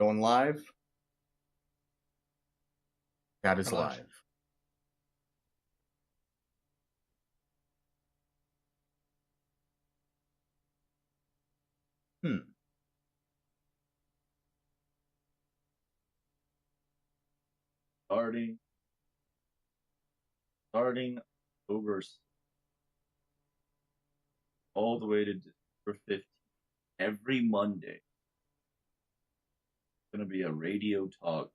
Going live? That is Live. live. Starting October all the way to December 15th, every Monday. It's going to be a radio talk.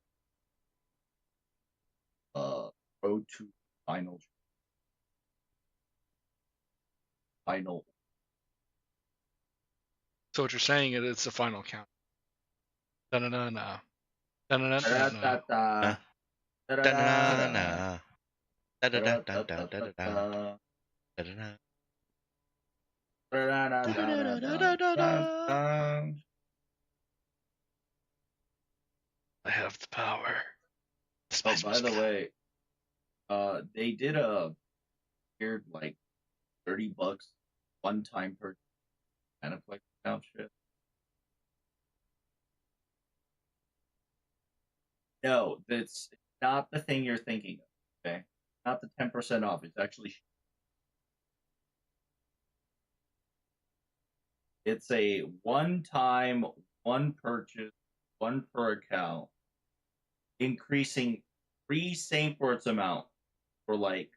Road to final. So what you're saying is it's the final count. Da-na-na-na. Da-na-na-na-na. Da-da-da-da. Da-da-da-da. Da-da-da-da-da. Da-da-da-da-da. Da-da-da. Da-da-da-da-da-da. I have the power. Oh, by the way, they did a weird like $30 one time per Aniplex account shit. No, that's not the thing you're thinking of. Okay, not the 10% off. It's actually it's a one-time, one purchase, one per account, increasing 3 Saint Words amount for like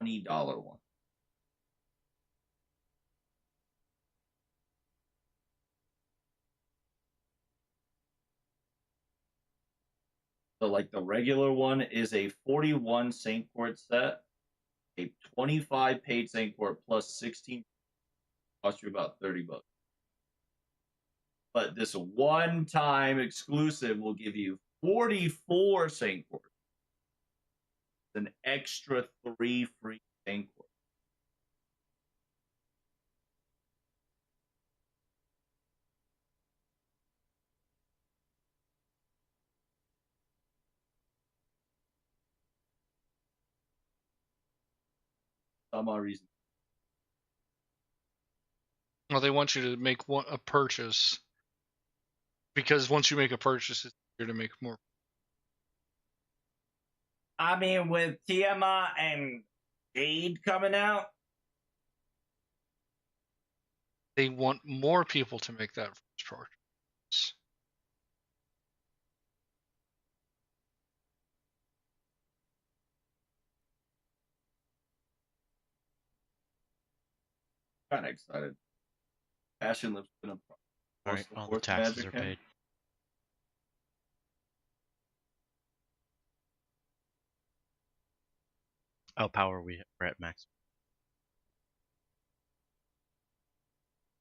$20 one. So like the regular one is a 41 Saint Quart set, a 25 paid Saint Quart plus 16 cost you about $30. But this one-time exclusive will give you 44 Saint Quart. An extra 3 free Saint Quart. Some odd reason. Well, they want you to make a purchase because once you make a purchase, it's easier to make more. I mean, with Tiamat and Jade coming out, They want more people to make that first purchase. kind of excited. Passion Lips gonna. Alright, all the taxes are paid. Oh, power, we're at max.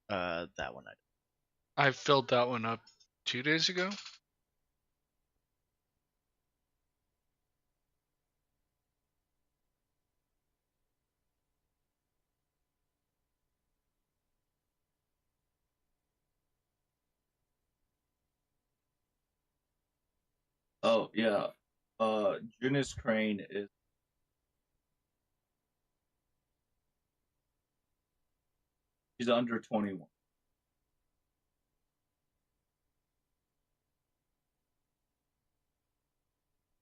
That one I filled that one up 2 days ago. Oh yeah, Junis Crane is. She's under 21.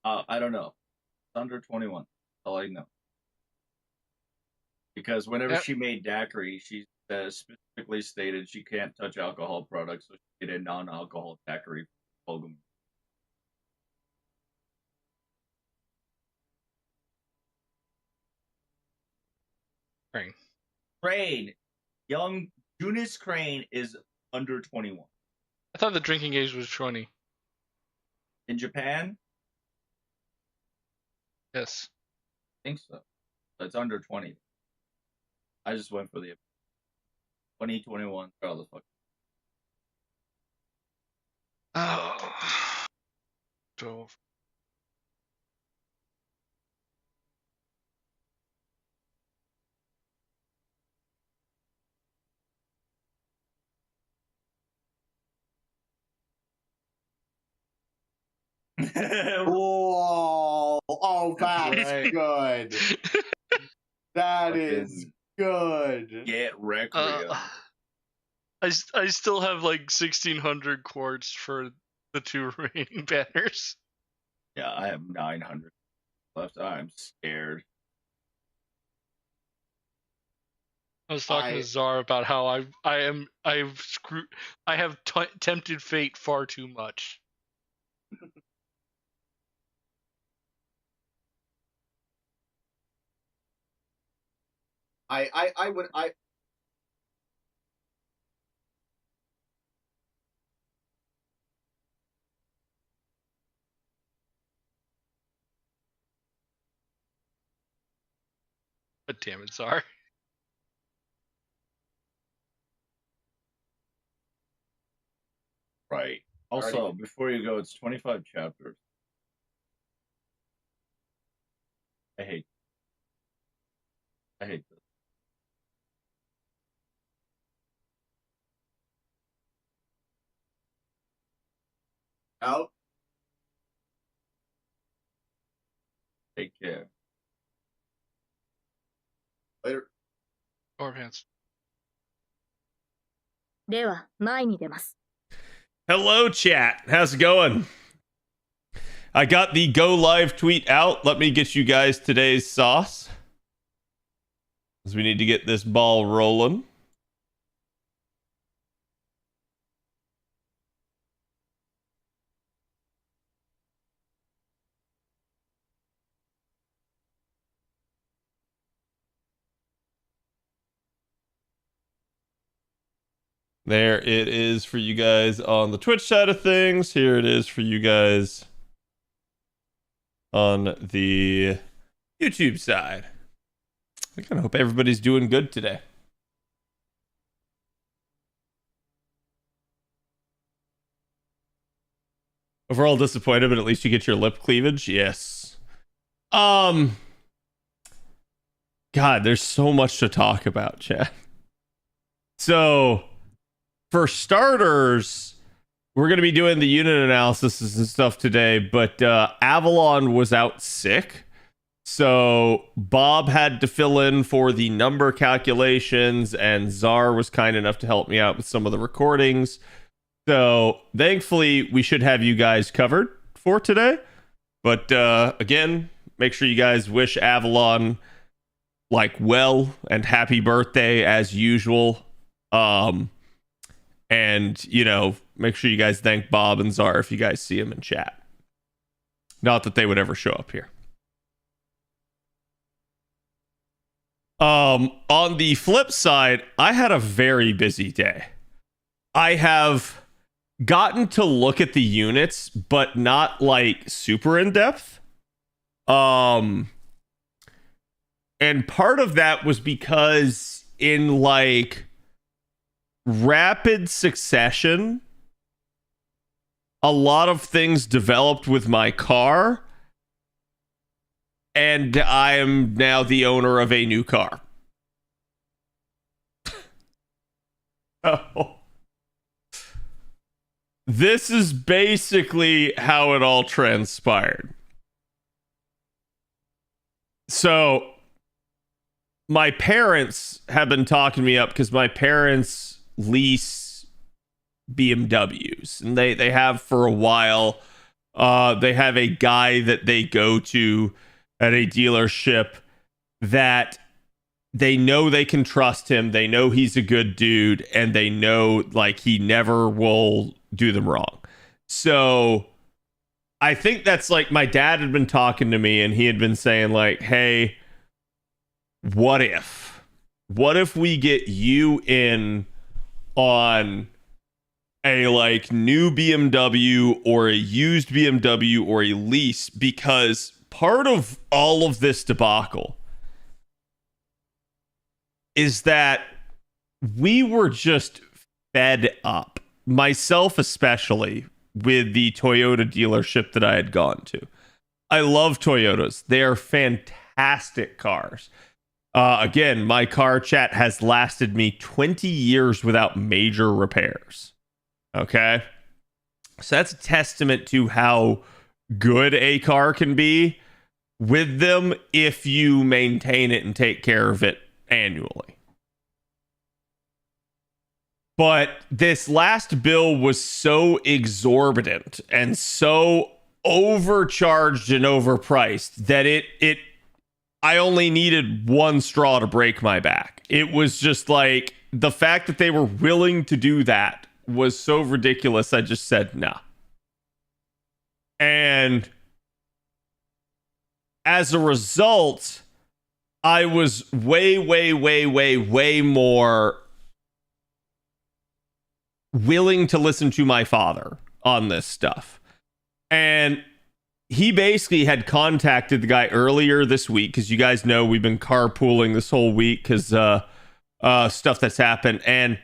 I don't know. It's under 21. That's all I know. Because whenever she made daiquiri, she specifically stated she can't touch alcohol products, so she did a non-alcohol daiquiri. Crane, young Junis Crane is under 21. I thought the drinking age was 20. In Japan? Yes. I think so. But it's under 20. I just went for the 2021. Oh, the fuck. Oh. So. Whoa! Oh, that's right. Good. That is good. Get Requiem. I still have like 1,600 quartz for the 2 remaining banners. Yeah, I have 900 left. I'm scared. I was talking to Czar about how I have tempted fate far too much. I would But damn it, Czar. Right. Also, before you go, it's 25 chapters. I hate this. Out. Take care. Later. Or pants. では前に出ます。 Hello, chat. How's it going? I got the go live tweet out. Let me get you guys today's sauce, because we need to get this ball rolling. There it is for you guys on the Twitch side of things. Here it is for you guys on the YouTube side. I kind of hope everybody's doing good today. Overall disappointed, but at least you get your lip cleavage. Yes. God, there's so much to talk about, chat. So, for starters, we're going to be doing the unit analysis and stuff today, but Avalon was out sick. So Bob had to fill in for the number calculations, and Czar was kind enough to help me out with some of the recordings. So thankfully, we should have you guys covered for today. But again, make sure you guys wish Avalon well and happy birthday as usual. And make sure you guys thank Bob and Czar if you guys see him in chat. Not that they would ever show up here. On the flip side, I had a very busy day. I have gotten to look at the units, but not super in depth. And part of that was because in rapid succession, a lot of things developed with my car, and I am now the owner of a new car. Oh. This is basically how it all transpired. So, my parents have been talking me up because my parents lease BMWs, and they have for a while. They have a guy that they go to at a dealership that they know they can trust him. They know he's a good dude, and they know he never will do them wrong. So I think that's my dad had been talking to me, and he had been saying hey, what if we get you in on a new BMW or a used BMW or a lease, because part of all of this debacle is that we were just fed up, myself especially, with the Toyota dealership that I had gone to. I love Toyotas. They are fantastic cars. Again, my car, chat, has lasted me 20 years without major repairs. Okay? So that's a testament to how good a car can be with them if you maintain it and take care of it annually. But this last bill was so exorbitant and so overcharged and overpriced that I only needed one straw to break my back. It was just like the fact that they were willing to do that was so ridiculous. I just said, nah. And as a result, I was way more willing to listen to my father on this stuff. And he basically had contacted the guy earlier this week, because you guys know we've been carpooling this whole week because stuff that's happened. And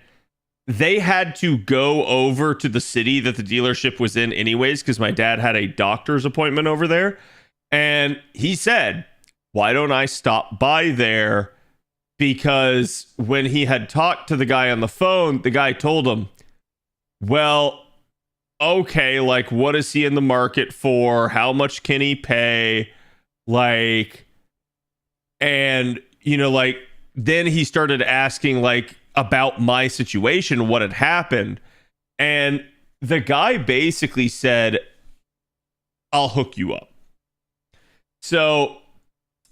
they had to go over to the city that the dealership was in anyways, because my dad had a doctor's appointment over there. And he said, why don't I stop by there? Because when he had talked to the guy on the phone, the guy told him, well, okay, like, what is he in the market for? How much can he pay? Like, and, you know, like, then he started asking, like, about my situation, what had happened. And the guy basically said, I'll hook you up. So,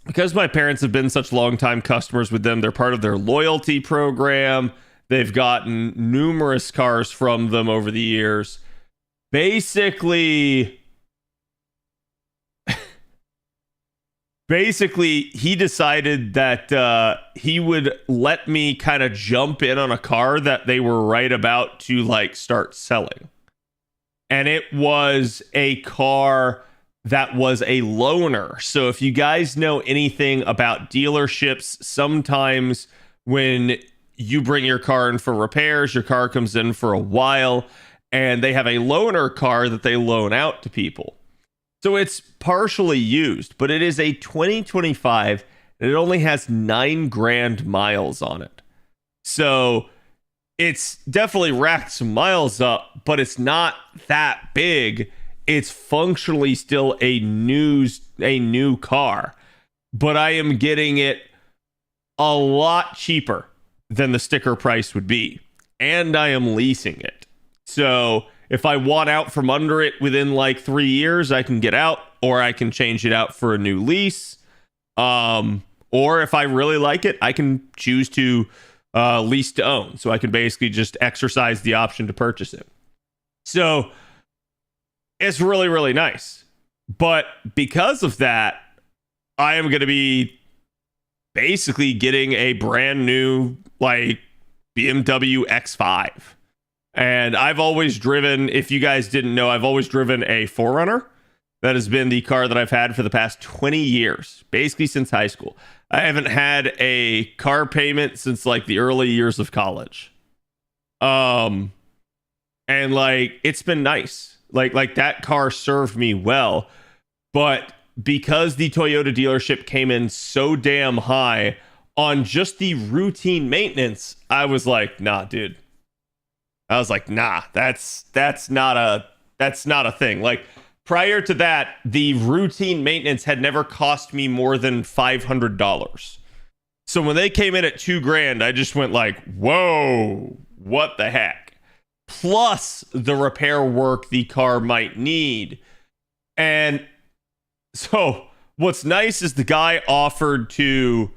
because my parents have been such long-time customers with them, they're part of their loyalty program. They've gotten numerous cars from them over the years. Basically, he decided that he would let me kind of jump in on a car that they were right about to, like, start selling. And it was a car that was a loaner. So if you guys know anything about dealerships, sometimes when you bring your car in for repairs, your car comes in for a while, and they have a loaner car that they loan out to people. So it's partially used, but it is a 2025 and it only has 9 grand miles on it. So it's definitely racked some miles up, but it's not that big. It's functionally still a new car, but I am getting it a lot cheaper than the sticker price would be, and I am leasing it. So if I want out from under it within like 3 years, I can get out, or I can change it out for a new lease. Or if I really like it, I can choose to lease to own. So I can basically just exercise the option to purchase it. So it's really, really nice. But because of that, I am going to be basically getting a brand new, like, BMW X5. And I've always driven, if you guys didn't know, I've always driven a 4Runner. That has been the car that I've had for the past 20 years, basically since high school. I haven't had a car payment since like the early years of college. And like, it's been nice. Like that car served me well, but because the Toyota dealership came in so damn high on just the routine maintenance, I was like, nah, dude. I was like, nah, that's not a thing. Like, prior to that, the routine maintenance had never cost me more than $500. So when they came in at 2 grand, I just went like, whoa, what the heck? Plus the repair work the car might need. And so what's nice is the guy offered to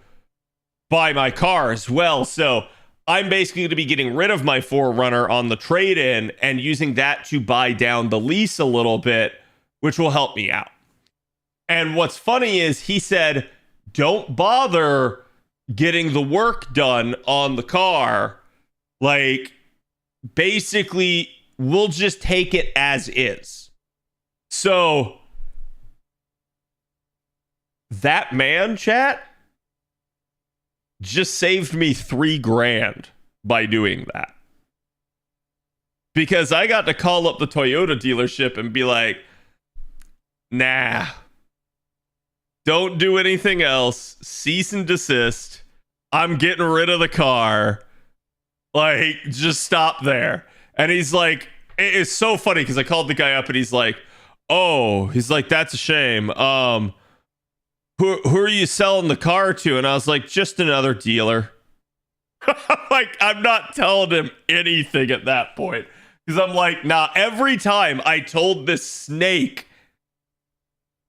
buy my car as well. So I'm basically going to be getting rid of my 4Runner on the trade-in and using that to buy down the lease a little bit, which will help me out. And what's funny is he said, don't bother getting the work done on the car. Like, basically, we'll just take it as is. So that man, chat, just saved me 3 grand by doing that. Because I got to call up the Toyota dealership and be like, nah, don't do anything else. Cease and desist. I'm getting rid of the car. Like, just stop there. And he's like, it's so funny because I called the guy up and he's like, that's a shame. Who are you selling the car to? And I was like, just another dealer. Like, I'm not telling him anything at that point. Because I'm like, nah, every time I told this snake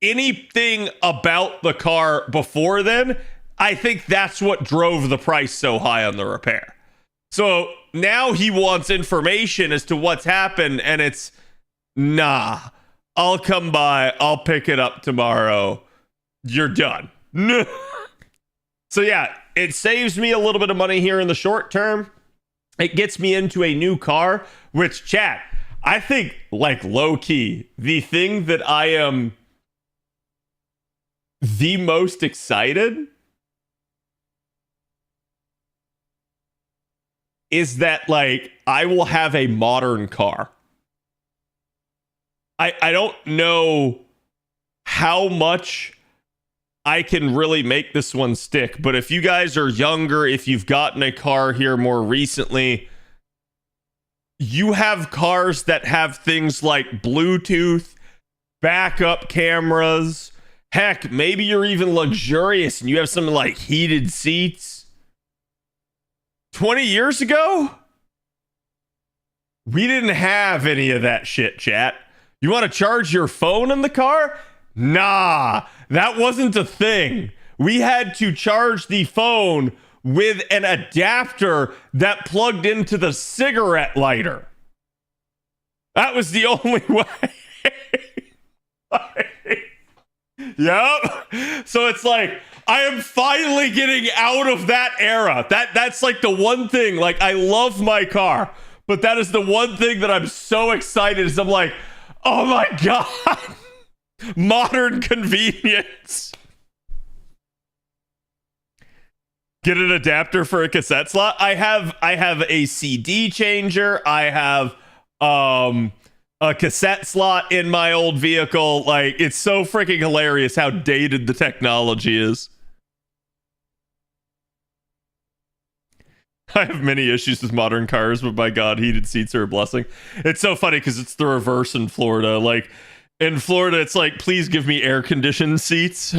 anything about the car before then, I think that's what drove the price so high on the repair. So now he wants information as to what's happened, and it's, nah, I'll come by, I'll pick it up tomorrow. You're done. So yeah, it saves me a little bit of money here in the short term. It gets me into a new car, which, chat, I think, like, low key, the thing that I am the most excited is that, like, I will have a modern car. I don't know how much I can really make this one stick, but if you guys are younger, if you've gotten a car here more recently, you have cars that have things like Bluetooth, backup cameras. Heck, maybe you're even luxurious and you have something like heated seats. 20 years ago, we didn't have any of that shit, chat. You want to charge your phone in the car? Nah, that wasn't a thing. We had to charge the phone with an adapter that plugged into the cigarette lighter. That was the only way. Yep. So it's like, I am finally getting out of that era. That's like the one thing. Like, I love my car, but that is the one thing that I'm so excited is I'm like, oh my God. Modern convenience. Get an adapter for a cassette slot. I have a CD changer. I have a cassette slot in my old vehicle. Like, it's so freaking hilarious how dated the technology is. I have many issues with modern cars, but my God, heated seats are a blessing. It's so funny because it's the reverse in Florida. Like, in Florida, it's like, please give me air-conditioned seats.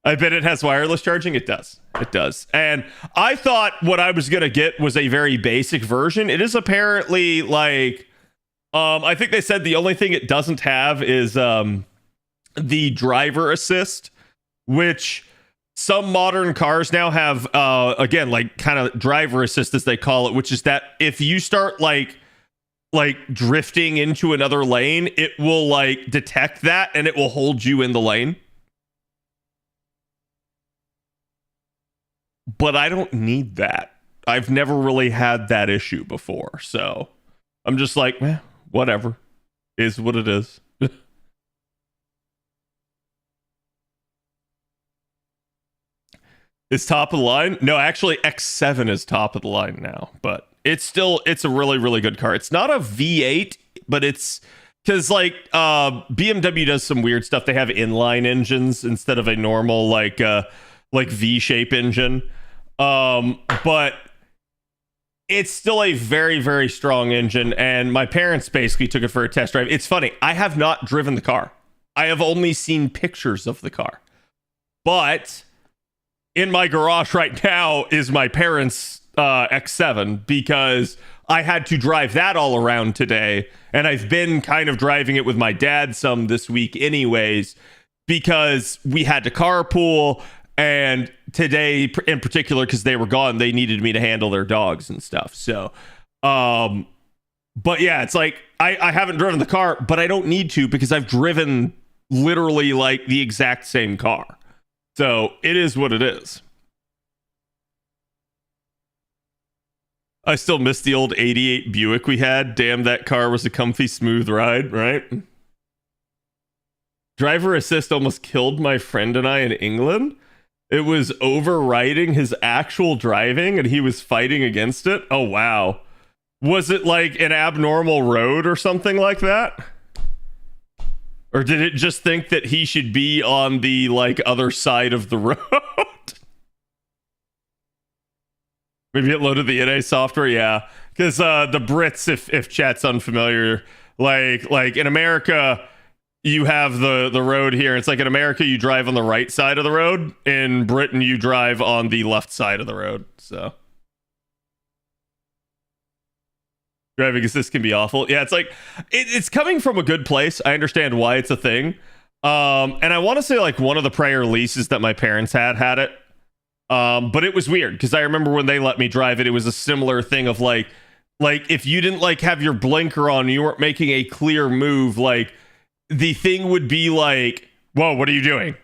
I bet it has wireless charging. It does. It does. And I thought what I was going to get was a very basic version. It is apparently like, I think they said the only thing it doesn't have is the driver assist, which some modern cars now have, again, like kind of driver assist as they call it, which is that if you start like drifting into another lane, it will like detect that and it will hold you in the lane. But I don't need that. I've never really had that issue before. So I'm just like, whatever. Is what it is. Is top of the line? No, actually X7 is top of the line now, but it's a really, really good car. It's not a V8, but it's because like BMW does some weird stuff. They have inline engines instead of a normal like V-shape engine. But it's still a very, very strong engine, and my parents basically took it for a test drive. It's funny, I have not driven the car. I have only seen pictures of the car. But in my garage right now is my parents' X7 because I had to drive that all around today, and I've been kind of driving it with my dad some this week anyways because we had to carpool. And today, in particular, because they were gone, they needed me to handle their dogs and stuff. So, but yeah, it's like, I haven't driven the car, but I don't need to because I've driven literally like the exact same car. So it is what it is. I still miss the old 88 Buick we had. Damn, that car was a comfy, smooth ride, right? Driver assist almost killed my friend and I in England. It was overriding his actual driving and he was fighting against it. Oh, wow. Was it like an abnormal road or something like that? Or did it just think that he should be on the like other side of the road? Maybe it loaded the NA software. Yeah. Because the Brits, if chat's unfamiliar, like in America, you have the road here. It's like in America, you drive on the right side of the road. In Britain, you drive on the left side of the road. So driving assist can be awful. Yeah, it's like it's coming from a good place. I understand why it's a thing. And I want to say like one of the prior leases that my parents had it. But it was weird because I remember when they let me drive it, it was a similar thing of like if you didn't like have your blinker on, you weren't making a clear move, like the thing would be like, whoa, what are you doing?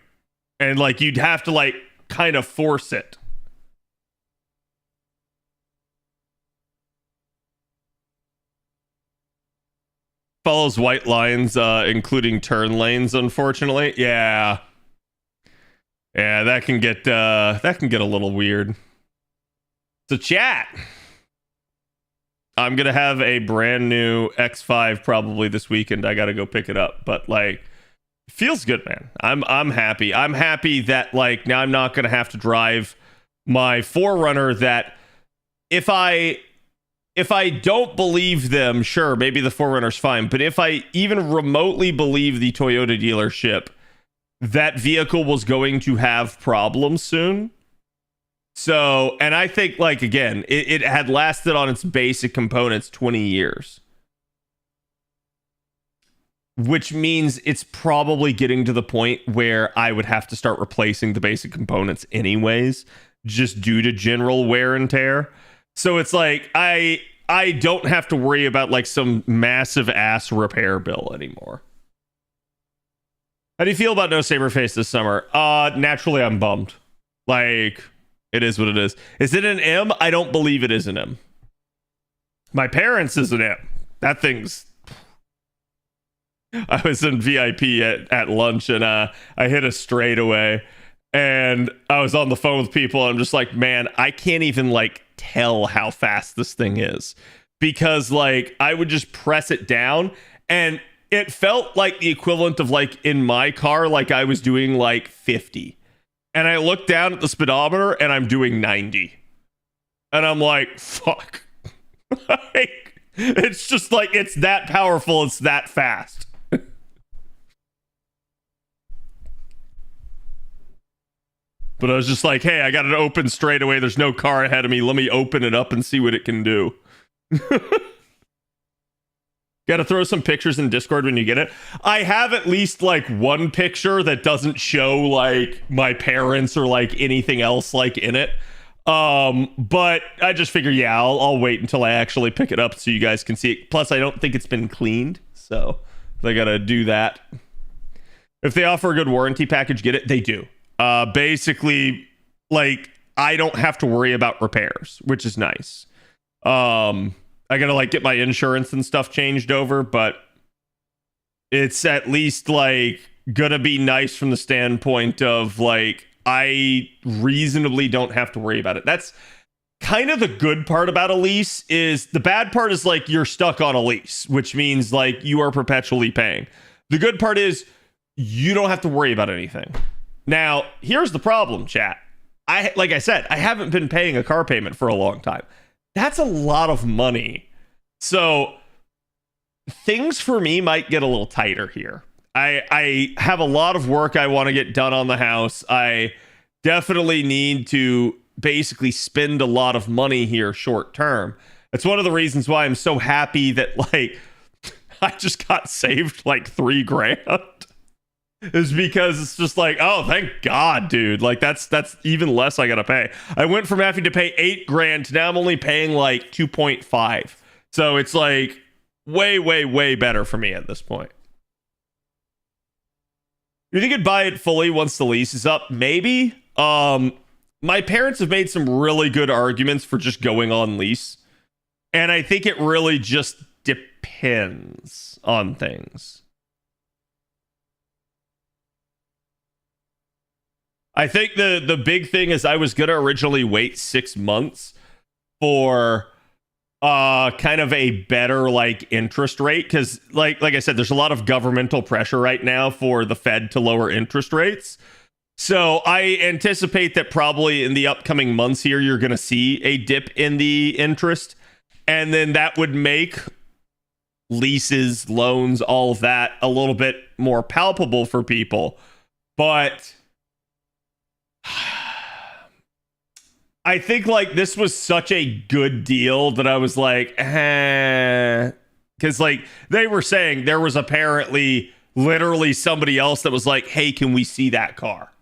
And like you'd have to like kind of force it. Follows white lines, including turn lanes, unfortunately. Yeah, that can get a little weird. So chat, I'm gonna have a brand new X5 probably this weekend. I gotta go pick it up, but like, feels good, man. I'm happy. I'm happy that like now I'm not gonna have to drive my Forerunner. That if I don't believe them, sure, maybe the Forerunner's fine. But if I even remotely believe the Toyota dealership, that vehicle was going to have problems soon. So, and I think, like, again, it had lasted on its basic components 20 years. Which means it's probably getting to the point where I would have to start replacing the basic components anyways, just due to general wear and tear. So it's like I don't have to worry about like some massive ass repair bill anymore. How do you feel about No Saberface this summer? Naturally I'm bummed. Like, it is what it is. Is it an M? I don't believe it is an M. My parents is an M. That thing's... I was in VIP at lunch and I hit a straightaway and I was on the phone with people and I'm just like, man, I can't even like tell how fast this thing is, because like I would just press it down and it felt like the equivalent of like in my car, like I was doing like 50 and I looked down at the speedometer and I'm doing 90 and I'm like, fuck. Like, it's just like, it's that powerful, it's that fast. But I was just like, hey, I got it open straight away. There's no car ahead of me. Let me open it up and see what it can do. Got to throw some pictures in Discord when you get it. I have at least like one picture that doesn't show like my parents or like anything else like in it. But I just figure, yeah, I'll wait until I actually pick it up so you guys can see it. Plus, I don't think it's been cleaned, so they got to do that. If they offer a good warranty package, get it. They do. Basically, like, I don't have to worry about repairs, which is nice. I gotta like get my insurance and stuff changed over, but it's at least like gonna be nice from the standpoint of like I reasonably don't have to worry about it. That's kind of the good part about a lease. Is the bad part is like you're stuck on a lease, which means like you are perpetually paying. The good part is you don't have to worry about anything. Now, here's the problem, chat. Like I said, I haven't been paying a car payment for a long time. That's a lot of money. So things for me might get a little tighter here. I have a lot of work I want to get done on the house. I definitely need to basically spend a lot of money here short term. It's one of the reasons why I'm so happy that like I just got saved like $3,000. Is because it's just like, oh, thank God, dude. Like that's even less I gotta pay. I went from having to pay $8,000 to now I'm only paying like 2.5. So it's like way better for me at this point. You think you'd buy it fully once the lease is up? Maybe. My parents have made some really good arguments for just going on lease. And I think it really just depends on things. I think the big thing is I was going to originally wait 6 months for kind of a better like interest rate, because like I said, there's a lot of governmental pressure right now for the Fed to lower interest rates. So I anticipate that probably in the upcoming months here, you're going to see a dip in the interest, and then that would make leases, loans, all of that a little bit more palpable for people. But I think like this was such a good deal that I was like, because like they were saying there was apparently literally somebody else that was like, hey, can we see that car?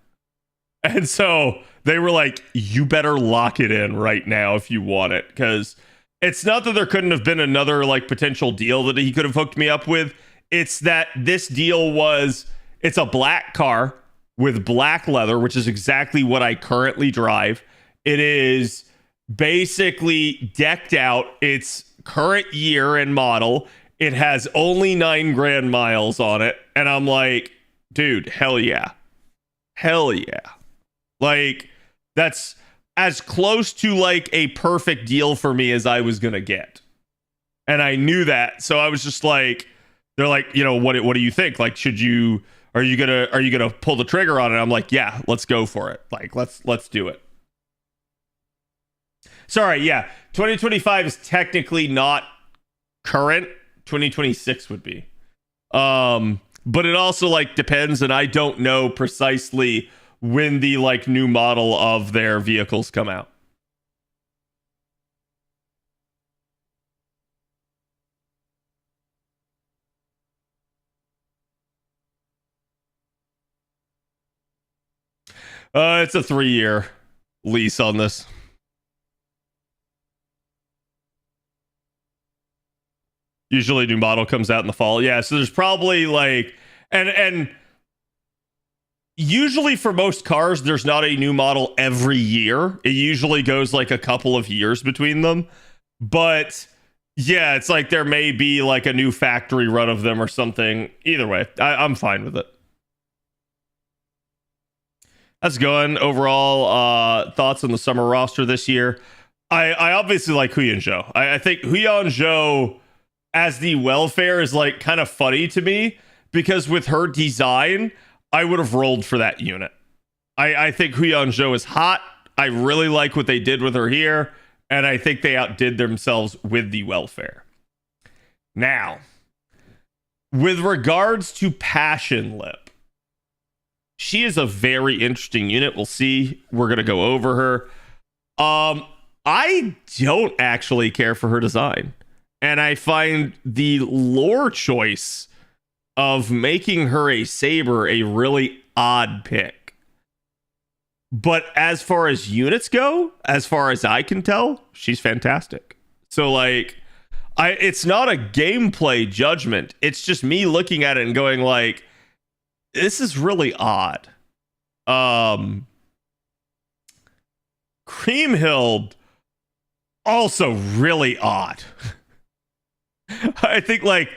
And so they were like, you better lock it in right now if you want it, because it's not that there couldn't have been another like potential deal that he could have hooked me up with. It's that this deal it's a black car with black leather, which is exactly what I currently drive. It is basically decked out. It's current year and model. It has only 9 grand miles on it. And I'm like, dude, hell yeah. Hell yeah. Like, that's as close to like a perfect deal for me as I was going to get. And I knew that. So I was just like, they're like, you know, what do you think? Like, are you going to pull the trigger on it? I'm like, yeah, let's go for it. Like, let's do it. Sorry, yeah. 2025 is technically not current. 2026 would be. But it also like depends, and I don't know precisely when the like new model of their vehicles come out. It's a 3-year lease on this. Usually new model comes out in the fall. Yeah, so there's probably like and usually for most cars there's not a new model every year. It usually goes like a couple of years between them. But yeah, it's like there may be like a new factory run of them or something. Either way, I'm fine with it. That's going. Overall thoughts on the summer roster this year. I obviously like Huan Zhou. I think Huan Zhou as the welfare is like kind of funny to me, because with her design, I would have rolled for that unit. I think Huan Zhou is hot. I really like what they did with her here, and I think they outdid themselves with the welfare. Now, with regards to Passion Lip, she is a very interesting unit. We'll see. We're going to go over her. I don't actually care for her design. And I find the lore choice of making her a saber a really odd pick. But as far as units go, as far as I can tell, she's fantastic. So like, it's not a gameplay judgment. It's just me looking at it and going like, this is really odd. Kriemhild, also really odd. I think like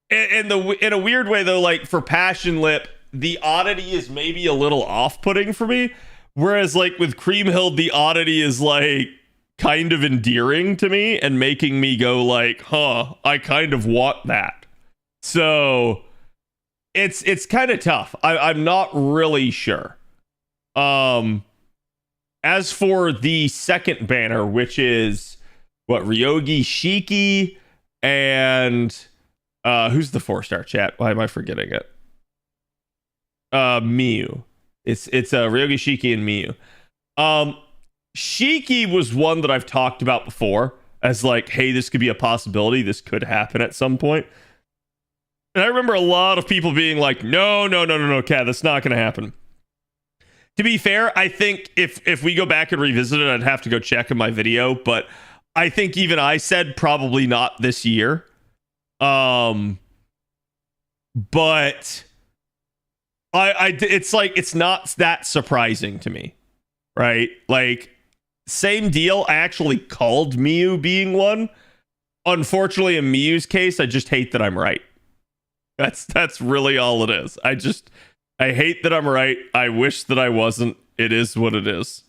in a weird way though, like for Passion Lip, the oddity is maybe a little off-putting for me, whereas like with Kriemhild, the oddity is like kind of endearing to me and making me go like, huh, I kind of want that. So it's kind of tough. I'm not really sure. As for the second banner, which is what, Ryogi Shiki and who's the 4-star chat? Why am I forgetting it? Miyu. It's Ryogi Shiki and Miyu. Shiki was one that I've talked about before as like, hey, this could be a possibility. This could happen at some point. And I remember a lot of people being like, no, Kat, that's not going to happen. To be fair, I think if we go back and revisit it, I'd have to go check in my video, but I think even I said probably not this year. But it's like, it's not that surprising to me, right? Like, same deal. I actually called Miyu being one. Unfortunately, in Miyu's case, I just hate that I'm right. That's really all it is. I hate that I'm right. I wish that I wasn't. It is what it is.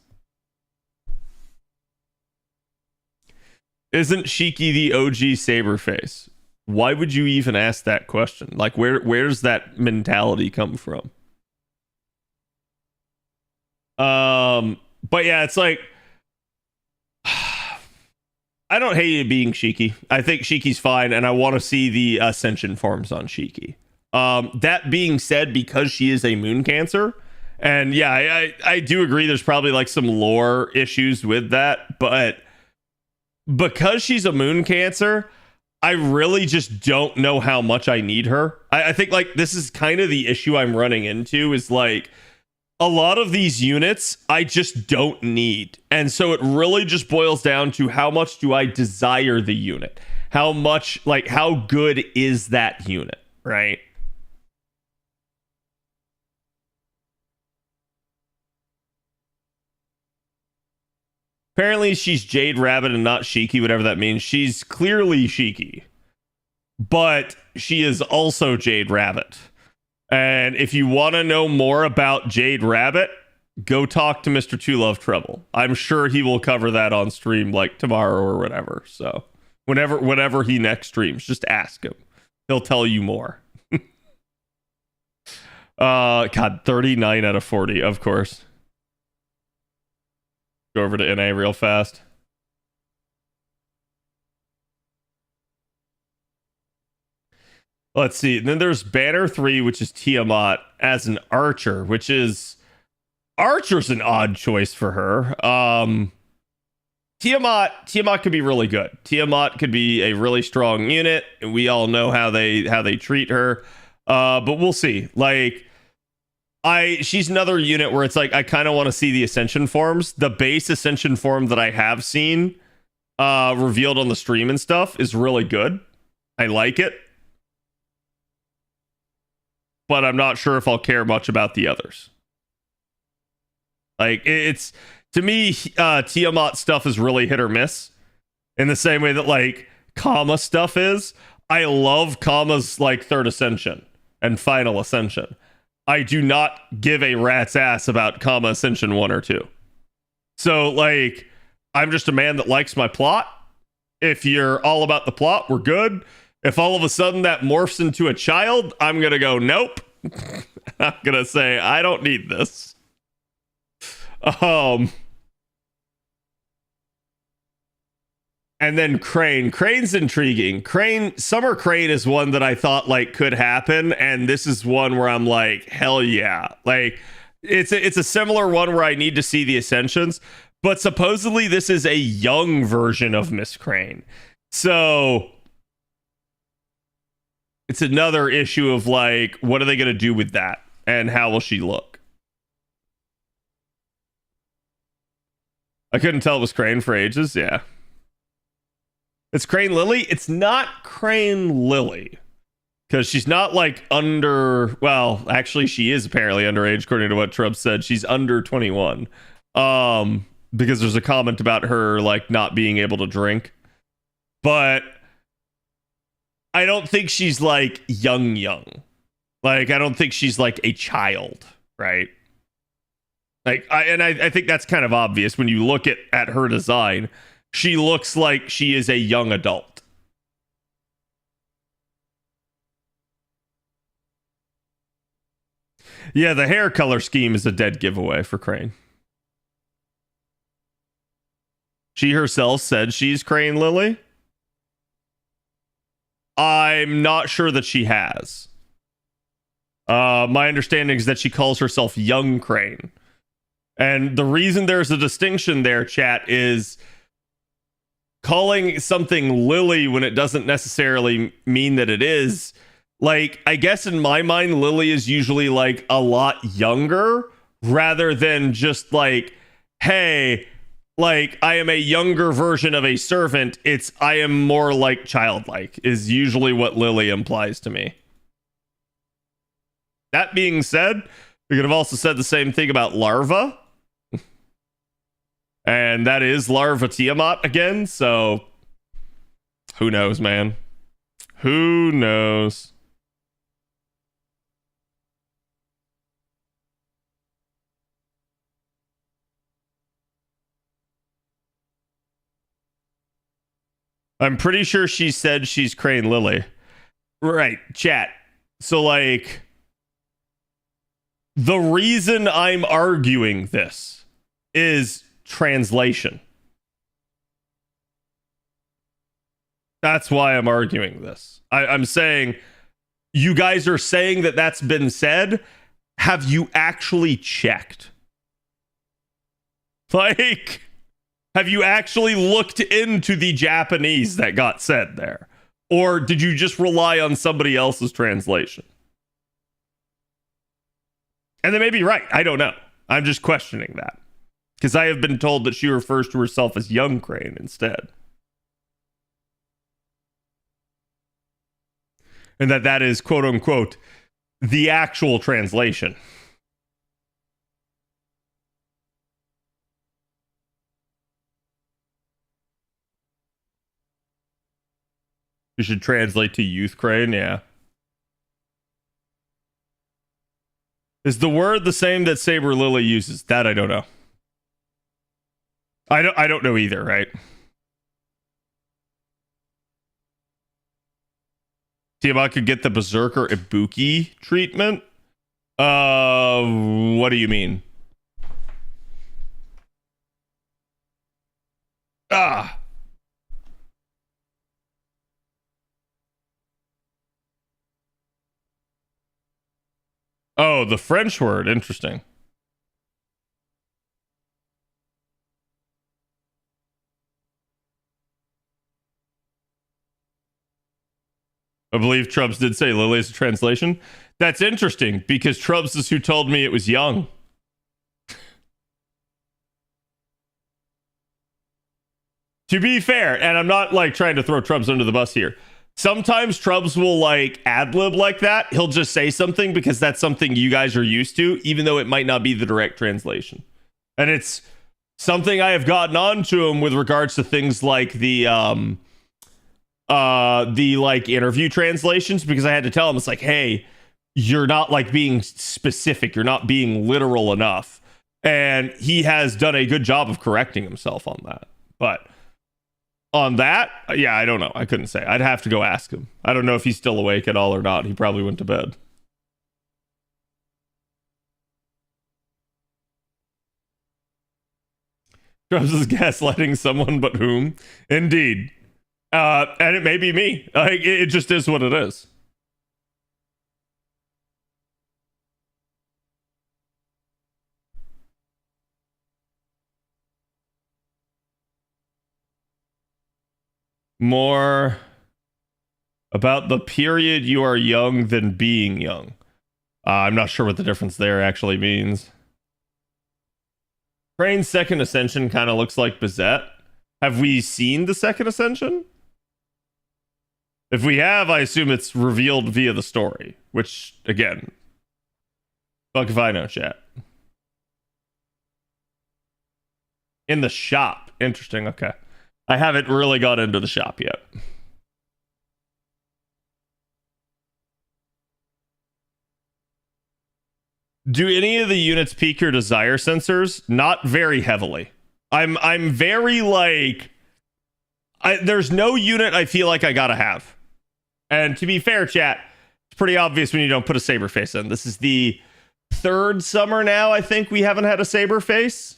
Isn't Shiki the OG Saberface? Why would you even ask that question? Like, where's that mentality come from? But yeah, it's like I don't hate it being Shiki. I think Shiki's fine, and I want to see the ascension forms on Shiki. That being said, because she is a moon cancer, and yeah, I do agree there's probably like some lore issues with that, but because she's a moon cancer, I really just don't know how much I need her. I think like this is kind of the issue I'm running into is like a lot of these units I just don't need. And so it really just boils down to how much do I desire the unit? How much, like, how good is that unit, right? Apparently she's Jade Rabbit and not Shiki, whatever that means. She's clearly Shiki, but she is also Jade Rabbit. And if you want to know more about Jade Rabbit, go talk to Mr. Two Love Trouble. I'm sure he will cover that on stream like tomorrow or whatever. So whenever he next streams, just ask him. He'll tell you more. God, 39 out of 40, of course. Go over to NA real fast. Let's see. Then there's Banner 3, which is Tiamat as an archer, which is Archer's an odd choice for her. Tiamat could be really good. Tiamat could be a really strong unit, and we all know how they treat her. But we'll see. Like she's another unit where it's like I kind of want to see the ascension forms. The base ascension form that I have seen revealed on the stream and stuff is really good. I like it. But I'm not sure if I'll care much about the others. Like it's to me, Tiamat stuff is really hit or miss. In the same way that like Kama stuff is. I love Kama's like third ascension and final ascension. I do not give a rat's ass about Kama Ascension 1 or 2. So, like, I'm just a man that likes my plot. If you're all about the plot, we're good. If all of a sudden that morphs into a child, I'm going to go, nope. I'm going to say, I don't need this. And then Crane. Crane's intriguing. Summer Crane is one that I thought like could happen, and this is one where I'm like, hell yeah. Like it's a similar one where I need to see the ascensions, but supposedly this is a young version of Miss Crane. So it's another issue of like, what are they gonna do with that? And how will she look? I couldn't tell it was Crane for ages, yeah. It's Crane Lily. It's not Crane Lily because she's not like under. Well, actually, she is apparently underage, according to what Trump said. She's under 21. Because there's a comment about her like not being able to drink. But I don't think she's like young. Like I don't think she's like a child, right? Like I think that's kind of obvious when you look at her design. She looks like she is a young adult. Yeah, the hair color scheme is a dead giveaway for Crane. She herself said she's Crane Lily. I'm not sure that she has. My understanding is that she calls herself Young Crane. And the reason there's a distinction there, chat, is calling something Lily when it doesn't necessarily mean that it is. Like, I guess in my mind, Lily is usually like a lot younger rather than just like, hey, like I am a younger version of a servant. It's I am more like childlike is usually what Lily implies to me. That being said, we could have also said the same thing about Larva. And that is Larva Tiamat again, so who knows, man? Who knows? I'm pretty sure she said she's Crane Lily. Right, chat. So, like, the reason I'm arguing this is translation. That's why I'm arguing this. I'm saying you guys are saying that that's been said. Have you actually checked? Like, have you actually looked into the Japanese that got said there? Or did you just rely on somebody else's translation? And they may be right. I don't know. I'm just questioning that. Because I have been told that she refers to herself as young Crane instead. And that is, quote unquote, the actual translation. You should translate to youth Crane, yeah. Is the word the same that Saber Lily uses? That I don't know. I don't know either, right? Tiamat could get the Berserker Ibuki treatment? What do you mean? Ah. Oh, the French word. Interesting. I believe Trubs did say Lily's a translation. That's interesting because Trubs is who told me it was young. To be fair, and I'm not like trying to throw Trubs under the bus here. Sometimes Trubs will like ad-lib like that. He'll just say something because that's something you guys are used to, even though it might not be the direct translation. And it's something I have gotten on to him with regards to things like the like interview translations, because I had to tell him, it's like, hey, you're not like being specific, you're not being literal enough. And he has done a good job of correcting himself on that. But on that, yeah, I don't know. I couldn't say. I'd have to go ask him. I don't know if he's still awake at all or not. He probably went to bed. Trubs is gaslighting someone, but whom? Indeed. And it may be me. Like, it just is what it is. More about the period you are young than being young. I'm not sure what the difference there actually means. Crane's second ascension kind of looks like Bizette. Have we seen the second ascension? If we have, I assume it's revealed via the story, which, again, fuck if I know, chat. In the shop. Interesting, okay. I haven't really got into the shop yet. Do any of the units peak your desire sensors? Not very heavily. I'm very like... there's no unit I feel like I gotta have. And to be fair, chat, it's pretty obvious when you don't put a saber face in. This is the third summer now, I think, we haven't had a saber face.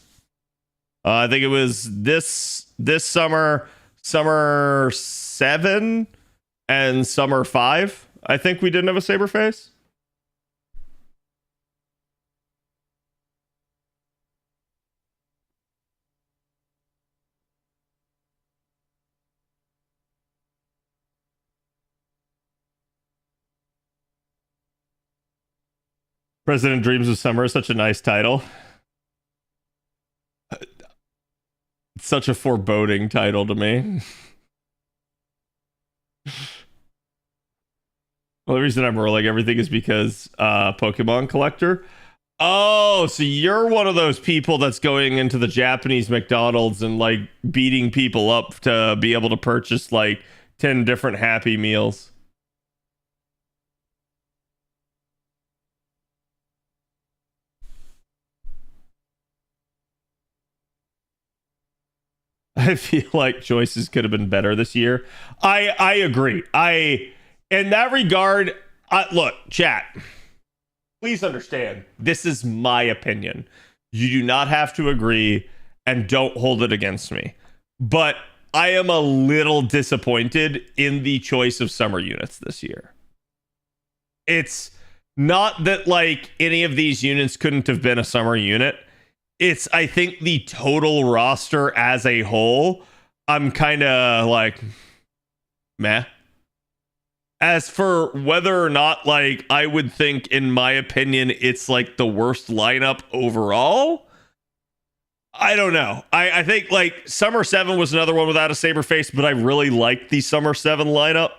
I think it was this summer, summer 7 and summer 5. I think we didn't have a saber face. President Dreams of Summer is such a nice title. It's such a foreboding title to me. Well, the reason I'm rolling everything is because Pokemon collector. Oh, so you're one of those people that's going into the Japanese McDonald's and like beating people up to be able to purchase like 10 different Happy Meals. I feel like choices could have been better this year. I agree. In that regard, look, chat, please understand, this is my opinion. You do not have to agree and don't hold it against me. But I am a little disappointed in the choice of summer units this year. It's not that like any of these units couldn't have been a summer unit. It's, I think, the total roster as a whole, I'm kind of like, meh. As for whether or not, like, I would think, in my opinion, it's like the worst lineup overall, I don't know. I think like Summer 7 was another one without a saber face, but I really liked the Summer 7 lineup.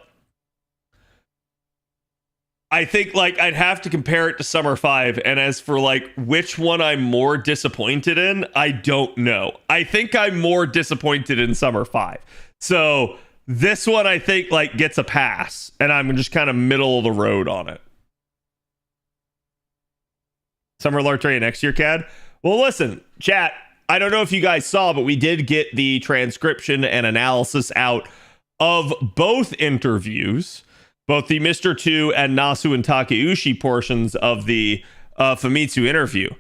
I think like I'd have to compare it to Summer 5, and as for like which one I'm more disappointed in, I don't know. I think I'm more disappointed in Summer 5. So this one I think like gets a pass, and I'm just kind of middle of the road on it. Summer Lartray next year, Cad? Well, listen, chat, I don't know if you guys saw, but we did get the transcription and analysis out of both interviews, both the Mr. 2 and Nasu and Takeuchi portions of the Famitsu interview.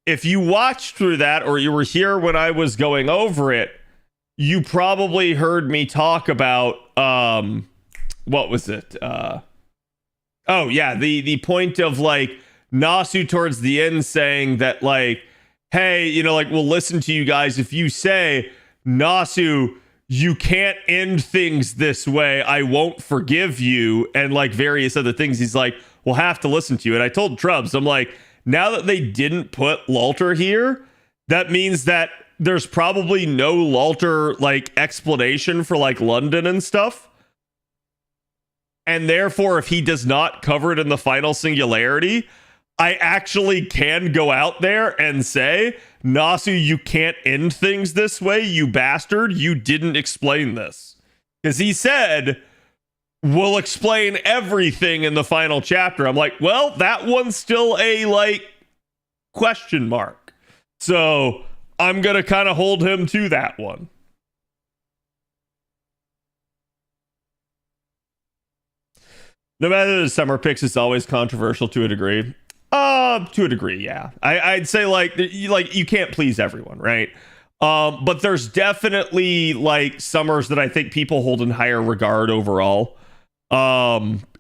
If you watched through that, or you were here when I was going over it, you probably heard me talk about, what was it? Oh yeah, the point of like Nasu towards the end saying that like, hey, you know, like, we'll listen to you guys if you say, Nasu, you can't end things this way, I won't forgive you, and like various other things. He's like, we'll have to listen to you. And I told Trubs, I'm like, now that they didn't put Lalter here, that means that there's probably no Lalter like explanation for like London and stuff. And therefore, if he does not cover it in the final singularity, I actually can go out there and say, Nasu, you can't end things this way, you bastard. You didn't explain this. Because he said, we'll explain everything in the final chapter. I'm like, well, that one's still a, like, question mark. So I'm going to kind of hold him to that one. No matter the summer picks, it's always controversial to a degree. To a degree, yeah. I'd say like you can't please everyone, right? But there's definitely like summers that I think people hold in higher regard overall.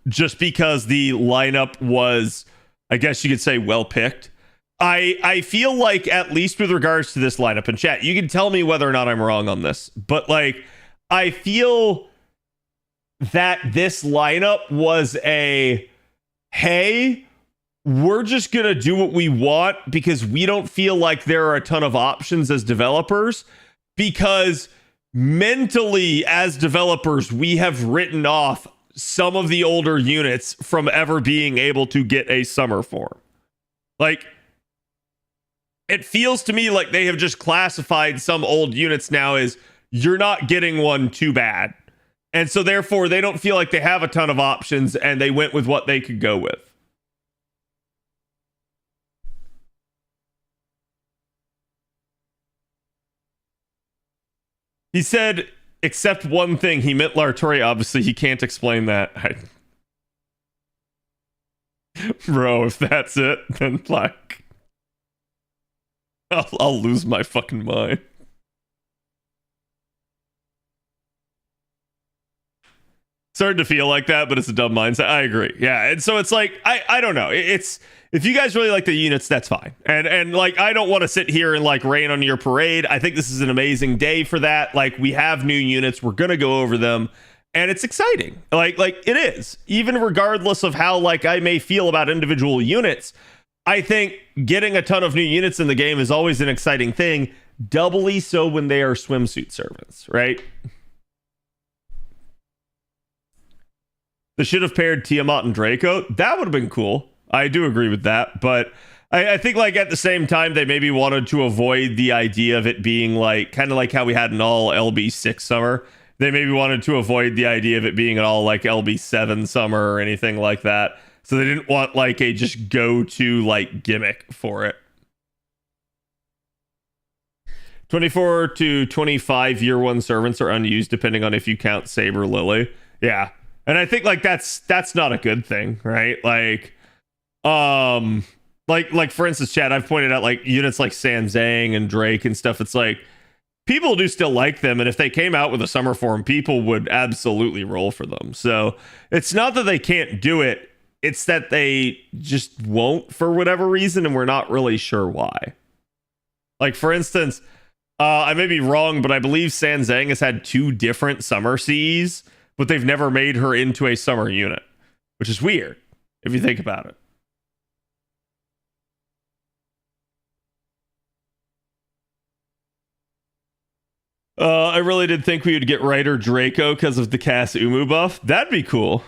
Just because the lineup was, I guess you could say, well picked. I feel like, at least with regards to this lineup, and chat, you can tell me whether or not I'm wrong on this, but like I feel that this lineup was a, hey, we're just going to do what we want because we don't feel like there are a ton of options as developers, because mentally as developers, we have written off some of the older units from ever being able to get a summer form. Like, it feels to me like they have just classified some old units now as, you're not getting one, too bad. And so therefore they don't feel like they have a ton of options, and they went with what they could go with. He said, except one thing, he meant Lartori. Obviously, he can't explain that. Bro, if that's it, then like, I'll lose my fucking mind. Starting to feel like that, but it's a dumb mindset. I agree. Yeah, and so it's like, I don't know. It's, if you guys really like the units, that's fine. And like, I don't want to sit here and like rain on your parade. I think this is an amazing day for that. Like, we have new units. We're going to go over them. And it's exciting. Like it is. Even regardless of how like I may feel about individual units, I think getting a ton of new units in the game is always an exciting thing. Doubly so when they are swimsuit servants, right? They should have paired Tiamat and Draco. That would have been cool. I do agree with that, but I think like at the same time they maybe wanted to avoid the idea of it being like kind of like how we had an all LB6 summer. They maybe wanted to avoid the idea of it being an all like LB7 summer or anything like that. So they didn't want like a just go to like gimmick for it. 24 to 25 year one servants are unused depending on if you count Saber Lily. Yeah. And I think like that's not a good thing, right? Like for instance, Chad, I've pointed out like units like San Zhang and Drake and stuff. It's like people do still like them, and if they came out with a summer form, people would absolutely roll for them. So it's not that they can't do it, it's that they just won't for whatever reason, and we're not really sure why. Like, for instance, I may be wrong, but I believe San Zhang has had 2 different summer Cs, but they've never made her into a summer unit, which is weird if you think about it. I really did think we would get Ryder Draco because of the Cass Umu buff. That'd be cool.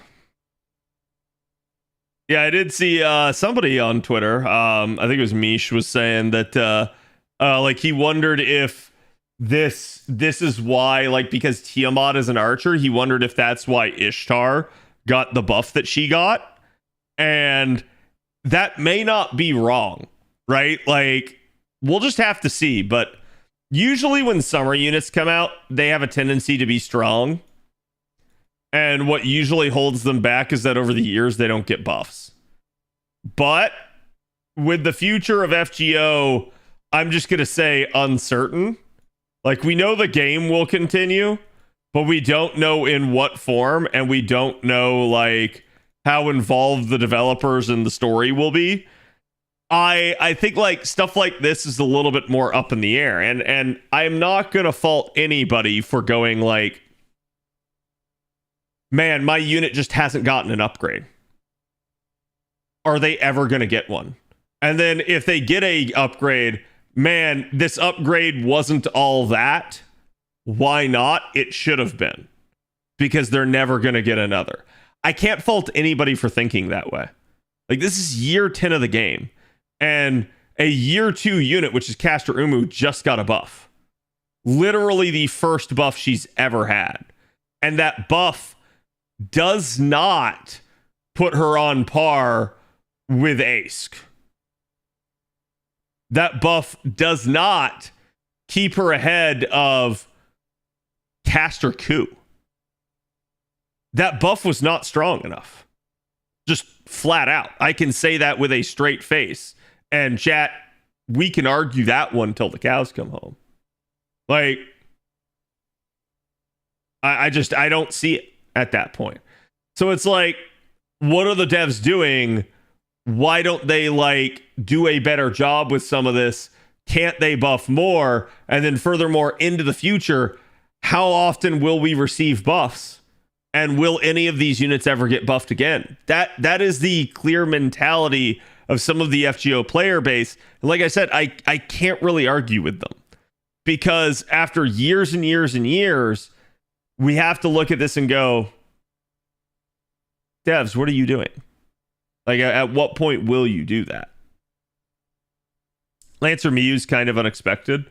Yeah, I did see somebody on Twitter, I think it was Mish, was saying that like he wondered if this is why, like, because Tiamat is an archer, he wondered if that's why Ishtar got the buff that she got. And that may not be wrong, right? Like, we'll just have to see, but usually when summer units come out, they have a tendency to be strong. And what usually holds them back is that over the years, they don't get buffs. But with the future of FGO, I'm just going to say uncertain. Like, we know the game will continue, but we don't know in what form, and we don't know, like, how involved the developers and the story will be. I think like stuff like this is a little bit more up in the air, and I'm not gonna fault anybody for going like, man, my unit just hasn't gotten an upgrade. Are they ever gonna get one? And then if they get a upgrade, man, this upgrade wasn't all that. Why not? It should have been, because they're never gonna get another. I can't fault anybody for thinking that way. Like, this is year 10 of the game. And a year 2 unit, which is Caster Umu, just got a buff. Literally the first buff she's ever had. And that buff does not put her on par with Ask. That buff does not keep her ahead of Caster Ku. That buff was not strong enough. Just flat out. I can say that with a straight face. And chat, we can argue that one till the cows come home. Like, I don't see it at that point. So it's like, what are the devs doing? Why don't they, like, do a better job with some of this? Can't they buff more? And then furthermore, into the future, how often will we receive buffs? And will any of these units ever get buffed again? That is the clear mentality of some of the FGO player base. And like I said, I can't really argue with them, because after years and years and years, we have to look at this and go, devs, what are you doing? Like, at what point will you do that? Lancer Mew's kind of unexpected.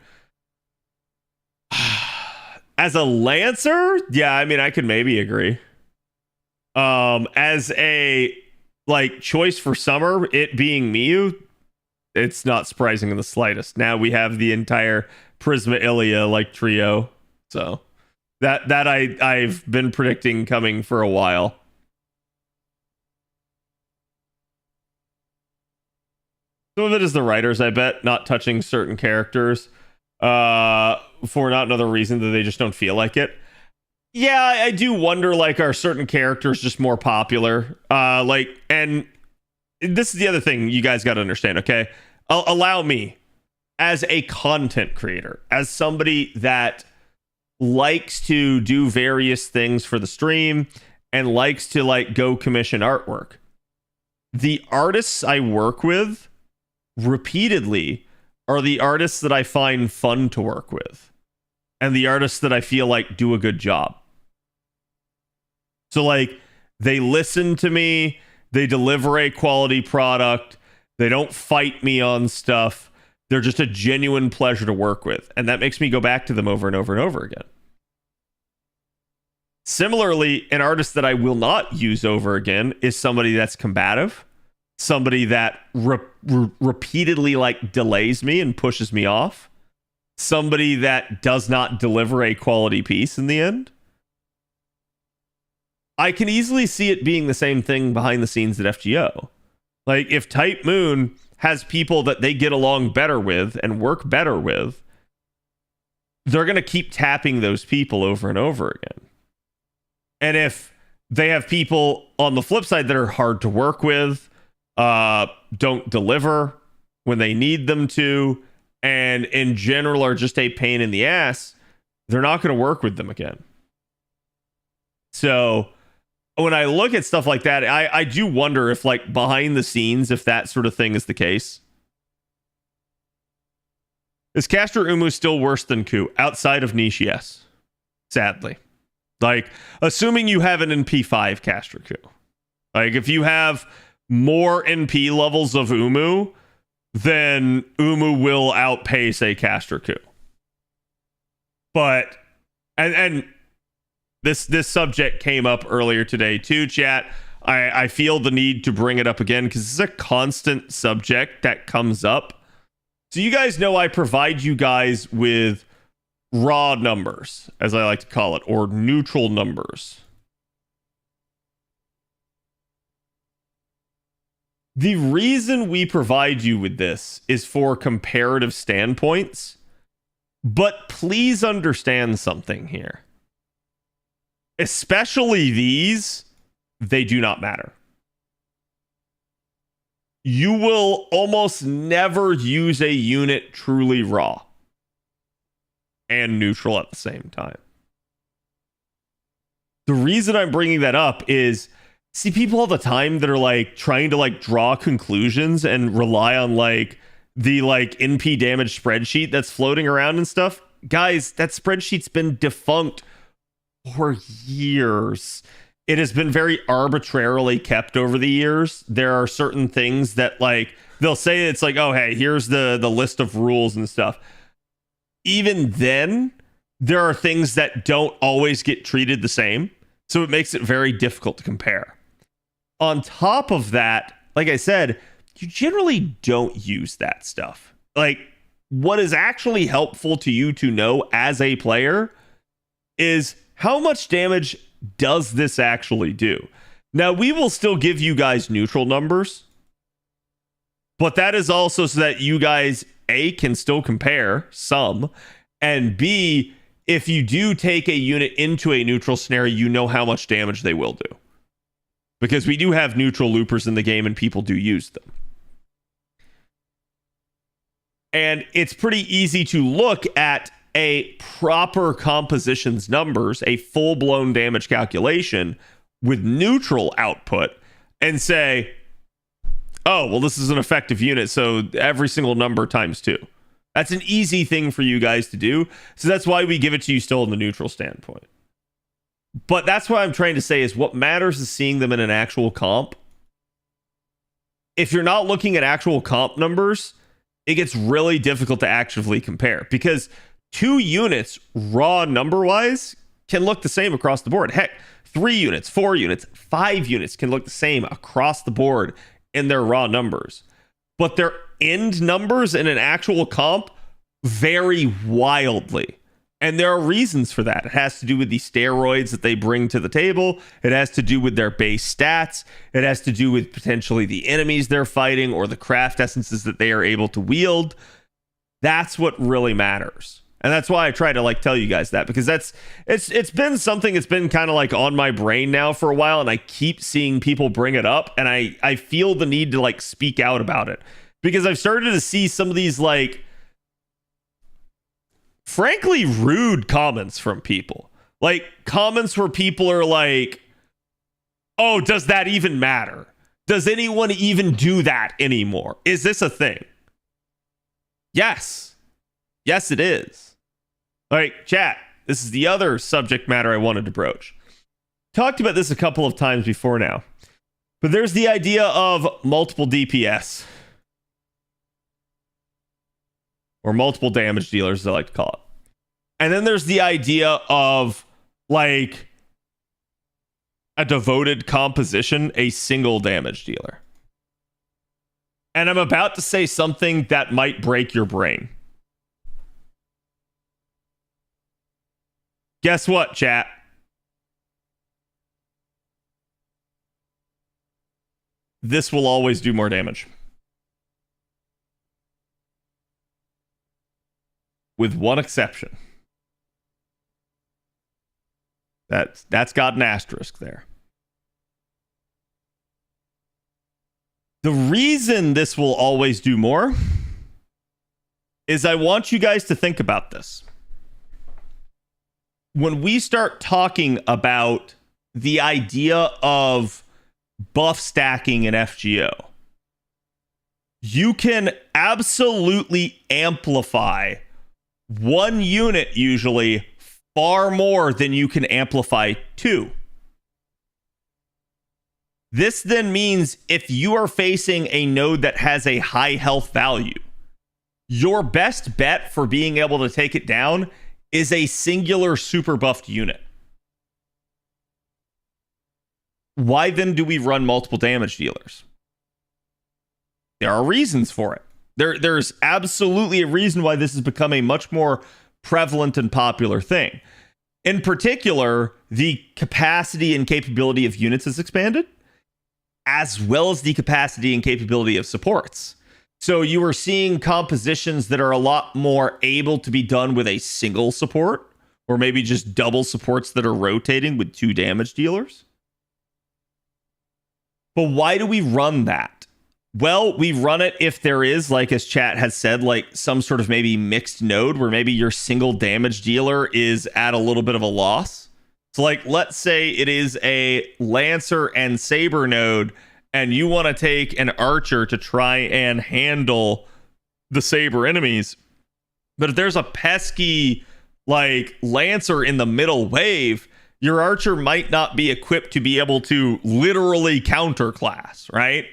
As a Lancer, yeah, I mean, I could maybe agree. As a, like, choice for summer, it being Mew, it's not surprising in the slightest. Now we have the entire Prisma Ilia, like, trio. So that I've been predicting coming for a while. Some of it is the writers, I bet, not touching certain characters for not another reason that they just don't feel like it. Yeah, I do wonder, like, are certain characters just more popular? Like, and this is the other thing you guys got to understand, okay? Allow me, as a content creator, as somebody that likes to do various things for the stream and likes to, like, go commission artwork. The artists I work with repeatedly are the artists that I find fun to work with, and the artists that I feel like do a good job. So, like, they listen to me, they deliver a quality product, they don't fight me on stuff, they're just a genuine pleasure to work with, and that makes me go back to them over and over and over again. Similarly, an artist that I will not use over again is somebody that's combative, somebody that repeatedly, like, delays me and pushes me off, somebody that does not deliver a quality piece in the end. I can easily see it being the same thing behind the scenes at FGO. Like, if Type Moon has people that they get along better with and work better with, they're going to keep tapping those people over and over again. And if they have people on the flip side that are hard to work with, don't deliver when they need them to, and in general are just a pain in the ass, they're not going to work with them again. So when I look at stuff like that, I do wonder if, like, behind the scenes, if that sort of thing is the case. Is Caster Umu still worse than Ku? Outside of niche, yes. Sadly. Like, assuming you have an NP5 Caster Ku. Like, if you have more NP levels of Umu, then Umu will outpace a Caster Ku. But, and this subject came up earlier today too, chat. I feel the need to bring it up again because it's a constant subject that comes up. So you guys know I provide you guys with raw numbers, as I like to call it, or neutral numbers. The reason we provide you with this is for comparative standpoints, but please understand something here. Especially these, they do not matter. You will almost never use a unit truly raw and neutral at the same time. The reason I'm bringing that up is, see people all the time that are like trying to like draw conclusions and rely on like the like NP damage spreadsheet that's floating around and stuff. Guys, that spreadsheet's been defunct for years. It has been very arbitrarily kept over the years. There are certain things that, like, they'll say it's like, oh, hey, here's the list of rules and stuff. Even then, there are things that don't always get treated the same. So it makes it very difficult to compare. On top of that, like I said, you generally don't use that stuff. Like, what is actually helpful to you to know as a player is how much damage does this actually do? Now, we will still give you guys neutral numbers, but that is also so that you guys, A, can still compare some, and B, if you do take a unit into a neutral scenario, you know how much damage they will do. Because we do have neutral loopers in the game and people do use them. And it's pretty easy to look at a proper composition's numbers, a full-blown damage calculation with neutral output, and say, oh, well, this is an effective unit, so every single number times 2. That's an easy thing for you guys to do. So that's why we give it to you still in the neutral standpoint. But that's what I'm trying to say is what matters is seeing them in an actual comp. If you're not looking at actual comp numbers, it gets really difficult to actively compare because 2 units, raw number-wise, can look the same across the board. Heck, 3 units, 4 units, 5 units can look the same across the board in their raw numbers. But their end numbers in an actual comp vary wildly. And there are reasons for that. It has to do with the steroids that they bring to the table. It has to do with their base stats. It has to do with potentially the enemies they're fighting or the craft essences that they are able to wield. That's what really matters. And that's why I try to like tell you guys that, because it's been something that's been kind of like on my brain now for a while, and I keep seeing people bring it up, and I feel the need to like speak out about it because I've started to see some of these like frankly rude comments from people. Like comments where people are like, "Oh, does that even matter? Does anyone even do that anymore? Is this a thing?" Yes. Yes, it is. All right, chat, this is the other subject matter I wanted to broach. Talked about this a couple of times before now, but there's the idea of multiple DPS, or multiple damage dealers, as I like to call it. And then there's the idea of, like, a devoted composition, a single damage dealer. And I'm about to say something that might break your brain. Guess what, chat? This will always do more damage. With one exception. That's got an asterisk there. The reason this will always do more is I want you guys to think about this. When we start talking about the idea of buff stacking in FGO, you can absolutely amplify one unit usually far more than you can amplify two. This then means if you are facing a node that has a high health value, your best bet for being able to take it down is a singular super buffed unit. Why then do we run multiple damage dealers? There are reasons for it. There's absolutely a reason why this has become a much more prevalent and popular thing. In particular, the capacity and capability of units has expanded, as well as the capacity and capability of supports. So you are seeing compositions that are a lot more able to be done with a single support, or maybe just double supports that are rotating with 2 damage dealers. But why do we run that? Well, we run it if there is, like as chat has said, like some sort of maybe mixed node where maybe your single damage dealer is at a little bit of a loss. So like, let's say it is a Lancer and Saber node, and you want to take an Archer to try and handle the Saber enemies. But if there's a pesky like Lancer in the middle wave, your Archer might not be equipped to be able to literally counterclass, right?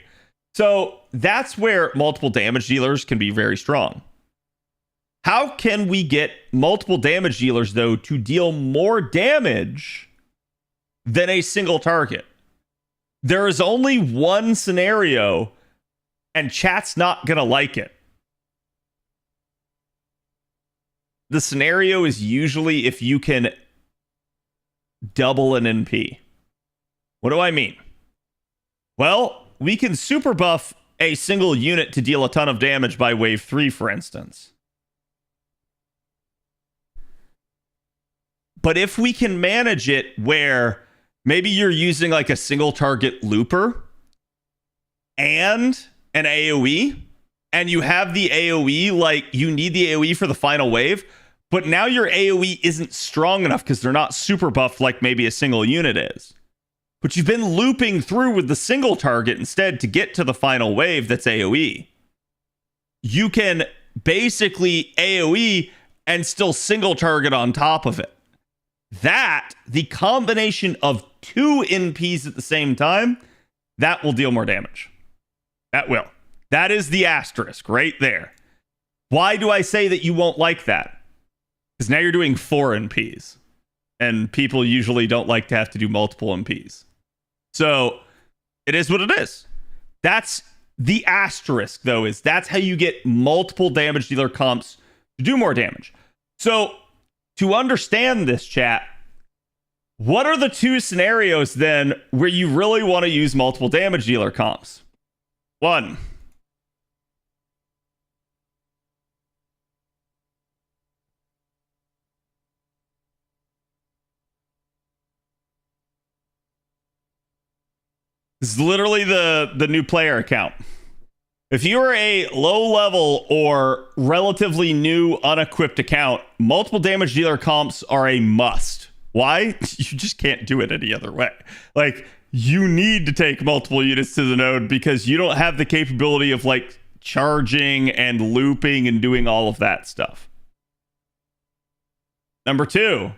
So that's where multiple damage dealers can be very strong. How can we get multiple damage dealers, though, to deal more damage than a single target? There is only one scenario, and chat's not going to like it. The scenario is usually if you can double an NP. What do I mean? Well, we can super buff a single unit to deal a ton of damage by wave 3, for instance. But if we can manage it where maybe you're using like a single target looper and an AoE, and you have the AoE, like you need the AoE for the final wave, but now your AoE isn't strong enough because they're not super buffed like maybe a single unit is. But you've been looping through with the single target instead to get to the final wave that's AoE. You can basically AoE and still single target on top of it. That, the combination of 2 NPs at the same time, that will deal more damage. That will. That is the asterisk right there. Why do I say that you won't like that? Because now you're doing 4 NPs. And people usually don't like to have to do multiple NPs. So it is what it is. That's the asterisk, though, is that's how you get multiple damage dealer comps to do more damage. So to understand this, chat, what are the 2 scenarios then where you really want to use multiple damage dealer comps? 1. This is literally the new player account. If you're a low level or relatively new unequipped account, multiple damage dealer comps are a must. Why? You just can't do it any other way. Like, you need to take multiple units to the node because you don't have the capability of like charging and looping and doing all of that stuff. Number 2.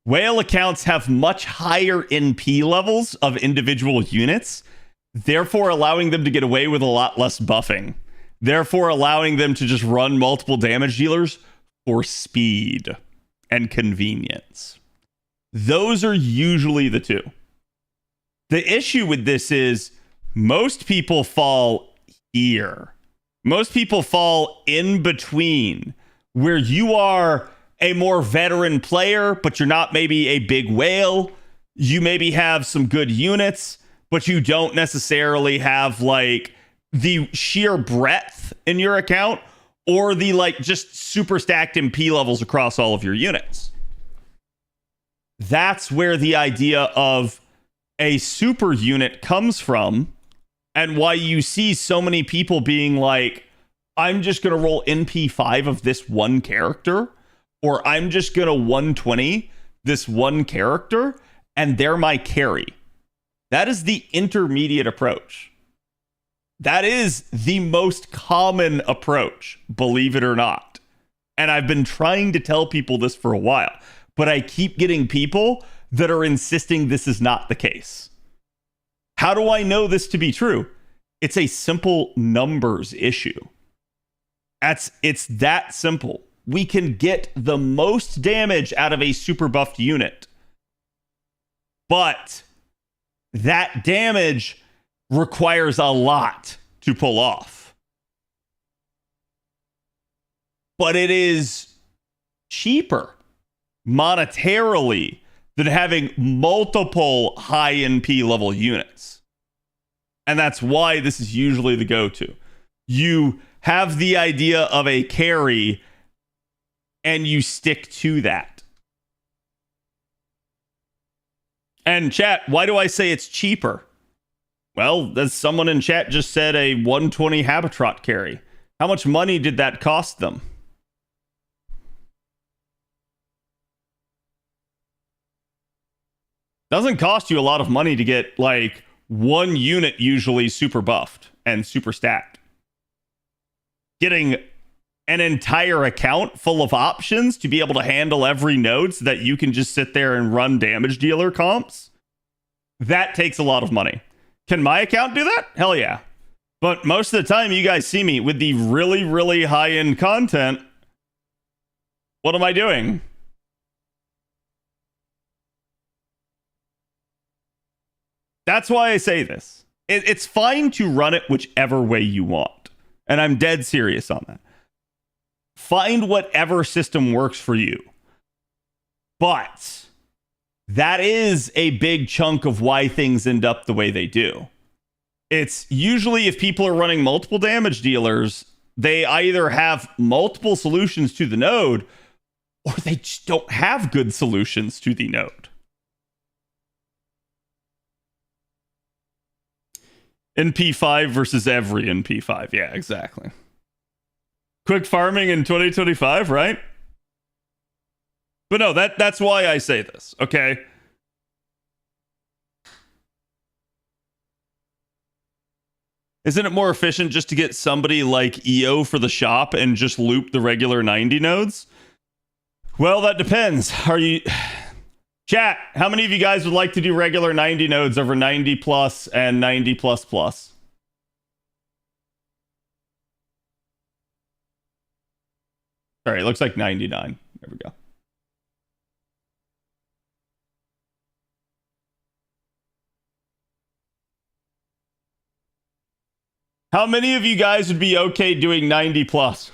Whale accounts have much higher NP levels of individual units, therefore allowing them to get away with a lot less buffing, therefore allowing them to just run multiple damage dealers for speed and convenience. Those are usually the 2. The issue with this is most people fall here. Most people fall in between, where you are a more veteran player, but you're not maybe a big whale. You maybe have some good units, but you don't necessarily have like the sheer breadth in your account or the like just super stacked MP levels across all of your units. That's where the idea of a super unit comes from, and why you see so many people being like, I'm just going to roll NP5 of this one character, or I'm just going to 120 this one character, and they're my carry. That is the intermediate approach. That is the most common approach, believe it or not. And I've been trying to tell people this for a while, but I keep getting people that are insisting this is not the case. How do I know this to be true? It's a simple numbers issue. It's that simple. We can get the most damage out of a super buffed unit, but that damage requires a lot to pull off. But it is cheaper monetarily than having multiple high NP level units. And that's why this is usually the go-to. You have the idea of a carry and you stick to that. And chat, why do I say it's cheaper? Well, as someone in chat just said, a 120 Habitrot carry. How much money did that cost them? Doesn't cost you a lot of money to get like one unit usually super buffed and super stacked. Getting an entire account full of options to be able to handle every node so that you can just sit there and run damage dealer comps, that takes a lot of money. Can my account do that? Hell yeah. But most of the time you guys see me with the really, really high-end content. What am I doing? That's why I say this. It's fine to run it whichever way you want. And I'm dead serious on that. Find whatever system works for you. But that is a big chunk of why things end up the way they do. It's usually if people are running multiple damage dealers, they either have multiple solutions to the node, or they just don't have good solutions to the node. NP5 versus every NP5. Yeah, exactly. Quick farming in 2025, right? But no, that's why I say this, okay? Isn't it more efficient just to get somebody like EO for the shop and just loop the regular 90 nodes? Well, that depends. Are you... Chat, how many of you guys would like to do regular 90 nodes over 90 plus and 90 plus plus? All right, looks like 99. There we go. How many of you guys would be okay doing 90 plus?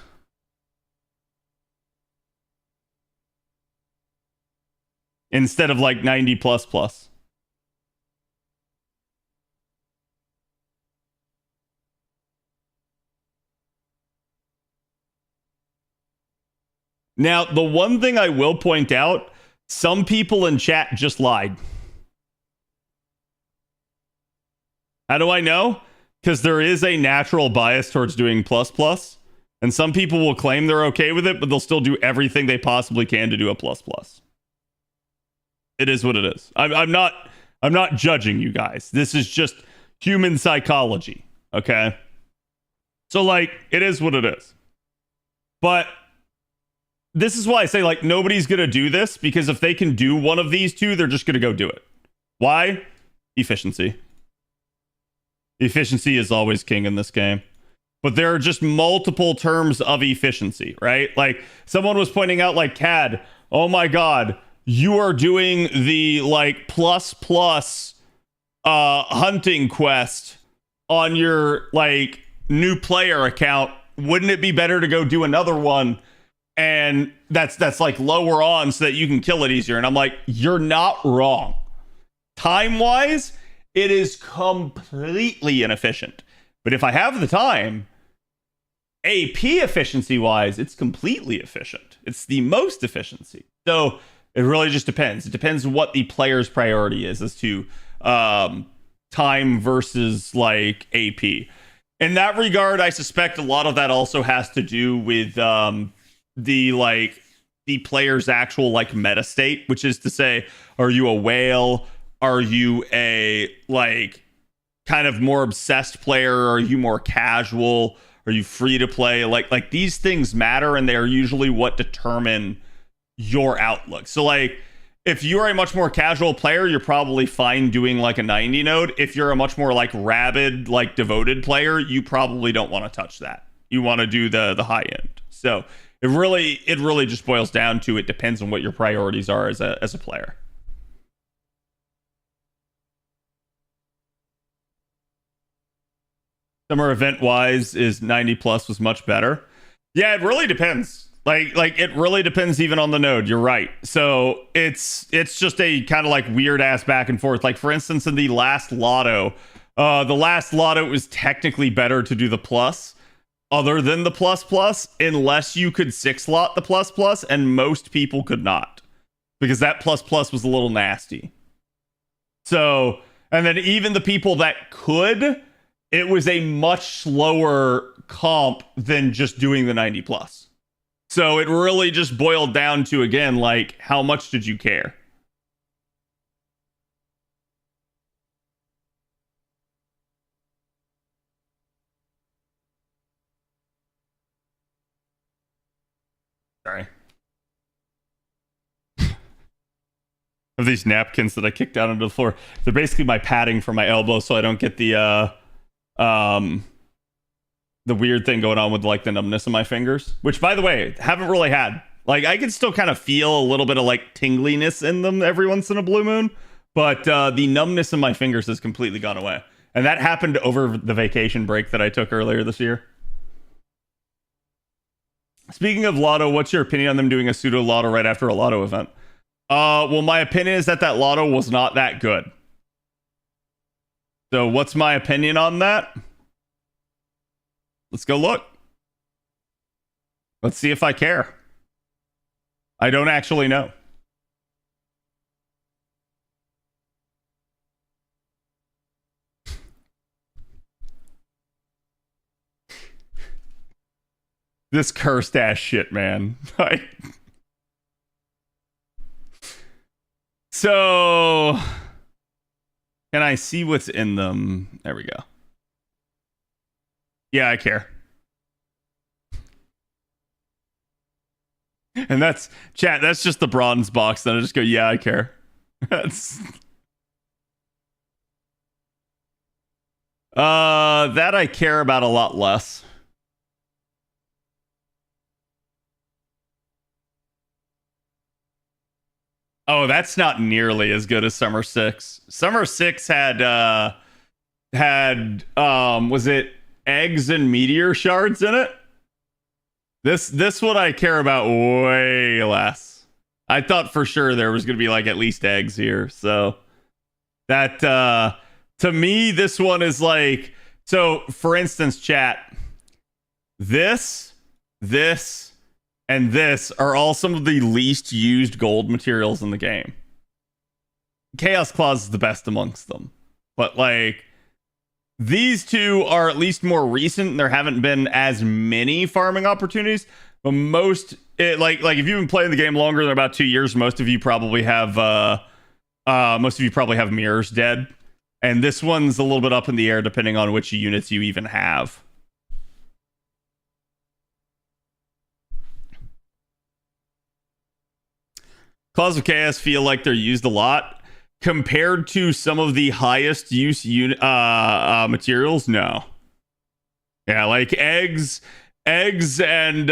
Instead of like 90 plus plus. Now, the one thing I will point out, some people in chat just lied. How do I know? Because there is a natural bias towards doing plus plus. And some people will claim they're okay with it, but they'll still do everything they possibly can to do a plus plus. It is what it is. I'm not judging you guys. This is just human psychology, okay? So like, it is what it is. But this is why I say like nobody's gonna do this, because if they can do one of these two, they're just gonna go do it. Why? Efficiency. Efficiency is always king in this game. But there are just multiple terms of efficiency, right? Like someone was pointing out like CAD, oh my god, you are doing the like plus hunting quest on your like new player account. Wouldn't it be better to go do another one? And that's like lower on so that you can kill it easier. And I'm like, you're not wrong. Time wise, it is completely inefficient. But if I have the time, AP efficiency wise, it's completely efficient. It's the most efficiency. So it really just depends. It depends what the player's priority is as to time versus like AP. In that regard, I suspect a lot of that also has to do with the player's actual like meta state, which is to say, are you a whale? Are you a like kind of more obsessed player? Are you more casual? Are you free to play? Like these things matter, and they are usually what determine your outlook. So like if you're a much more casual player, you're probably fine doing like a 90 node. If you're a much more like rabid, like devoted player, you probably don't want to touch that. You want to do the high end. So it really just boils down to it depends on what your priorities are as a player. Summer event wise, is 90 plus was much better. Yeah, it really depends. Like it really depends even on the node. You're right. So it's just a kind of like weird ass back and forth. Like for instance, in the last lotto, it was technically better to do the plus other than the plus unless you could 6-slot the plus, and most people could not because that plus was a little nasty. So, and then even the people that could, it was a much slower comp than just doing the 90 plus. So it really just boiled down to, again, like, how much did you care? Sorry. Of these napkins that I kicked down onto the floor. They're basically my padding for my elbow so I don't get the weird thing going on with like the numbness in my fingers, which by the way, haven't really had. Like I can still kind of feel a little bit of like tingliness in them every once in a blue moon, but the numbness in my fingers has completely gone away. And that happened over the vacation break that I took earlier this year. Speaking of lotto, what's your opinion on them doing a pseudo lotto right after a lotto event? Well, my opinion is that lotto was not that good. So what's my opinion on that? Let's go look. Let's see if I care. I don't actually know. This cursed ass shit, man. So, can I see what's in them? There we go. Yeah, I care. And that's chat. That's just the bronze box. Then I just go, yeah, I care. That's that I care about a lot less. Oh, that's not nearly as good as Summer 6. Summer 6 had was it eggs and meteor shards in it? This one I care about way less. I thought for sure there was going to be like at least eggs here. So that to me this one is like, so for instance, chat, this and this are all some of the least used gold materials in the game. Chaos Claws is the best amongst them. But like these two are at least more recent and there haven't been as many farming opportunities. But most like if you've been playing the game longer than about 2 years, most of you probably have mirrors dead. And this one's a little bit up in the air depending on which units you even have. Claws of Chaos feel like they're used a lot compared to some of the highest use materials. No, yeah, like eggs and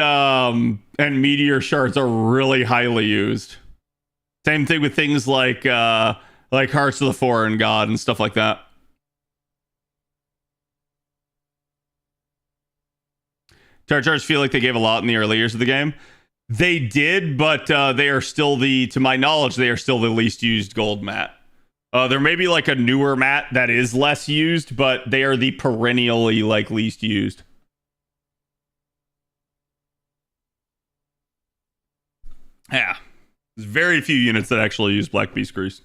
meteor shards are really highly used. Same thing with things like Hearts of the Foreign God and stuff like that. Tar Chars feel like they gave a lot in the early years of the game. They did, but they are still to my knowledge, they are still the least used gold mat. There may be like a newer mat that is less used, but they are the perennially like least used. Yeah. There's very few units that actually use Black Beast Grease.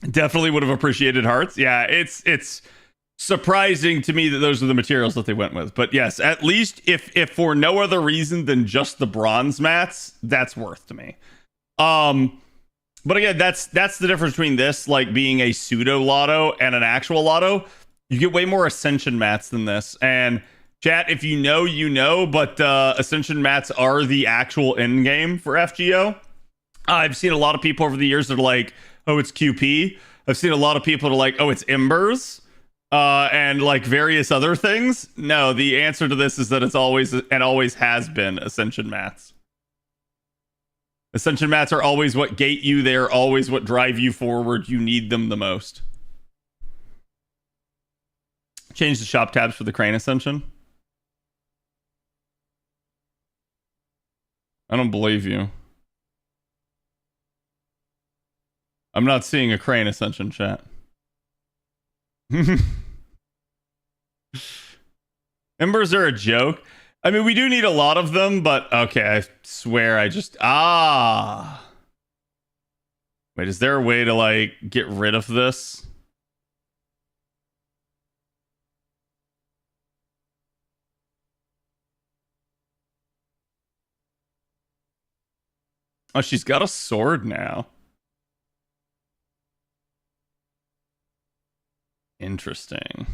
Definitely would have appreciated hearts. Yeah, it's surprising to me that those are the materials that they went with. But yes, at least if for no other reason than just the bronze mats, that's worth to me. But again, that's the difference between this like being a pseudo lotto and an actual lotto. You get way more ascension mats than this. And chat, if you know, you know, but ascension mats are the actual end game for FGO. I've seen a lot of people over the years that are like, oh, it's QP. I've seen a lot of people that are like, oh, it's Embers. And like various other things. No, the answer to this is that it's always and always has been ascension mats. Ascension mats are always what gate you. They're always what drive you forward. You need them the most. Change the shop tabs for the Crane Ascension. I don't believe you. I'm not seeing a Crane Ascension chat. Embers are a joke. I mean, we do need a lot of them, but okay, I swear I just... Wait, is there a way to, like, get rid of this? Oh, she's got a sword now. Interesting.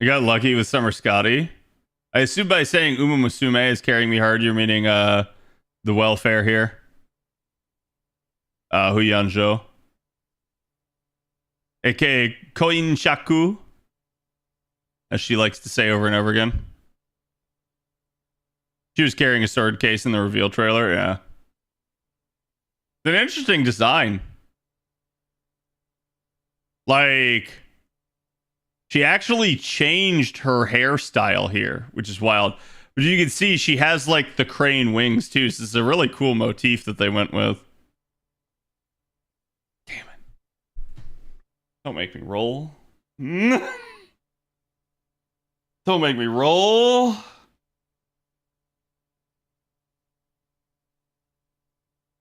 You got lucky with Summer Scotty. I assume by saying Uma Musume is carrying me hard, you're meaning the welfare here. Huyanjo. AKA Koin Shaku, as she likes to say over and over again. She was carrying a sword case in the reveal trailer, yeah. It's an interesting design. Like, she actually changed her hairstyle here, which is wild. But you can see she has, like, the crane wings, too. So this is a really cool motif that they went with. Damn it. Don't make me roll. Don't make me roll.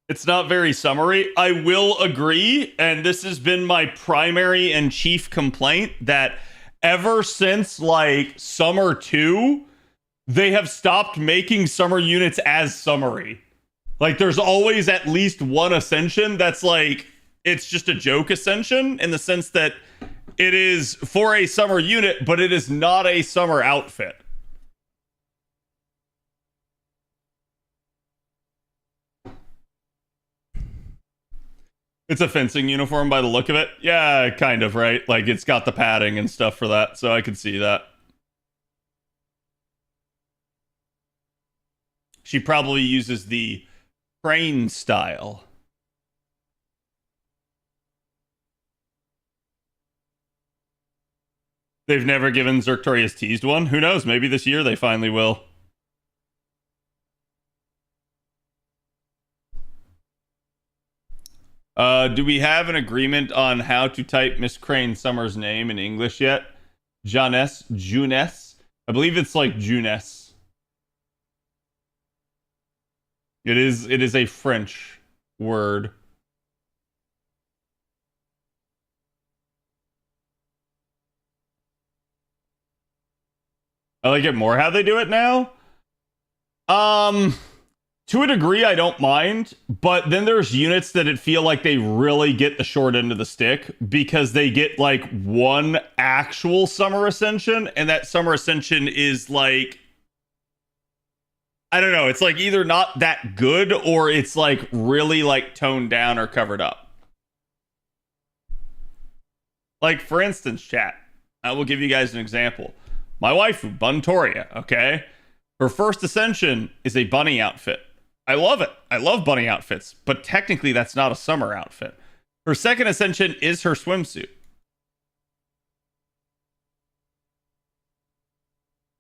It's not very summary. I will agree, and this has been my primary and chief complaint, that ever since, like, Summer 2, they have stopped making summer units as summary. Like, there's always at least one ascension that's, like, it's just a joke ascension, in the sense that it is for a summer unit, but it is not a summer outfit. It's a fencing uniform by the look of it. Yeah, kind of, right? Like, it's got the padding and stuff for that, so I could see that. She probably uses the crane style. They've never given Zerctorius teased one. Who knows? Maybe this year they finally will. Do we have an agreement on how to type Miss Crane Summer's name in English yet? Juness? I believe it's like Juness. It is a French word. I like it more how they do it now. To a degree, I don't mind, but then there's units that it feel like they really get the short end of the stick because they get like one actual summer ascension, and that summer ascension is like, I don't know, it's like either not that good or it's like really like toned down or covered up. Like, for instance, chat, I will give you guys an example. My waifu, Buntoria, okay? Her first ascension is a bunny outfit. I love it. I love bunny outfits, but technically that's not a summer outfit. Her second ascension is her swimsuit.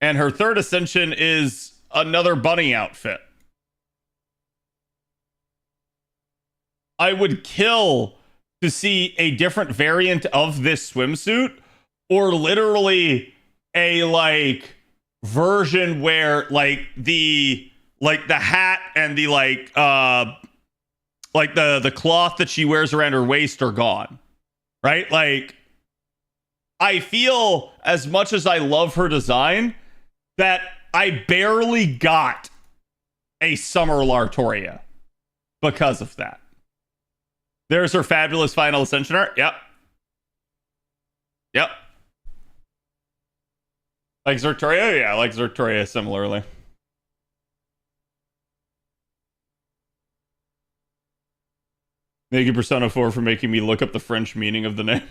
And her third ascension is another bunny outfit. I would kill to see a different variant of this swimsuit, or literally a like version where like the hat and the the cloth that she wears around her waist are gone. Right? Like, I feel, as much as I love her design, that I barely got a summer Lartoria because of that. There's her fabulous final ascension art. Yep. Like Zertoria? Yeah, I like Zertoria similarly. Thank you, Persona 4, for making me look up the French meaning of the name.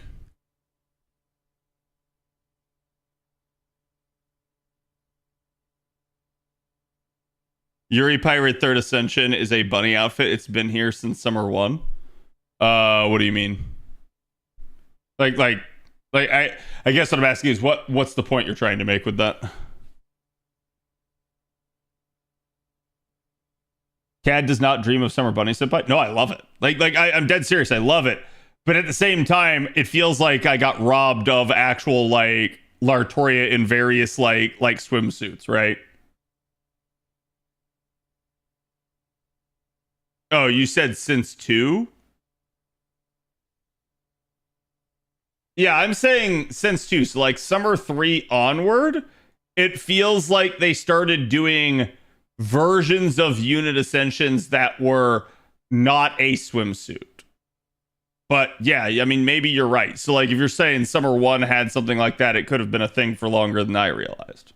Yuri Pirate Third Ascension is a bunny outfit. It's been here since Summer 1. What do you mean? I guess what I'm asking is what's the point you're trying to make with that? Cad does not dream of Summer Bunny Senpai. No, I love it. I'm dead serious. I love it. But at the same time, it feels like I got robbed of actual like Lartoria in various like swimsuits, right? Oh, you said since 2? Yeah, I'm saying since 2. So like Summer 3 onward, it feels like they started doing versions of unit ascensions that were not a swimsuit. But yeah, I mean, maybe you're right. So like if you're saying Summer 1 had something like that, it could have been a thing for longer than I realized.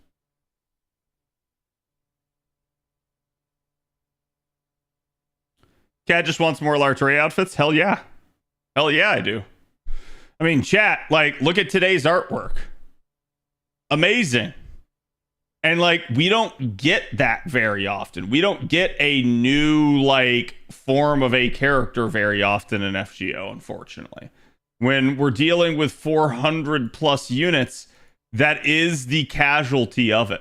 Cat just wants more Lartoria outfits? Hell yeah. Hell yeah, I do. I mean, chat, like, look at today's artwork. Amazing. And, like, we don't get that very often. We don't get a new, like, form of a character very often in FGO, unfortunately. When we're dealing with 400 plus units, that is the casualty of it.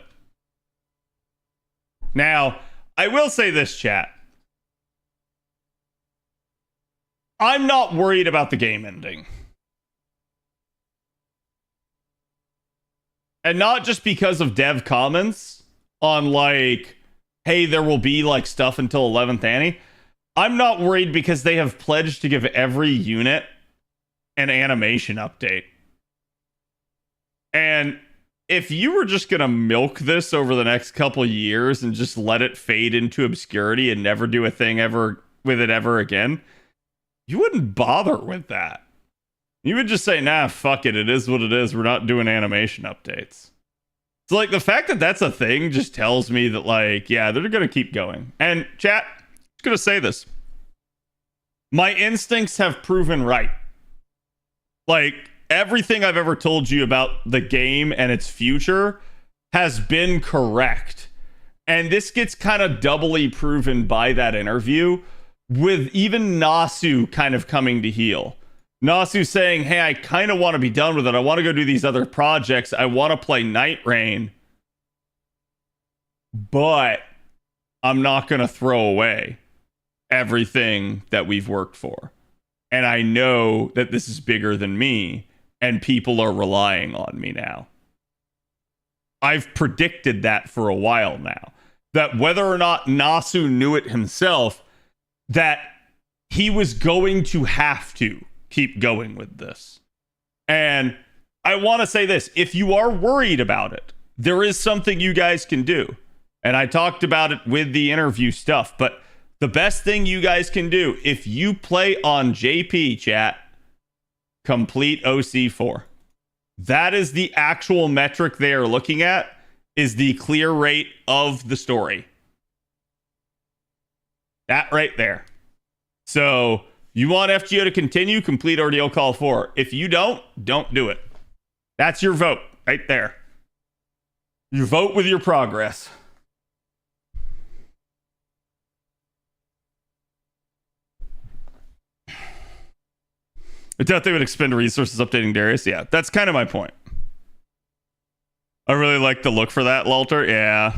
Now, I will say this, chat. I'm not worried about the game ending. And not just because of dev comments on like, hey, there will be like stuff until 11th Annie. I'm not worried because they have pledged to give every unit an animation update. And if you were just going to milk this over the next couple years and just let it fade into obscurity and never do a thing ever with it ever again, you wouldn't bother with that. You would just say, nah, fuck it. It is what it is. We're not doing animation updates. So, like, the fact that that's a thing just tells me that, like, yeah, they're going to keep going. And, chat, I'm just going to say this. My instincts have proven right. Like, everything I've ever told you about the game and its future has been correct. And this gets kind of doubly proven by that interview, with even Nasu kind of coming to heel. Nasu saying, hey, I kind of want to be done with it. I want to go do these other projects. I want to play Night Rain. But I'm not going to throw away everything that we've worked for. And I know that this is bigger than me, and people are relying on me now. I've predicted that for a while now. That whether or not Nasu knew it himself, that he was going to have to keep going with this. And I want to say this. If you are worried about it, there is something you guys can do. And I talked about it with the interview stuff. But the best thing you guys can do, if you play on JP, chat, complete OC4. That is the actual metric they are looking at, is the clear rate of the story. That right there. So you want FGO to continue, complete Ordeal Call 4. If you don't do it. That's your vote right there. You vote with your progress. I doubt they would expend resources updating Darius. Yeah, that's kind of my point. I really like the look for that, Lalter. Yeah.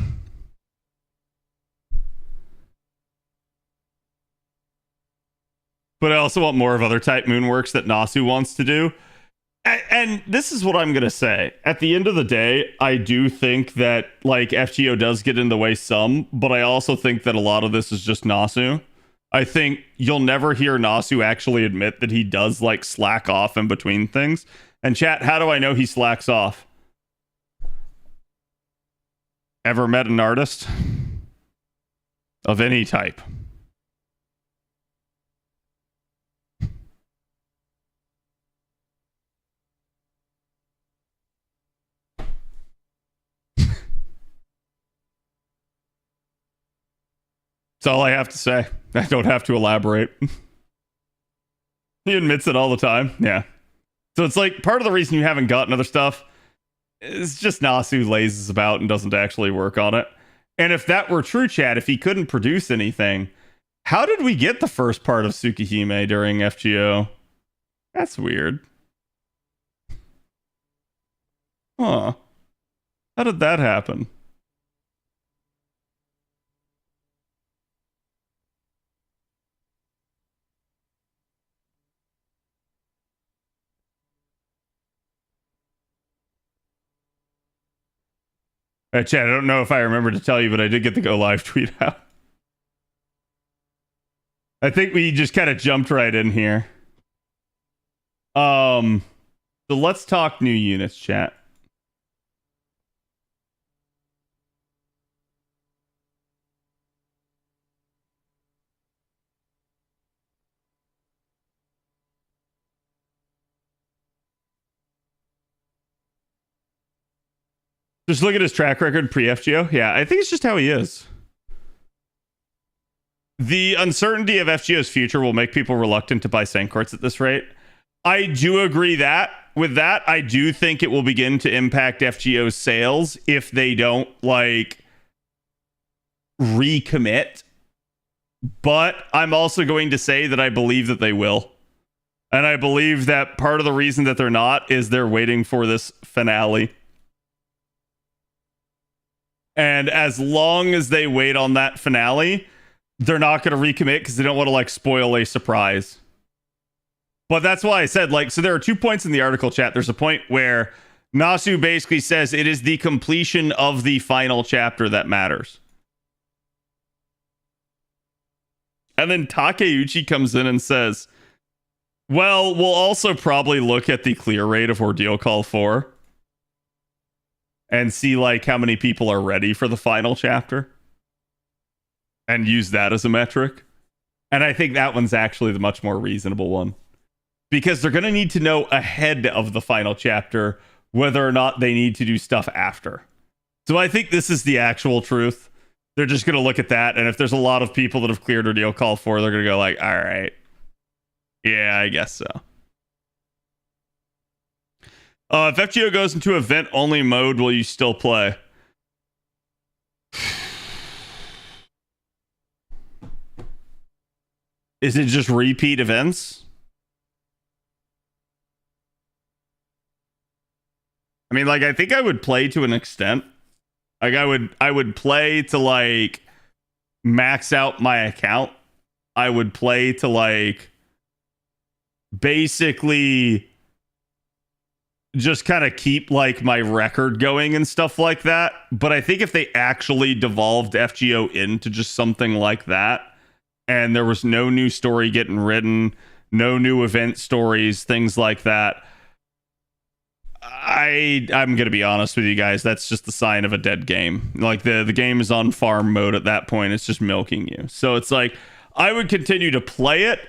But I also want more of other type moonworks that Nasu wants to do. And this is what I'm going to say. At the end of the day, I do think that, like, FGO does get in the way some, but I also think that a lot of this is just Nasu. I think you'll never hear Nasu actually admit that he does, like, slack off in between things. And chat, how do I know he slacks off? Ever met an artist? Of any type. That's all I have to say. I don't have to elaborate. He admits it all the time. Yeah. So it's like part of the reason you haven't gotten other stuff is just Nasu lazes about and doesn't actually work on it. And if that were true, chat, if he couldn't produce anything, how did we get the first part of Tsukihime during FGO? That's weird. Huh. How did that happen? Chad, I don't know if I remember to tell you, but I did get the go live tweet out. I think we just kind of jumped right in here. So let's talk new units, chat. Just look at his track record pre-FGO. Yeah, I think it's just how he is. The uncertainty of FGO's future will make people reluctant to buy Sankorts at this rate. I do agree that with that, I do think it will begin to impact FGO's sales if they don't, like, recommit. But I'm also going to say that I believe that they will. And I believe that part of the reason that they're not is they're waiting for this finale. And as long as they wait on that finale, they're not going to recommit because they don't want to, like, spoil a surprise. But that's why I said, like, so there are 2 points in the article, chat. There's a point where Nasu basically says it is the completion of the final chapter that matters. And then Takeuchi comes in and says, well, we'll also probably look at the clear rate of Ordeal Call 4 and see, like, how many people are ready for the final chapter and use that as a metric. And I think that one's actually the much more reasonable one, because they're going to need to know ahead of the final chapter whether or not they need to do stuff after. So I think this is the actual truth. They're just going to look at that, and if there's a lot of people that have cleared Ordeal Call 4, they're going to go like, all right, yeah, I guess so. If FGO goes into event-only mode, will you still play? Is it just repeat events? I mean, like, I think I would play to an extent. Like, I would play to, like, max out my account. I would play to, like, basically just kind of keep, like, my record going and stuff like that. But I think if they actually devolved FGO into just something like that, and there was no new story getting written, no new event stories, things like that, I'm gonna be honest with you guys, that's just the sign of a dead game. Like, the game is on farm mode at that point. It's just milking you. So it's like, I would continue to play it,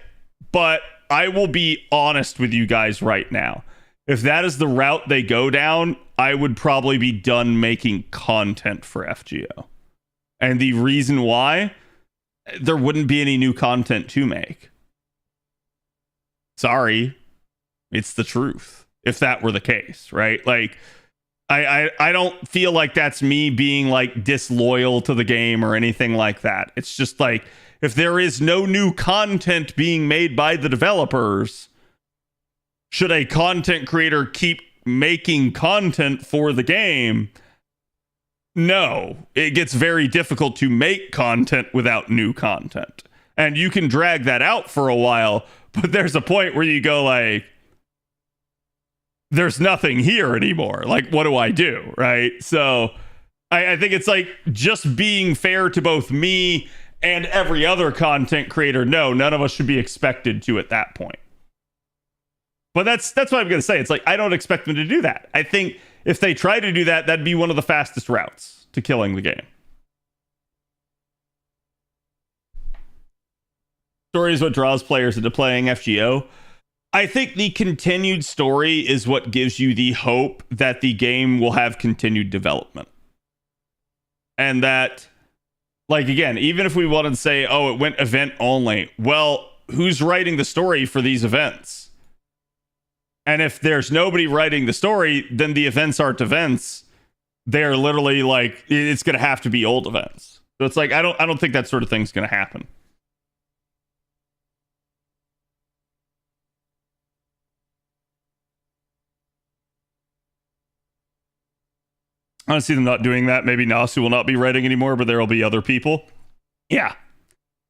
but I will be honest with you guys right now. If that is the route they go down, I would probably be done making content for FGO. And the reason why, there wouldn't be any new content to make. Sorry, it's the truth. If that were the case, right? Like, I don't feel like that's me being, like, disloyal to the game or anything like that. It's just like, if there is no new content being made by the developers, should a content creator keep making content for the game? No, it gets very difficult to make content without new content. And you can drag that out for a while, but there's a point where you go like, there's nothing here anymore. Like, what do I do? Right? So I think it's like just being fair to both me and every other content creator. No, none of us should be expected to at that point. But that's what I'm going to say. It's like, I don't expect them to do that. I think if they try to do that, that'd be one of the fastest routes to killing the game. Story is what draws players into playing FGO. I think the continued story is what gives you the hope that the game will have continued development. And that, like, again, even if we wanted to say, oh, it went event only, well, who's writing the story for these events? And if there's nobody writing the story, then the events aren't events. They're literally like, it's going to have to be old events. So it's like, I don't think that sort of thing's going to happen. I don't see them not doing that. Maybe Nasu will not be writing anymore, but there will be other people. Yeah.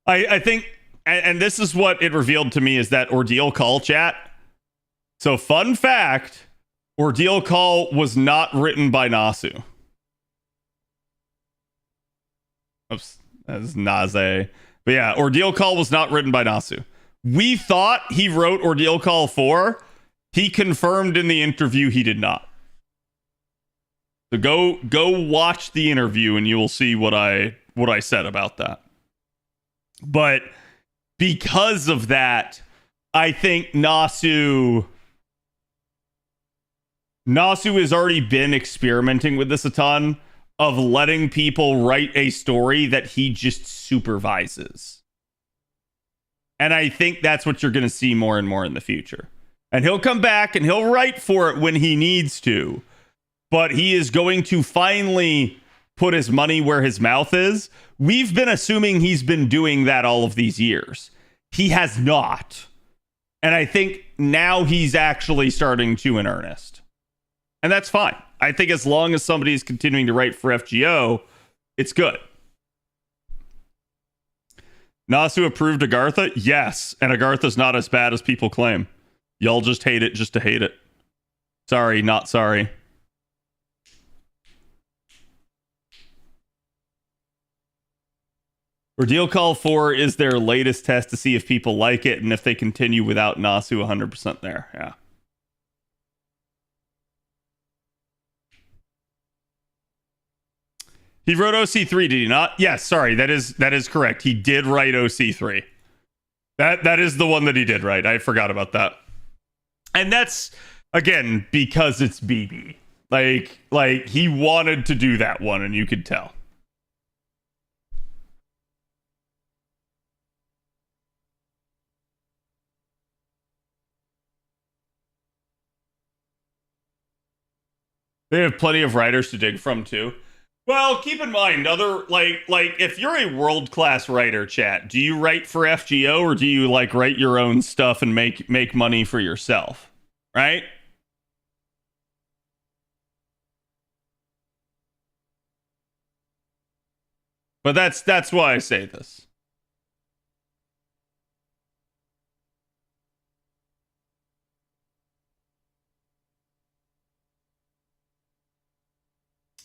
I think, and this is what it revealed to me, is that Ordeal Call chat. So fun fact, Ordeal Call was not written by Nasu. Oops, that's Naze. But yeah, Ordeal Call was not written by Nasu. We thought he wrote Ordeal Call 4. He confirmed in the interview he did not. So go watch the interview and you will see what I said about that. But because of that, I think Nasu has already been experimenting with this a ton, of letting people write a story that he just supervises. And I think that's what you're going to see more and more in the future. And he'll come back and he'll write for it when he needs to. But he is going to finally put his money where his mouth is. We've been assuming he's been doing that all of these years. He has not. And I think now he's actually starting to in earnest. And that's fine. I think as long as somebody is continuing to write for FGO, it's good. Nasu approved Agartha? Yes. And Agartha's not as bad as people claim. Y'all just hate it just to hate it. Sorry, not sorry. Ordeal Call 4 is their latest test to see if people like it and if they continue without Nasu 100% there. Yeah. He wrote OC3, did he not? Yes, sorry, that is correct. He did write OC3. That is the one that he did write. I forgot about that. And that's, again, because it's BB. Like he wanted to do that one, and you could tell. They have plenty of writers to dig from too. Well, keep in mind, other like if you're a world-class writer, chat, do you write for FGO or do you like write your own stuff and make money for yourself? Right? But that's why I say this.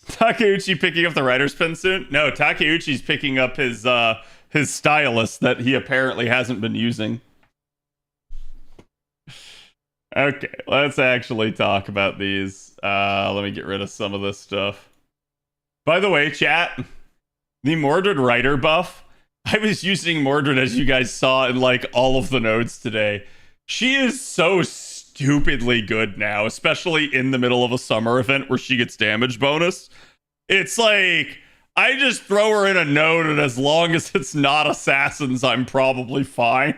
Takeuchi picking up the writer's pen soon? No, Takeuchi's picking up his stylus that he apparently hasn't been using. Okay, let's actually talk about these. Let me get rid of some of this stuff. By the way, chat, the Mordred writer buff, I was using Mordred, as you guys saw in like all of the nodes today. She is so stupidly good now, especially in the middle of a summer event where she gets damage bonus. It's like, I just throw her in a node, and as long as it's not assassins, I'm probably fine.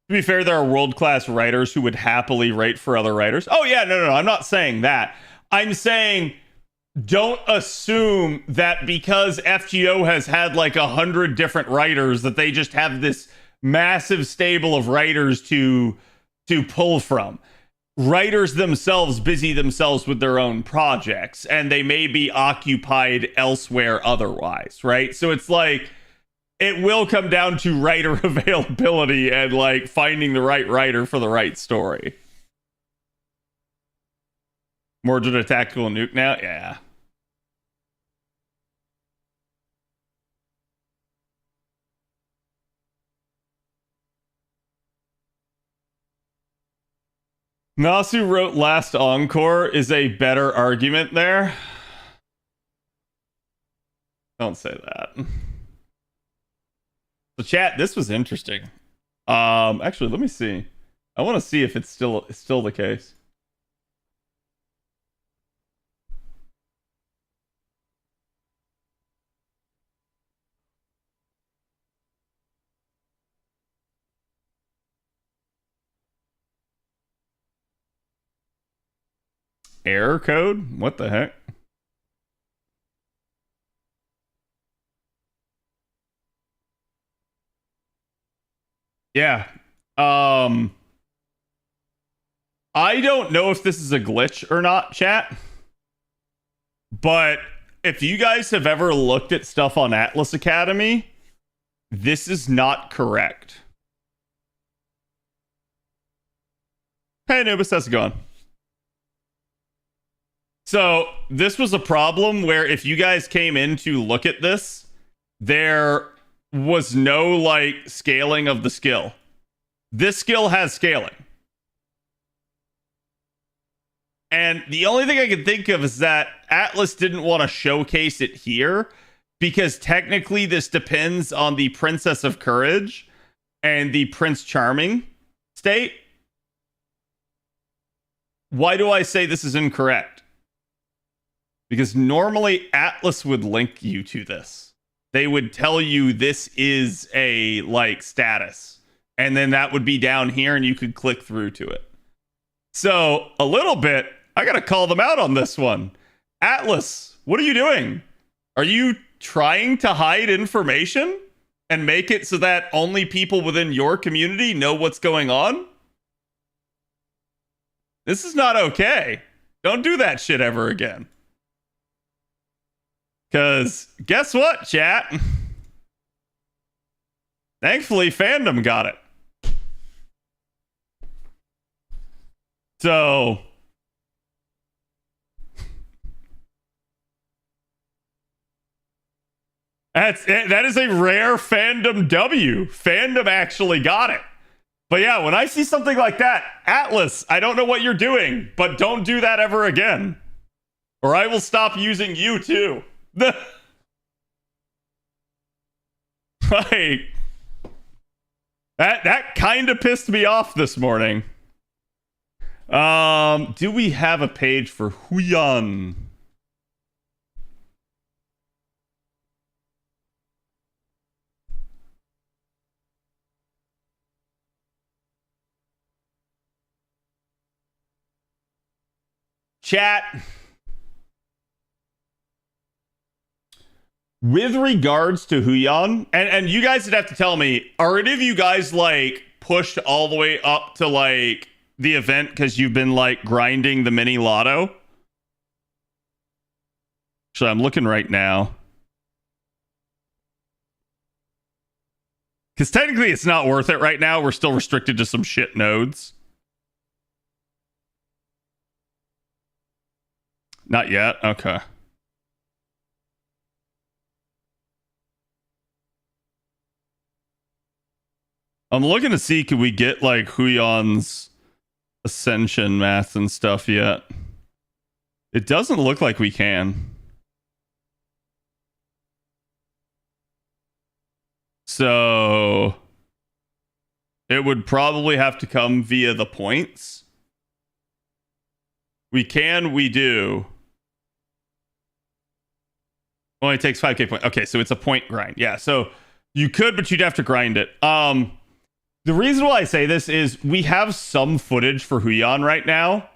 To be fair, there are world-class writers who would happily write for other writers. Oh yeah, no, I'm not saying that. I'm saying don't assume that because FGO has had like 100 different writers that they just have this massive stable of writers to pull from. writers themselves busy themselves with their own projects, and they may be occupied elsewhere otherwise, right? So it's like, it will come down to writer availability and like finding the right writer for the right story. More than a tactical nuke now? Yeah. Nasu wrote Last Encore is a better argument there. Don't say that. So chat, this was interesting. Actually, let me see. I want to see if it's still the case. Error code? What the heck? Yeah. I don't know if this is a glitch or not, chat. But if you guys have ever looked at stuff on Atlas Academy, this is not correct. Hey, Anubis, how's it going? So this was a problem where if you guys came in to look at this, there was no like scaling of the skill. This skill has scaling. And the only thing I can think of is that Atlas didn't want to showcase it here because technically this depends on the Princess of Courage and the Prince Charming state. Why do I say this is incorrect? Because normally Atlas would link you to this. They would tell you this is a like status. And then that would be down here and you could click through to it. So a little bit, I got to call them out on this one. Atlas, what are you doing? Are you trying to hide information and make it so that only people within your community know what's going on? This is not okay. Don't do that shit ever again. Because guess what, chat? Thankfully, fandom got it. So that is a rare fandom W. Fandom actually got it. But yeah, when I see something like that, Atlas, I don't know what you're doing, but don't do that ever again. Or I will stop using you too. Like, that kind of pissed me off this morning. Do we have a page for Huan? Chat. With regards to Huan, and you guys would have to tell me, are any of you guys like pushed all the way up to like the event because you've been like grinding the mini lotto? Actually, I'm looking right now. Because technically it's not worth it right now. We're still restricted to some shit nodes. Not yet? Okay. I'm looking to see, could we get like Huan's ascension math and stuff yet? It doesn't look like we can. So it would probably have to come via the points. We do. Only takes 5k points. Okay, so it's a point grind. Yeah, so you could, but you'd have to grind it. The reason why I say this is we have some footage for Huan right now.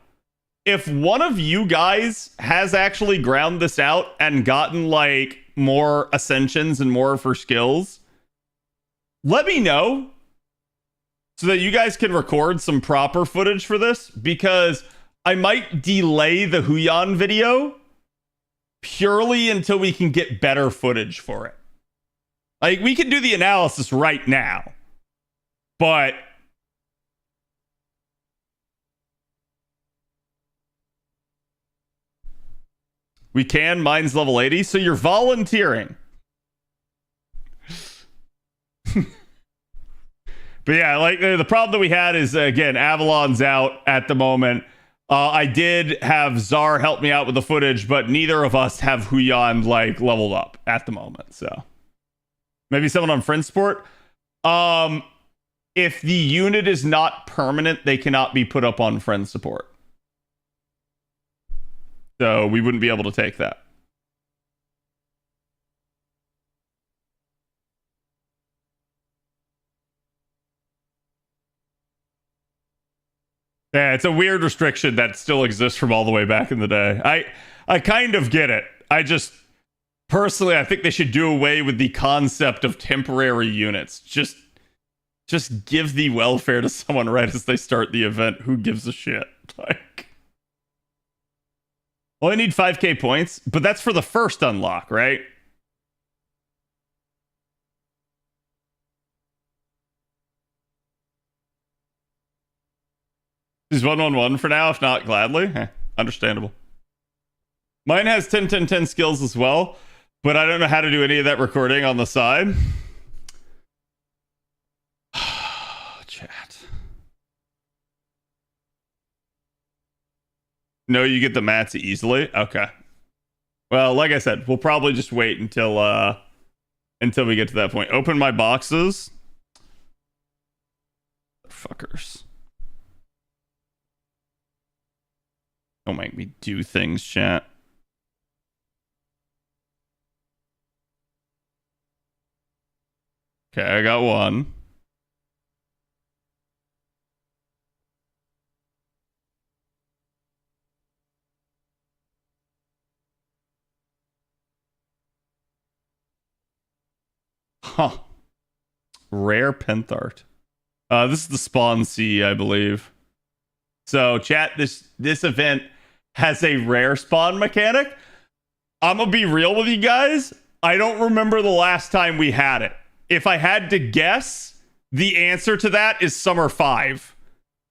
If one of you guys has actually ground this out and gotten like more ascensions and more of her skills, let me know so that you guys can record some proper footage for this, because I might delay the Huan video purely until we can get better footage for it. Like, we can do the analysis right now, but we can. Mine's level 80, so you're volunteering. But yeah, like the problem that we had is, again, Avalon's out at the moment. I did have Czar help me out with the footage, but neither of us have Huan like leveled up at the moment. So maybe someone on friend support. If the unit is not permanent, they cannot be put up on friend support. So we wouldn't be able to take that. Yeah, it's a weird restriction that still exists from all the way back in the day. I kind of get it. I just personally, I think they should do away with the concept of temporary units. Just give the welfare to someone right as they start the event. Who gives a shit? Like, well, I need 5k points, but that's for the first unlock, right? Is 111 for now, if not gladly? Understandable. Mine has 10 10 10 skills as well, but I don't know how to do any of that recording on the side. Chat. No, you get the mats easily? Okay. Well, like I said, we'll probably just wait until we get to that point. Open my boxes. Fuckers. Don't make me do things, chat. Okay, I got one. Huh. Rare Penthart. This is the Spawn C, I believe. So, chat, this event has a rare spawn mechanic. I'm gonna be real with you guys. I don't remember the last time we had it. If I had to guess, the answer to that is Summer 5.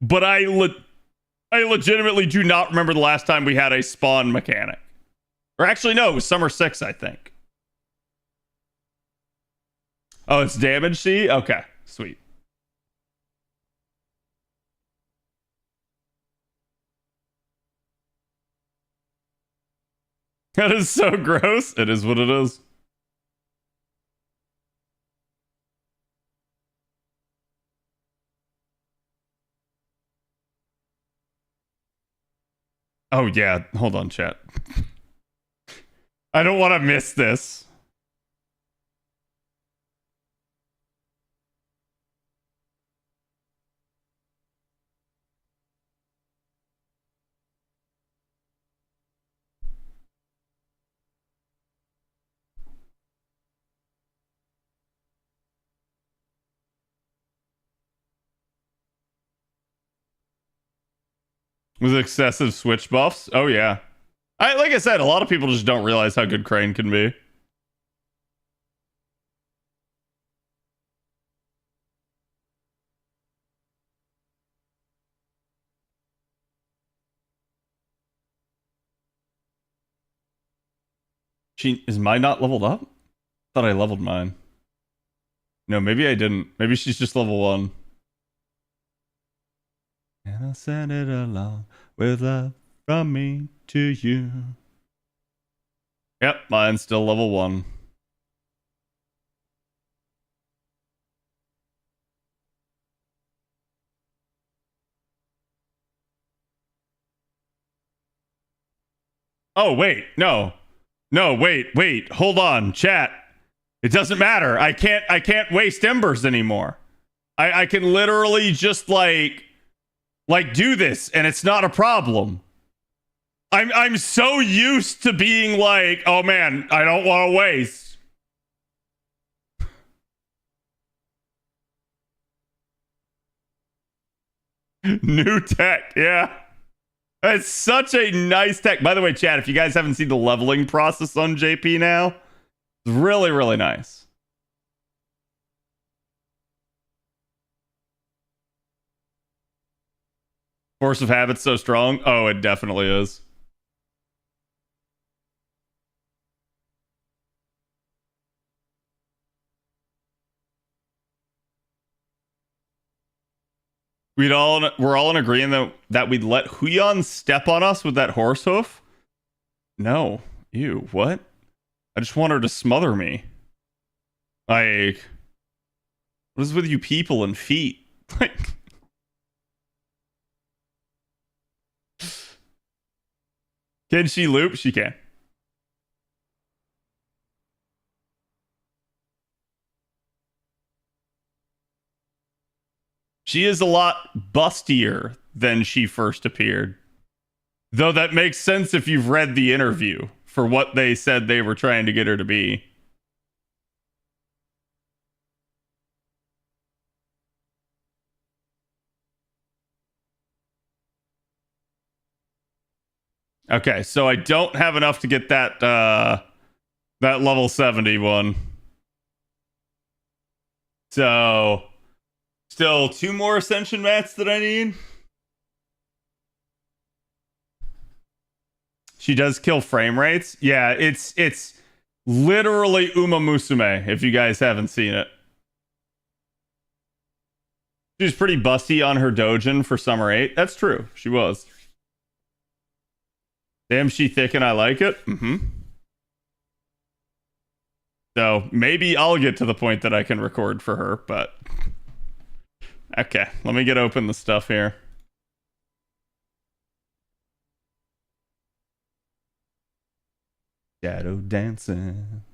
But I legitimately do not remember the last time we had a spawn mechanic. Or actually, no, it was Summer 6, I think. Oh, it's damage C? Okay, sweet. That is so gross. It is what it is. Oh, yeah. Hold on, chat. I don't want to miss this. With excessive switch buffs? Oh, yeah. Like I said, a lot of people just don't realize how good Crane can be. Is mine not leveled up? Thought I leveled mine. No, maybe I didn't. Maybe she's just level 1. And I'll send it along with love from me to you. Yep, mine's still level 1. Oh, wait, no. No, wait, hold on, chat. It doesn't matter. I can't waste embers anymore. I can literally just like do this and it's not a problem. I'm so used to being like, oh man, I don't want to waste. New tech, yeah. It's such a nice tech. By the way, chat, if you guys haven't seen the leveling process on JP now, it's really, really nice. Force of habit's so strong. Oh, it definitely is. We're all in agreement that we'd let Huan step on us with that horse hoof. No. Ew, what? I just want her to smother me. Like, what is with you people and feet? Like, can she loop? She can. She is a lot bustier than she first appeared. Though that makes sense if you've read the interview for what they said they were trying to get her to be. Okay, so I don't have enough to get that that level 70 one. So still 2 more ascension mats that I need. She does kill frame rates. Yeah, it's literally Uma Musume, if you guys haven't seen it. She was pretty busty on her Dojin for Summer 8. That's true. She was. Damn, she thick and I like it. Mm-hmm. So maybe I'll get to the point that I can record for her, but... Okay, let me get open the stuff here. Shadow dancing.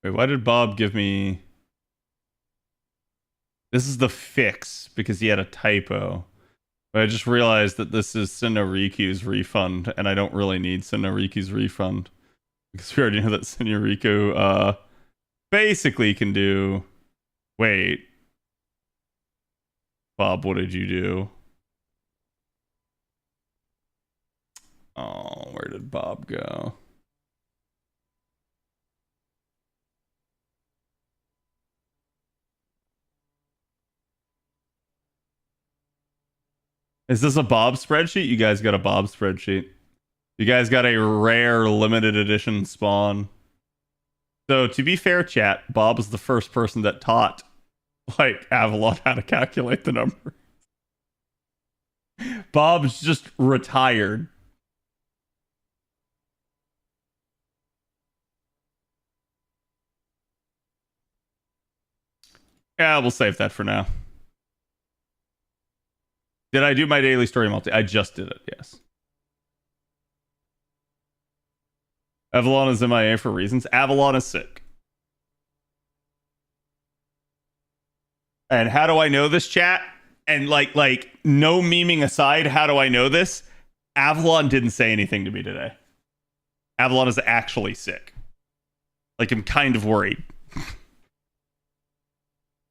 Wait, why did Bob give me... This is the fix, because he had a typo. But I just realized that this is Sinnoriku's refund, and I don't really need Sinnoriku's refund. Because we already know that Sinnoriku, basically can do... Wait. Bob, what did you do? Oh, where did Bob go? Is this a Bob spreadsheet? You guys got a Bob spreadsheet. You guys got a rare limited edition spawn. So to be fair, chat, Bob was the first person that taught like Avalon how to calculate the number. Bob's just retired. Yeah, we'll save that for now. Did I do my daily story multi? I just did it, yes. Avalon is MIA for reasons. Avalon is sick. And how do I know this, chat? And like no memeing aside, how do I know this? Avalon didn't say anything to me today. Avalon is actually sick. Like, I'm kind of worried.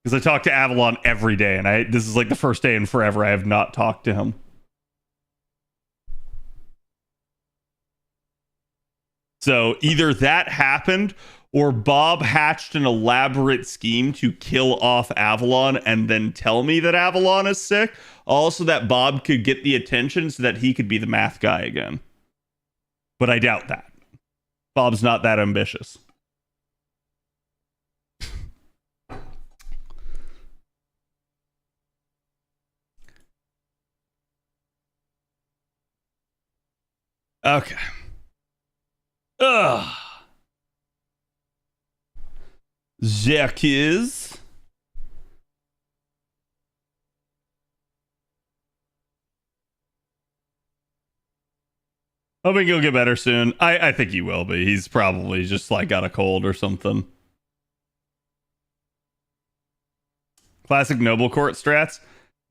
Because I talk to Avalon every day, and this is like the first day in forever I have not talked to him. So either that happened, or Bob hatched an elaborate scheme to kill off Avalon and then tell me that Avalon is sick. Also, that Bob could get the attention so that he could be the math guy again. But I doubt that. Bob's not that ambitious. Okay. Ugh. Jack is. Hoping he'll get better soon. I think he will be. He's probably just like got a cold or something. Classic Noble Court strats?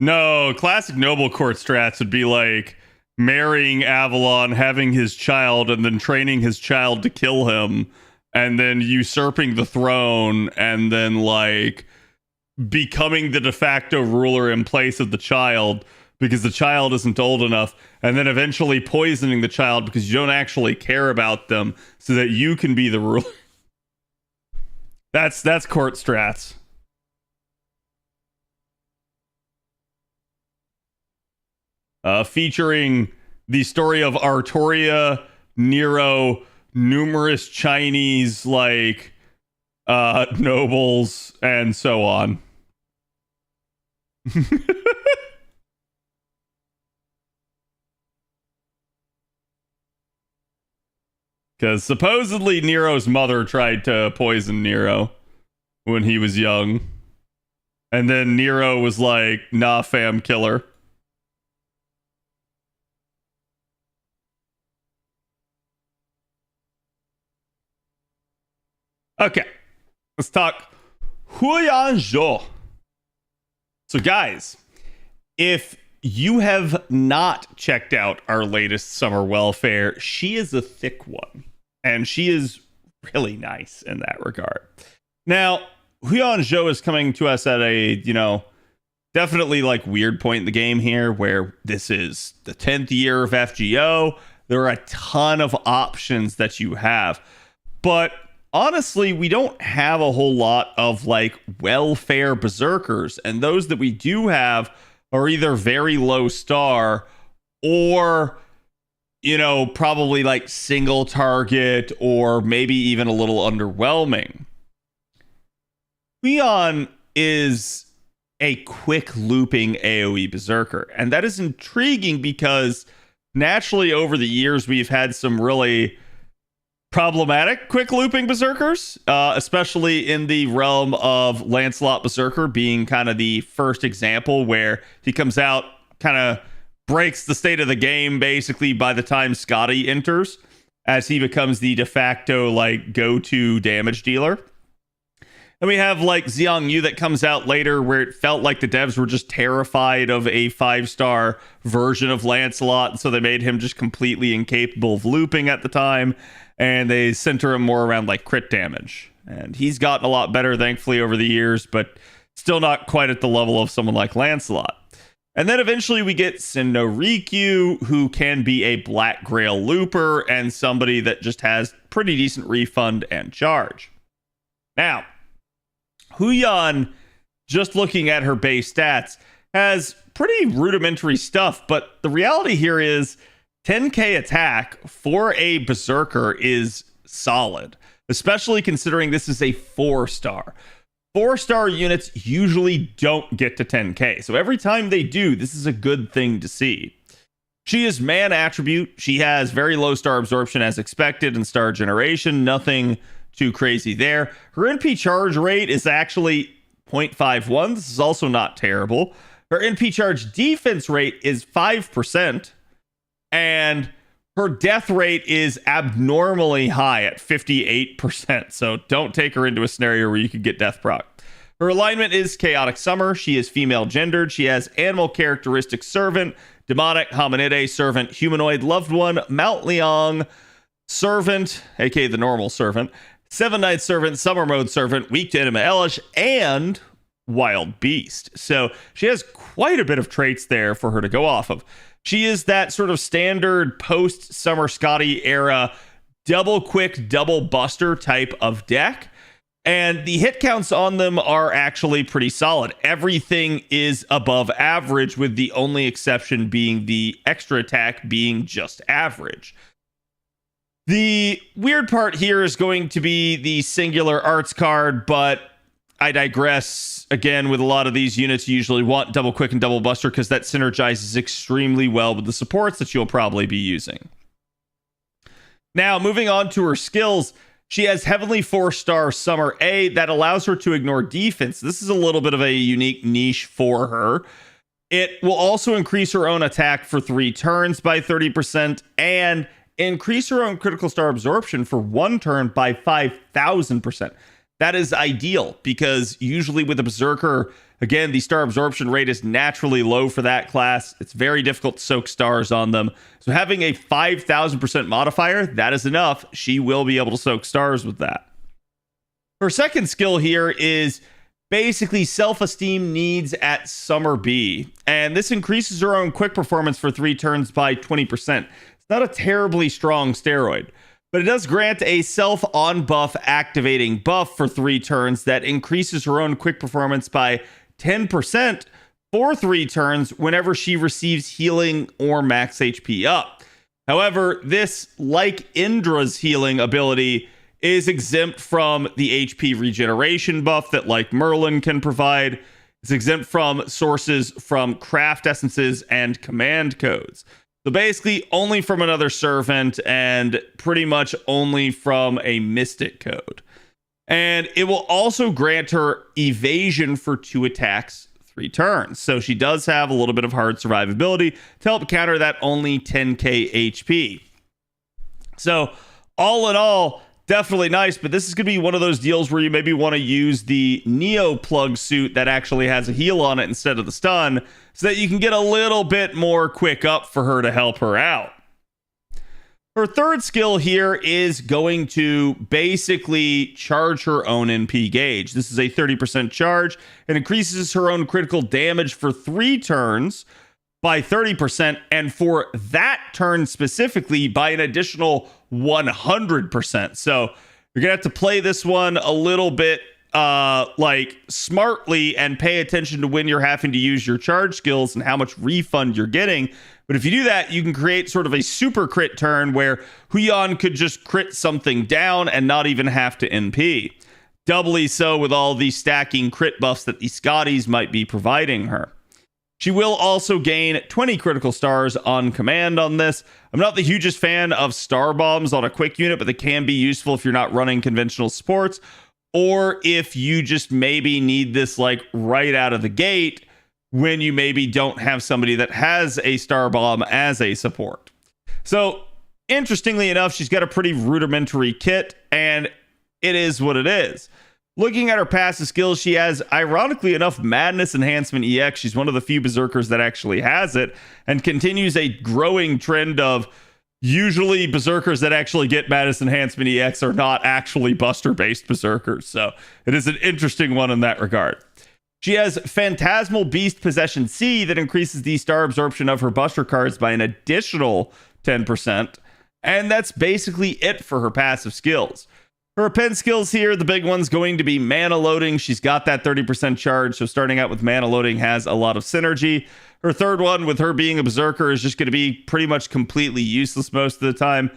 No, classic Noble Court strats would be like marrying Avalon, having his child, and then training his child to kill him, and then usurping the throne, and then like becoming the de facto ruler in place of the child because the child isn't old enough, and then eventually poisoning the child because you don't actually care about them so that you can be the ruler. That's court strats. Featuring the story of Artoria, Nero, numerous Chinese like nobles, and so on. Because supposedly Nero's mother tried to poison Nero when he was young. And then Nero was like, nah, fam, kill her. Okay, let's talk Huan Zhou. So guys, if you have not checked out our latest summer welfare, she is a thick one. And she is really nice in that regard. Now, Huan Zhou is coming to us at a, definitely like weird point in the game here where this is the 10th year of FGO. There are a ton of options that you have. But honestly, we don't have a whole lot of like welfare berserkers. And those that we do have are either very low star or probably like single target or maybe even a little underwhelming. Huan is a quick looping AoE berserker, and that is intriguing because naturally over the years we've had some really problematic quick looping berserkers, especially in the realm of Lancelot Berserker being kind of the first example where he comes out, kind of breaks the state of the game basically by the time Scotty enters, as he becomes the de facto like go-to damage dealer. And we have like Xiang Yu that comes out later where it felt like the devs were just terrified of a 5-star version of Lancelot, so they made him just completely incapable of looping at the time, and they center him more around like crit damage. And he's gotten a lot better thankfully over the years, but still not quite at the level of someone like Lancelot. And then eventually we get Sin no Rikyu, who can be a Black Grail looper and somebody that just has pretty decent refund and charge. Now, Huan, just looking at her base stats, has pretty rudimentary stuff, but the reality here is 10k attack for a berserker is solid, especially considering this is a 4-star. 4-star units usually don't get to 10k, so every time they do, this is a good thing to see. She is man attribute. She has very low star absorption as expected and star generation. Nothing too crazy there. Her NP charge rate is actually 0.51. This is also not terrible. Her NP charge defense rate is 5%, and her death rate is abnormally high at 58%, so don't take her into a scenario where you could get death proc. Her alignment is Chaotic Summer. She is female gendered. She has animal characteristics servant, demonic, hominide, servant, humanoid, loved one, Mount Liang, servant, aka the normal servant, Seven Night Servant, Summer Mode Servant, Weak to Enema Elish, and Wild Beast. So she has quite a bit of traits there for her to go off of. She is that sort of standard post-Summer Scotty era double quick, double buster type of deck. And the hit counts on them are actually pretty solid. Everything is above average, with the only exception being the extra attack being just average. The weird part here is going to be the singular arts card, but I digress. Again, with a lot of these units, you usually want double quick and double buster because that synergizes extremely well with the supports that you'll probably be using. Now, moving on to her skills, she has Heavenly 4-star Summer A that allows her to ignore defense. This is a little bit of a unique niche for her. It will also increase her own attack for 3 turns by 30% and increase her own critical star absorption for 1 turn by 5,000%. That is ideal because usually with a Berserker, again, the star absorption rate is naturally low for that class. It's very difficult to soak stars on them. So having a 5,000% modifier, that is enough. She will be able to soak stars with that. Her second skill here is basically self-esteem needs at Summer B. And this increases her own quick performance for 3 turns by 20%. It's not a terribly strong steroid, but it does grant a self-on-buff activating buff for 3 turns that increases her own quick performance by 10% for 3 turns whenever she receives healing or max HP up. However, this, like Indra's healing ability, is exempt from the HP regeneration buff that, like Merlin, can provide. It's exempt from sources from craft essences and command codes. So basically, only from another servant and pretty much only from a mystic code. And it will also grant her evasion for 2 attacks, 3 turns. So she does have a little bit of hard survivability to help counter that only 10k HP. So all in all, definitely nice, but this is going to be one of those deals where you maybe want to use the Neo plug suit that actually has a heal on it instead of the stun, so that you can get a little bit more quick up for her to help her out. Her third skill here is going to basically charge her own NP gauge. This is a 30% charge and increases her own critical damage for 3 turns by 30%, and for that turn specifically by an additional 100%. So you're gonna have to play this one a little bit like smartly and pay attention to when you're having to use your charge skills and how much refund you're getting. But if you do that, you can create sort of a super crit turn where Huan could just crit something down and not even have to NP. Doubly so with all the stacking crit buffs that the Scotties might be providing her. She will also gain 20 critical stars on command on this. I'm not the hugest fan of star bombs on a quick unit, but they can be useful if you're not running conventional supports, or if you just maybe need this like right out of the gate when you maybe don't have somebody that has a star bomb as a support. So interestingly enough, she's got a pretty rudimentary kit, and it is what it is. Looking at her passive skills, she has, ironically enough, Madness Enhancement EX. She's one of the few Berserkers that actually has it, and continues a growing trend of usually Berserkers that actually get Madness Enhancement EX are not actually Buster-based Berserkers. So it is an interesting one in that regard. She has Phantasmal Beast Possession C that increases the star absorption of her Buster cards by an additional 10%. And that's basically it for her passive skills. Her pen skills here, the big one's going to be mana loading. She's got that 30% charge, so starting out with mana loading has a lot of synergy. Her third one, with her being a Berserker, is just going to be pretty much completely useless most of the time.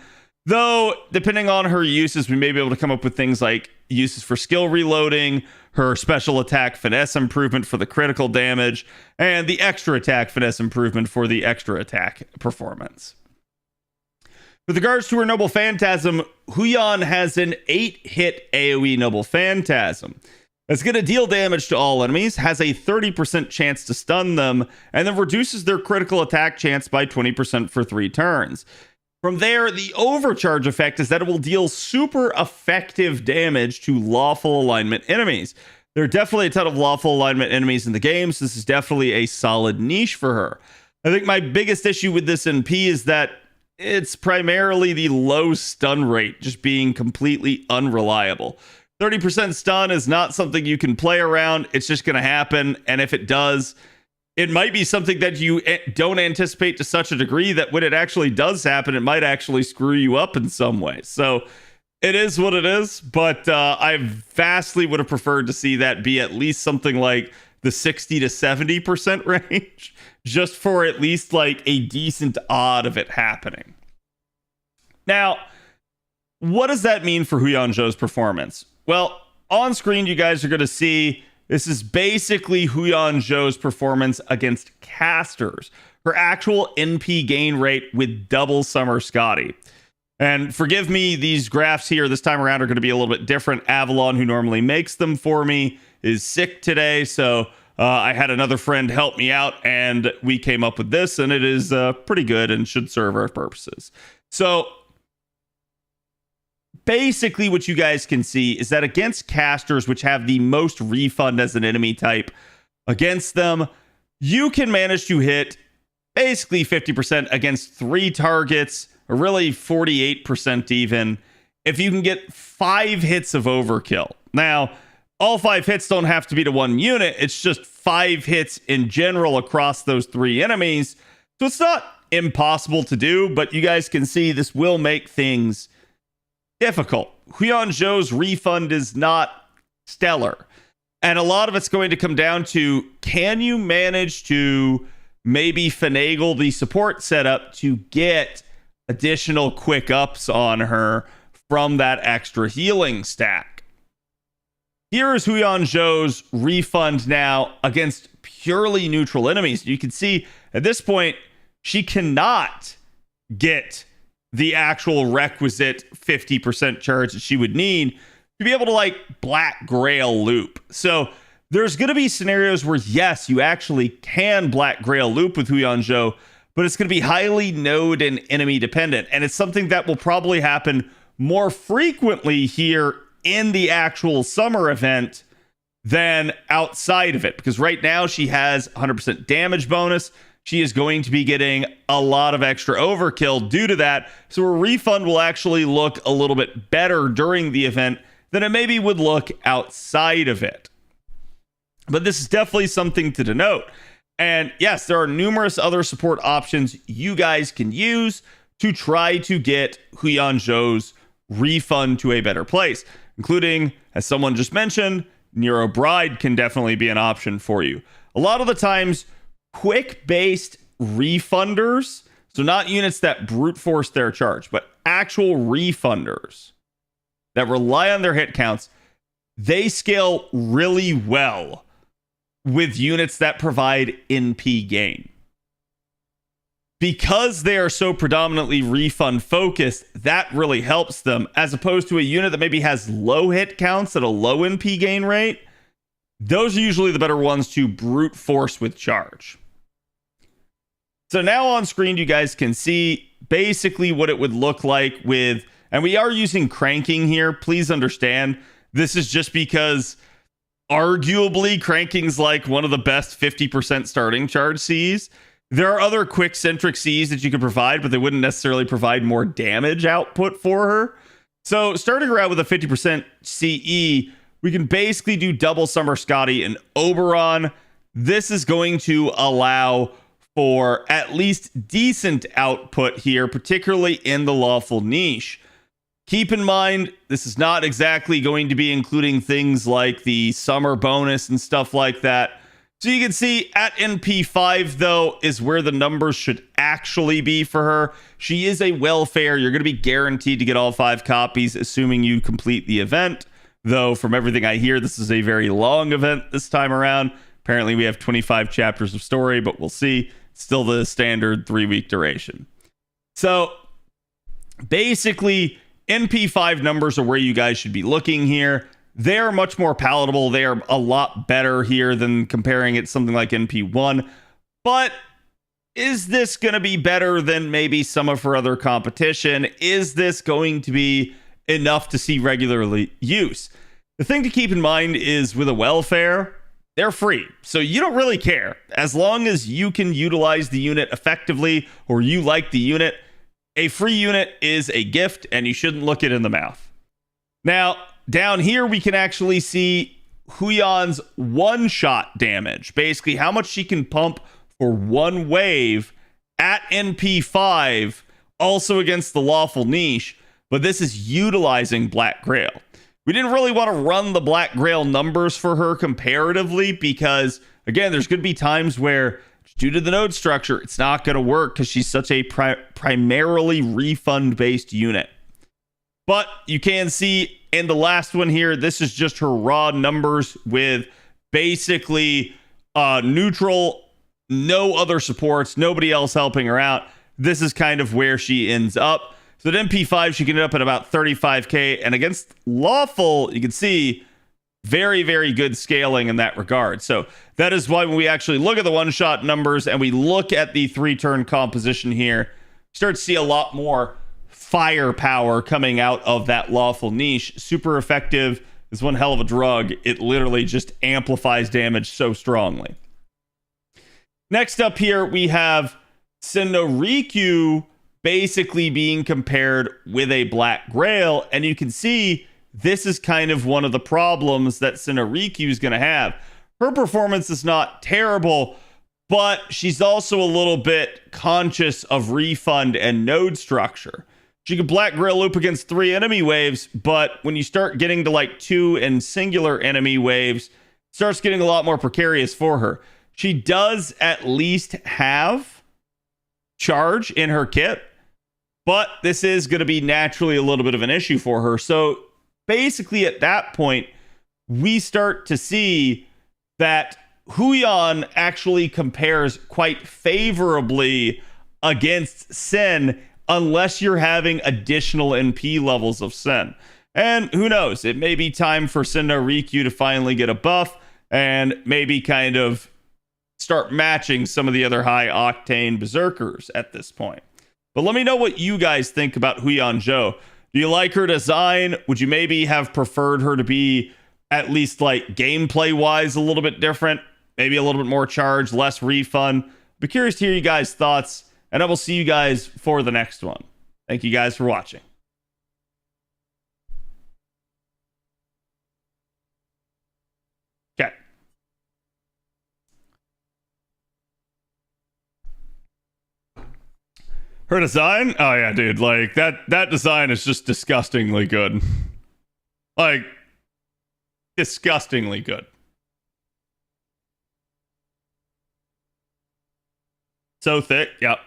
Though, depending on her uses, we may be able to come up with things like uses for skill reloading, her special attack finesse improvement for the critical damage, and the extra attack finesse improvement for the extra attack performance. With regards to her Noble Phantasm, Huan has an 8-hit AoE Noble Phantasm. That's going to deal damage to all enemies, has a 30% chance to stun them, and then reduces their critical attack chance by 20% for 3 turns. From there, the overcharge effect is that it will deal super effective damage to lawful alignment enemies. There are definitely a ton of lawful alignment enemies in the game, so this is definitely a solid niche for her. I think my biggest issue with this NP is that it's primarily the low stun rate, just being completely unreliable. 30% stun is not something you can play around. It's just going to happen, and if it does, it might be something that you don't anticipate to such a degree that when it actually does happen, it might actually screw you up in some way. So it is what it is, but I vastly would have preferred to see that be at least something like the 60 to 70% range, just for at least like a decent odd of it happening. Now, what does that mean for Huan Zhou's performance? Well, on screen, you guys are going to see this is basically Huan Zhou's performance against casters, her actual NP gain rate with double Summer Scotty. And forgive me, these graphs here this time around are going to be a little bit different. Avalon, who normally makes them for me, is sick today, so I had another friend help me out, and we came up with this, and it is pretty good and should serve our purposes. So basically what you guys can see is that against casters, which have the most refund as an enemy type, against them, you can manage to hit basically 50% against 3 targets, or really 48% even, if you can get 5 hits of overkill. Now, all 5 hits don't have to be to one unit. It's just 5 hits in general across those 3 enemies. So it's not impossible to do, but you guys can see this will make things difficult. Huan Zhou's refund is not stellar. And a lot of it's going to come down to, can you manage to maybe finagle the support setup to get additional quick ups on her from that extra healing stack? Here is Huan Zhou's refund now against purely neutral enemies. You can see at this point, she cannot get the actual requisite 50% charge that she would need to be able to like Black Grail loop. So there's going to be scenarios where, yes, you actually can Black Grail loop with Huan Zhou, but it's going to be highly node and enemy dependent. And it's something that will probably happen more frequently here in the actual summer event than outside of it. Because right now she has 100% damage bonus. She is going to be getting a lot of extra overkill due to that. So her refund will actually look a little bit better during the event than it maybe would look outside of it. But this is definitely something to denote. And yes, there are numerous other support options you guys can use to try to get Huan Zhou's refund to a better place, including, as someone just mentioned, Nero Bride can definitely be an option for you. A lot of the times, quick-based refunders, so not units that brute force their charge, but actual refunders that rely on their hit counts, they scale really well with units that provide NP gain. Because they are so predominantly refund focused, that really helps them, as opposed to a unit that maybe has low hit counts at a low NP gain rate. Those are usually the better ones to brute force with charge. So now on screen, you guys can see basically what it would look like with, and we are using cranking here. Please understand, this is just because arguably cranking's like one of the best 50% starting charge Cs. There are other quick centric Cs that you could provide, but they wouldn't necessarily provide more damage output for her. So starting around with a 50% CE, we can basically do double Summer Scotty and Oberon. This is going to allow for at least decent output here, particularly in the lawful niche. Keep in mind, this is not exactly going to be including things like the summer bonus and stuff like that. So you can see at NP5, though, is where the numbers should actually be for her. She is a welfare. You're going to be guaranteed to get all 5 copies, assuming you complete the event. Though, from everything I hear, this is a very long event this time around. Apparently, we have 25 chapters of story, but we'll see. Still the standard 3-week duration. So, basically, NP5 numbers are where you guys should be looking here. They're much more palatable. They are a lot better here than comparing it to something like NP1. But is this going to be better than maybe some of her other competition? Is this going to be enough to see regularly use? The thing to keep in mind is with a welfare, they're free. So you don't really care. As long as you can utilize the unit effectively or you like the unit, a free unit is a gift and you shouldn't look it in the mouth. Now, down here, we can actually see Huan's one-shot damage. Basically, how much she can pump for one wave at NP5, also against the lawful niche, but this is utilizing Black Grail. We didn't really want to run the Black Grail numbers for her comparatively because, again, there's going to be times where, due to the node structure, it's not going to work because she's such a primarily refund-based unit. But you can see in the last one here, this is just her raw numbers with basically neutral, no other supports, nobody else helping her out. This is kind of where she ends up. So at MP5, she can end up at about 35k. And against lawful, you can see very, very good scaling in that regard. So that is why when we actually look at the one-shot numbers and we look at the 3-turn composition here, start to see a lot more firepower coming out of that lawful niche. Super effective. Is one hell of a drug. It literally just amplifies damage so strongly. Next up here, we have Senno basically being compared with a Black Grail, and you can see this is kind of one of the problems that Senno is going to have. Her performance is not terrible, but she's also a little bit conscious of refund and node structure. She can Black Grail loop against 3 enemy waves, but when you start getting to like 2 and singular enemy waves, it starts getting a lot more precarious for her. She does at least have charge in her kit, but this is going to be naturally a little bit of an issue for her. So basically at that point, we start to see that Huan actually compares quite favorably against Sen, unless you're having additional NP levels of Sen. And who knows, it may be time for Senno to finally get a buff and maybe kind of start matching some of the other high octane berserkers at this point. But let me know what you guys think about Huan Zhou. Do you like her design? Would you maybe have preferred her to be at least like gameplay wise a little bit different? Maybe a little bit more charge, less refund? Be curious to hear you guys' thoughts, and I will see you guys for the next one. Thank you guys for watching. Okay. Her design? Oh yeah, dude. Like that design is just disgustingly good. Like disgustingly good. So thick. Yep.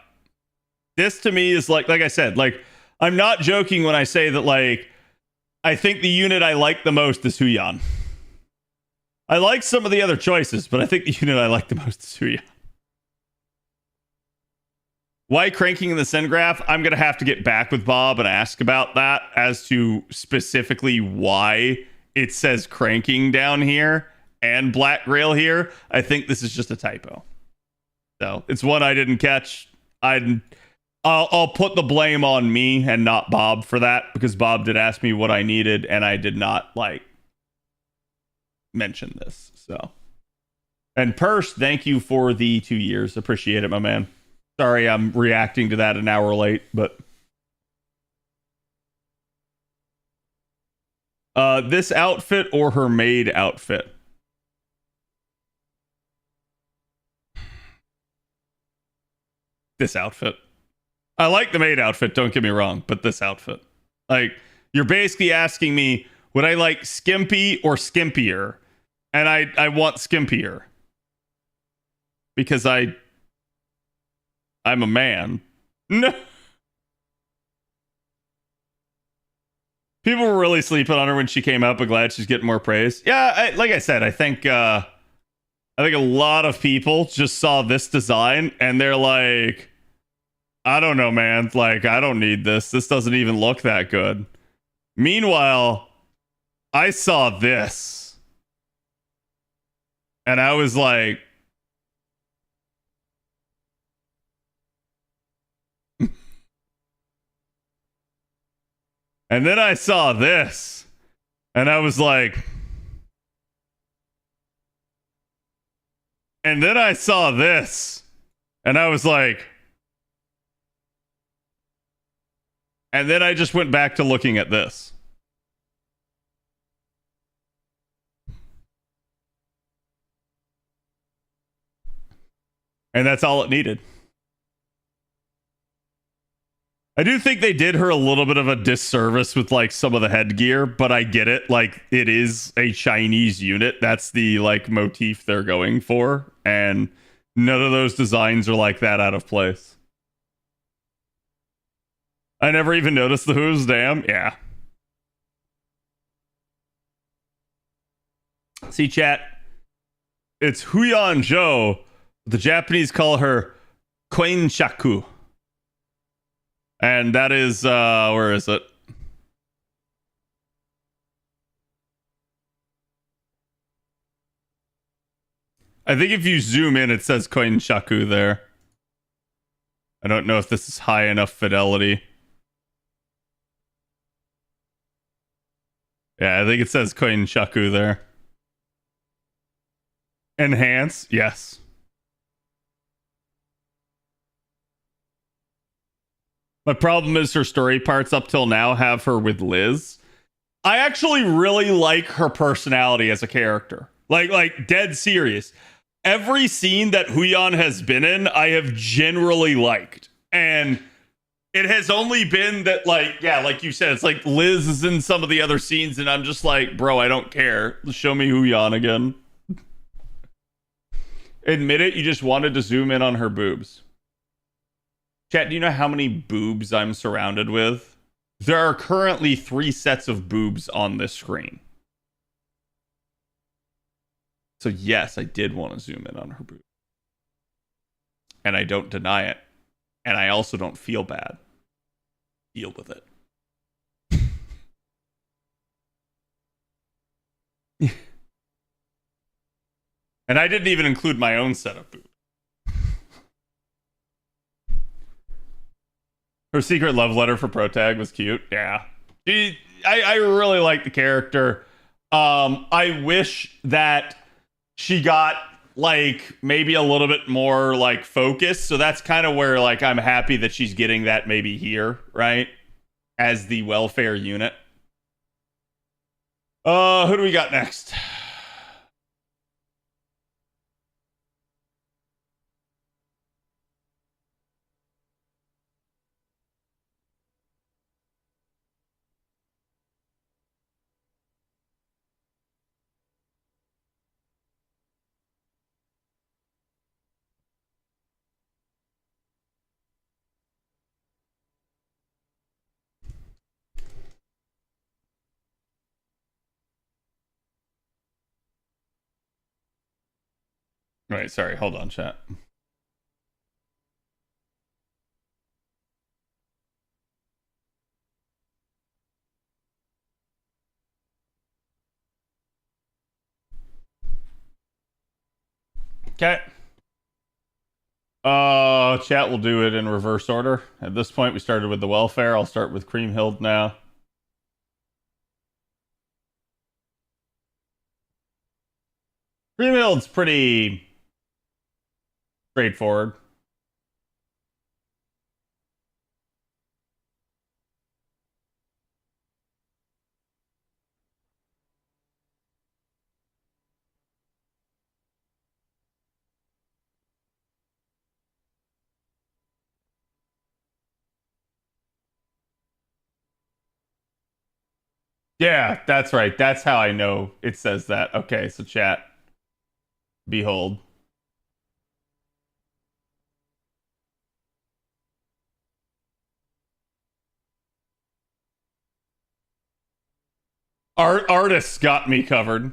This to me is like I said, like I'm not joking when I say that like I think the unit I like the most is Huan. I like some of the other choices, but I think the unit I like the most is Huan. Why cranking in the Sen graph? I'm going to have to get back with Bob and ask about that as to specifically why it says cranking down here and Black Grail here. I think this is just a typo. So it's one I didn't catch. I'll put the blame on me and not Bob for that, because Bob did ask me what I needed and I did not like mention this. So, and Persh, thank you for the 2 years. Appreciate it, my man. Sorry, I'm reacting to that an hour late, but this outfit or her maid outfit? This outfit. I like the maid outfit, don't get me wrong, but this outfit. Like, you're basically asking me, would I like skimpy or skimpier? And I want skimpier. Because I'm a man. No. People were really sleeping on her when she came up, but glad she's getting more praise. Yeah, like I said, I think a lot of people just saw this design and they're like, I don't know, man. Like, I don't need this. This doesn't even look that good. Meanwhile, I saw this and I was like, and then I saw this and I was like, and then I saw this and I was like, and then I just went back to looking at this. And that's all it needed. I do think they did her a little bit of a disservice with like some of the headgear, but I get it. Like, it is a Chinese unit. That's the like motif they're going for. And none of those designs are like that out of place. I never even noticed the hooves, damn. Yeah. See, chat. It's Huan Zhou. The Japanese call her Koin Shaku. And that is, where is it? I think if you zoom in, it says Koin Shaku there. I don't know if this is high enough fidelity. Yeah, I think it says Koin Shaku there. Enhance, yes. My problem is her story parts up till now have her with Liz. I actually really like her personality as a character. Like dead serious. Every scene that Huan has been in, I have generally liked. And it has only been that, like, yeah, like you said, it's like Liz is in some of the other scenes, and I'm just like, bro, I don't care. Show me Huan again. Admit it, you just wanted to zoom in on her boobs. Chat, do you know how many boobs I'm surrounded with? There are currently 3 sets of boobs on this screen. So yes, I did want to zoom in on her boobs. And I don't deny it. And I also don't feel bad. Deal with it. And I didn't even include my own set of boobs. Her secret love letter for Protag was cute. Yeah. I really like the character. I wish that she got like maybe a little bit more like focus. So that's kind of where like I'm happy that she's getting that maybe here, right? As the welfare unit. Who do we got next? Wait, sorry, hold on, chat. Okay. Chat will do it in reverse order. At this point, we started with the welfare. I'll start with Kriemhild now. Kriemhild's pretty straightforward. Yeah, that's right. That's how I know it says that. Okay, so chat. Behold. Artists got me covered.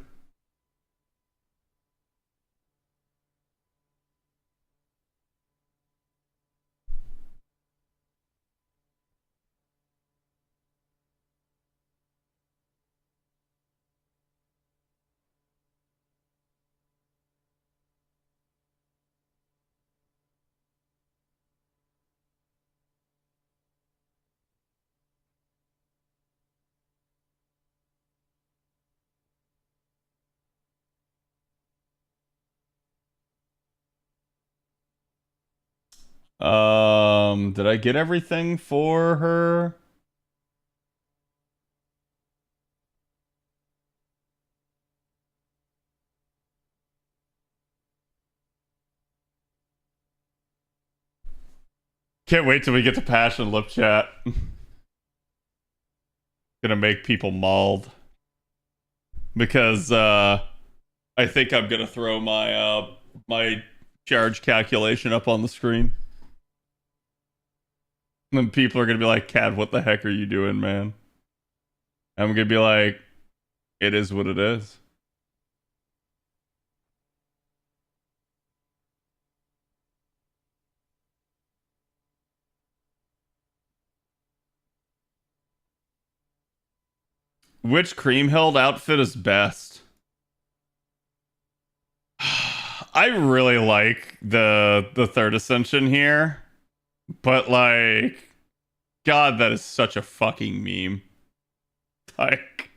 Did I get everything for her? Can't wait till we get to Passion Lip Chat. Gonna make people mauled. Because I think I'm gonna throw my my charge calculation up on the screen. And then people are gonna be like, Cad, what the heck are you doing, man? I'm gonna be like, it is what it is. Which Kriemhild outfit is best? I really like the third ascension here, but like, God, that is such a fucking meme. Like,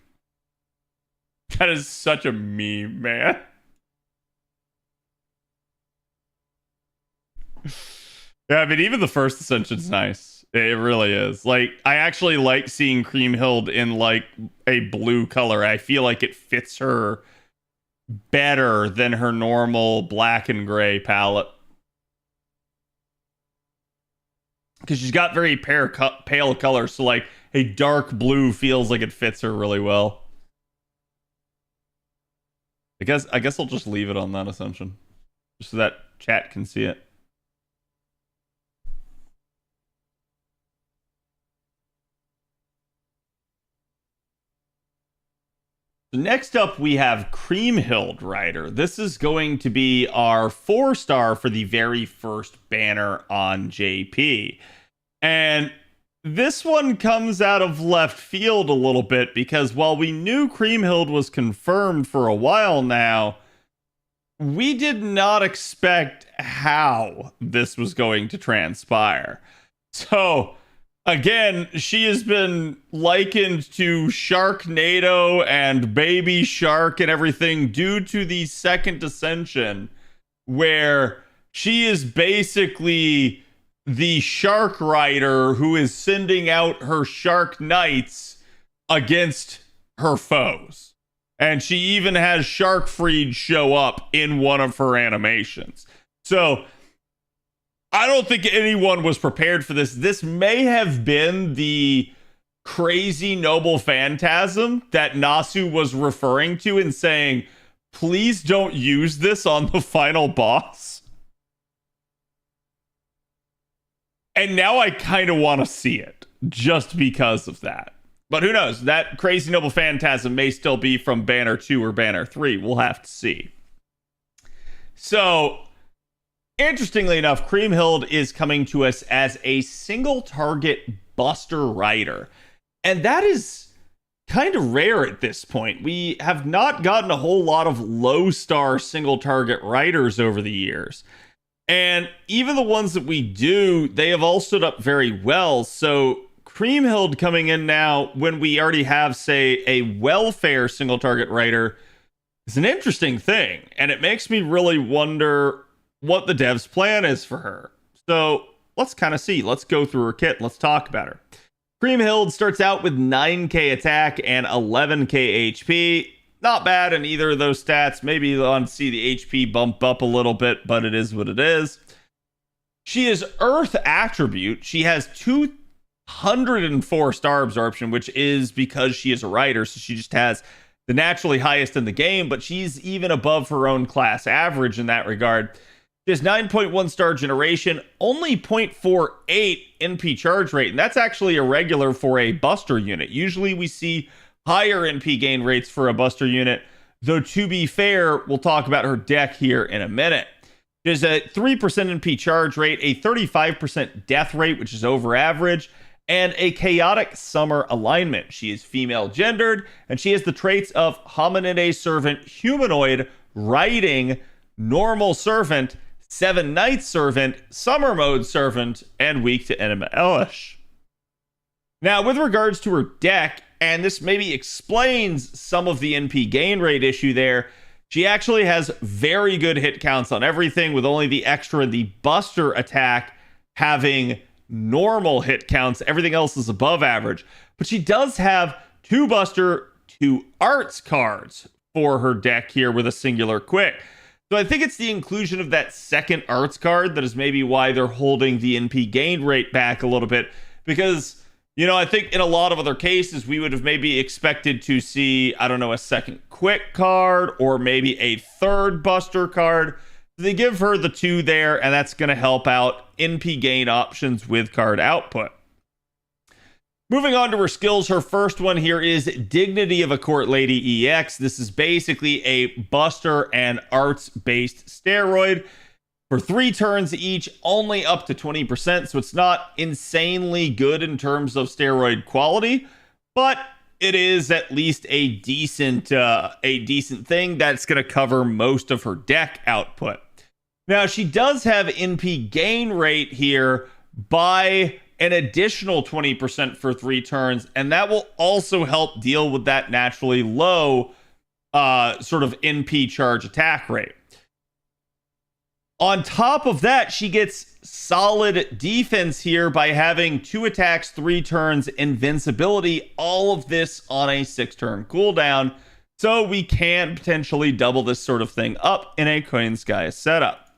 that is such a meme, man. Yeah, I mean, even the first ascension's nice. It really is. Like, I actually like seeing Kriemhild in like a blue color. I feel like it fits her better than her normal black and gray palette. Because she's got very pale colors, so like a dark blue feels like it fits her really well. I guess I'll just leave it on that ascension, just so that chat can see it. Next up, we have Kriemhild Rider. This is going to be our 4-star for the very first banner on JP. And this one comes out of left field a little bit because while we knew Kriemhild was confirmed for a while now, we did not expect how this was going to transpire. So, again, she has been likened to Sharknado and Baby Shark and everything due to the second ascension, where she is basically the shark rider who is sending out her shark knights against her foes. And she even has Sharkfried show up in one of her animations. So, I don't think anyone was prepared for this. This may have been the crazy noble phantasm that Nasu was referring to and saying, please don't use this on the final boss. And now I kind of want to see it just because of that. But who knows? That crazy noble phantasm may still be from Banner 2 or Banner 3. We'll have to see. So, interestingly enough, Kriemhild is coming to us as a single target Buster Rider. And that is kind of rare at this point. We have not gotten a whole lot of low star single target riders over the years. And even the ones that we do, they have all stood up very well. So Kriemhild coming in now when we already have, say, a welfare single target rider is an interesting thing. And it makes me really wonder what the devs' plan is for her. So let's kind of see. Let's go through her kit. Let's talk about her. Kriemhild starts out with 9k attack and 11k HP. Not bad in either of those stats. Maybe you'll want to see the HP bump up a little bit, but it is what it is. She is Earth attribute. She has 204 star absorption, which is because she is a rider, so she just has the naturally highest in the game, but she's even above her own class average in that regard. She has 9.1 star generation, only 0.48 NP charge rate, and that's actually irregular for a Buster unit. Usually we see higher NP gain rates for a Buster unit, though to be fair, we'll talk about her deck here in a minute. There's a 3% NP charge rate, a 35% death rate, which is over average, and a chaotic summer alignment. She is female gendered, and she has the traits of Hominide Servant, Humanoid, Riding, Normal Servant, 7 Night Servant, Summer Mode Servant, and Weak to Enema Elish. Now, with regards to her deck, and this maybe explains some of the NP gain rate issue there, she actually has very good hit counts on everything, with only the extra, the Buster attack, having normal hit counts. Everything else is above average. But she does have 2 Buster, 2 Arts cards for her deck here with a singular quick. So I think it's the inclusion of that second arts card that is maybe why they're holding the NP gain rate back a little bit. Because, I think in a lot of other cases, we would have maybe expected to see, I don't know, a second quick card or maybe a third buster card. They give her the 2 there, and that's going to help out NP gain options with card output. Moving on to her skills, her first one here is Dignity of a Court Lady EX. This is basically a buster and arts-based steroid for 3 turns each, only up to 20%, so it's not insanely good in terms of steroid quality, but it is at least a decent thing that's going to cover most of her deck output. Now, she does have NP gain rate here by an additional 20% for 3 turns, and that will also help deal with that naturally low sort of NP charge attack rate. On top of that, she gets solid defense here by having 2 attacks, 3 turns, invincibility, all of this on a 6-turn cooldown, so we can potentially double this sort of thing up in a Koinskaya setup.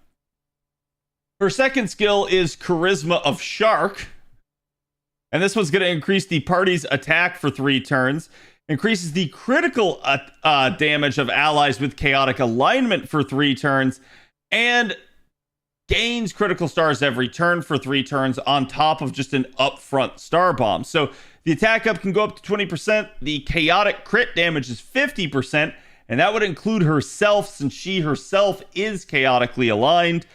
Her second skill is Charisma of Shark. And this one's going to increase the party's attack for 3 turns, increases the critical damage of allies with chaotic alignment for 3 turns, and gains critical stars every turn for 3 turns on top of just an upfront star bomb. So the attack up can go up to 20%. The chaotic crit damage is 50%, and that would include herself since she herself is chaotically aligned.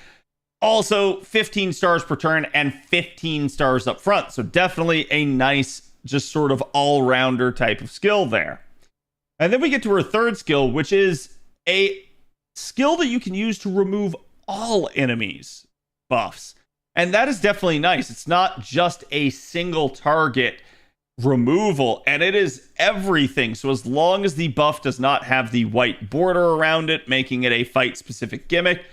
Also, 15 stars per turn and 15 stars up front. So definitely a nice, just sort of all-rounder type of skill there. And then we get to her third skill, which is a skill that you can use to remove all enemies' buffs. And that is definitely nice. It's not just a single target removal, and it is everything. So as long as the buff does not have the white border around it, making it a fight-specific gimmick,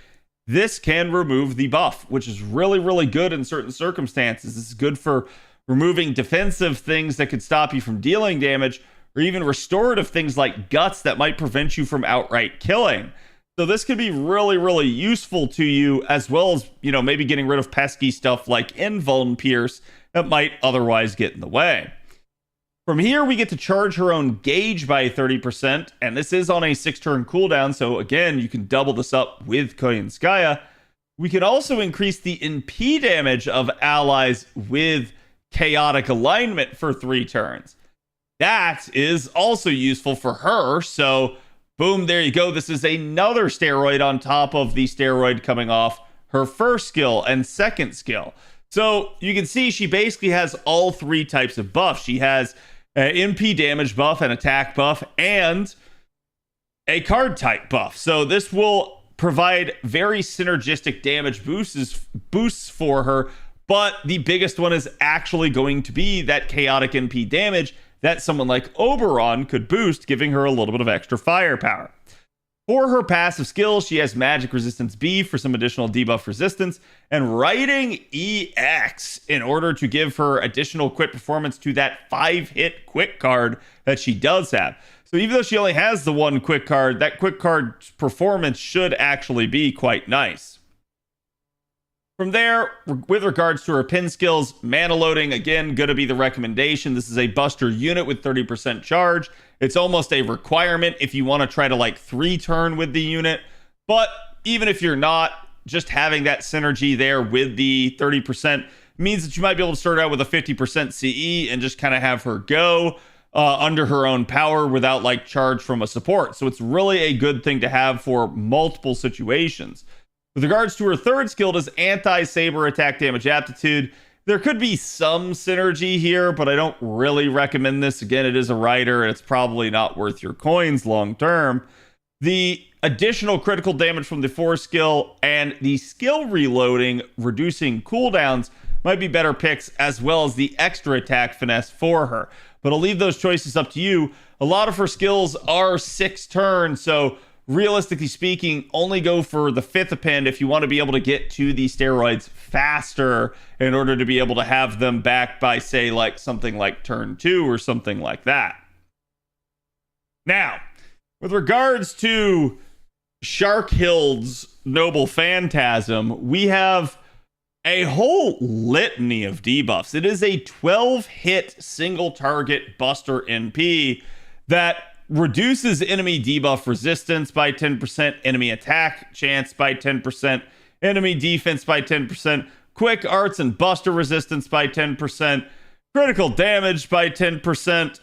this can remove the buff, which is really, really good in certain circumstances. This is good for removing defensive things that could stop you from dealing damage, or even restorative things like guts that might prevent you from outright killing. So this could be really, really useful to you, as well as, maybe getting rid of pesky stuff like Invuln Pierce that might otherwise get in the way. From here, we get to charge her own gauge by 30%, and this is on a 6-turn cooldown, so again, you can double this up with Koinskaya. We can also increase the NP damage of allies with chaotic alignment for 3 turns. That is also useful for her, so boom, there you go. This is another steroid on top of the steroid coming off her first skill and second skill. So you can see she basically has all 3 types of buffs. She has NP damage buff, an attack buff, and a card type buff. So this will provide very synergistic damage boosts for her, but the biggest one is actually going to be that chaotic NP damage that someone like Oberon could boost, giving her a little bit of extra firepower. For her passive skills, she has Magic Resistance B for some additional debuff resistance, and Writing EX in order to give her additional quick performance to that 5-hit quick card that she does have. So even though she only has the 1 quick card, that quick card performance should actually be quite nice. From there, with regards to her pin skills, mana loading, again, going to be the recommendation. This is a buster unit with 30% charge. It's almost a requirement if you want to try to 3-turn with the unit. But even if you're not, just having that synergy there with the 30% means that you might be able to start out with a 50% CE and just kind of have her go under her own power without charge from a support. So it's really a good thing to have for multiple situations. With regards to her third skill, is anti-saber attack damage aptitude. There could be some synergy here, but I don't really recommend this. Again, it is a rider, and it's probably not worth your coins long term. The additional critical damage from the 4 skill and the skill reloading, reducing cooldowns, might be better picks, as well as the extra attack finesse for her. But I'll leave those choices up to you. A lot of her skills are 6 turns, so realistically speaking, only go for the 5th append if you want to be able to get to the steroids faster in order to be able to have them back by, say, something like turn 2 or something like that. Now, with regards to Sharkhild's Noble Phantasm, we have a whole litany of debuffs. It is a 12-hit single target buster NP that reduces enemy debuff resistance by 10%, enemy attack chance by 10%, enemy defense by 10%, quick arts and buster resistance by 10%, critical damage by 10%,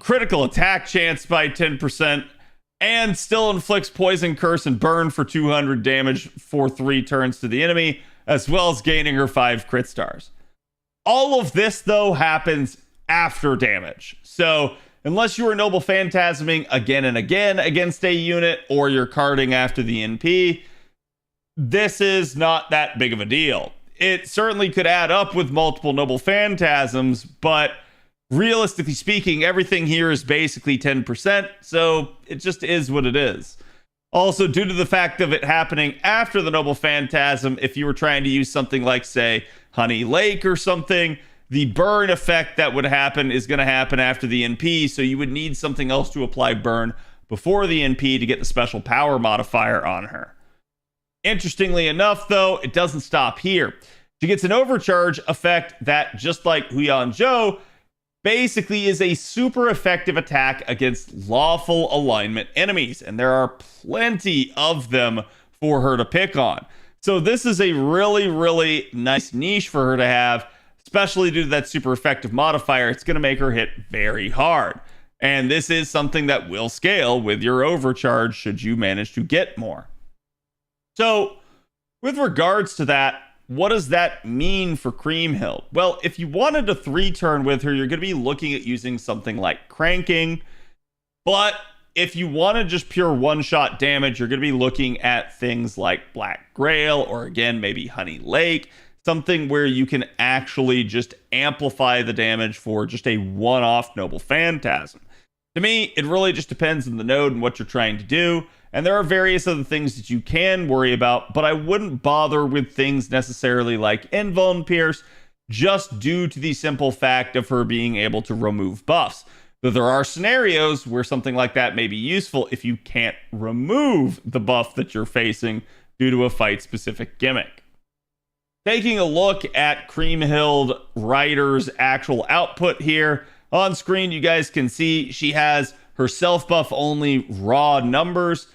critical attack chance by 10%, and still inflicts poison, curse, and burn for 200 damage for 3 turns to the enemy, as well as gaining her 5 crit stars. All of this, though, happens after damage. So unless you are Noble Phantasming again and again against a unit, or you're carding after the NP, this is not that big of a deal. It certainly could add up with multiple Noble Phantasms, but realistically speaking, everything here is basically 10%, so it just is what it is. Also, due to the fact of it happening after the Noble Phantasm, if you were trying to use something like, say, Honey Lake or something, the burn effect that would happen is going to happen after the NP, so you would need something else to apply burn before the NP to get the special power modifier on her. Interestingly enough, though, it doesn't stop here. She gets an overcharge effect that, just like Huan Zhou, basically is a super effective attack against lawful alignment enemies, and there are plenty of them for her to pick on. So this is a really, really nice niche for her to have, especially due to that super effective modifier. It's going to make her hit very hard. And this is something that will scale with your overcharge should you manage to get more. So with regards to that, what does that mean for Kriemhild? Well, if you wanted to 3-turn with her, you're going to be looking at using something like cranking. But if you wanted just pure one-shot damage, you're going to be looking at things like Black Grail, or again, maybe Honey Lake, something where you can actually just amplify the damage for just a one-off Noble Phantasm. To me, it really just depends on the node and what you're trying to do. And there are various other things that you can worry about, but I wouldn't bother with things necessarily like Invuln Pierce, just due to the simple fact of her being able to remove buffs. Though there are scenarios where something like that may be useful if you can't remove the buff that you're facing due to a fight-specific gimmick. Taking a look at Kriemhild Rider's actual output here, on screen you guys can see she has her self-buff only raw numbers.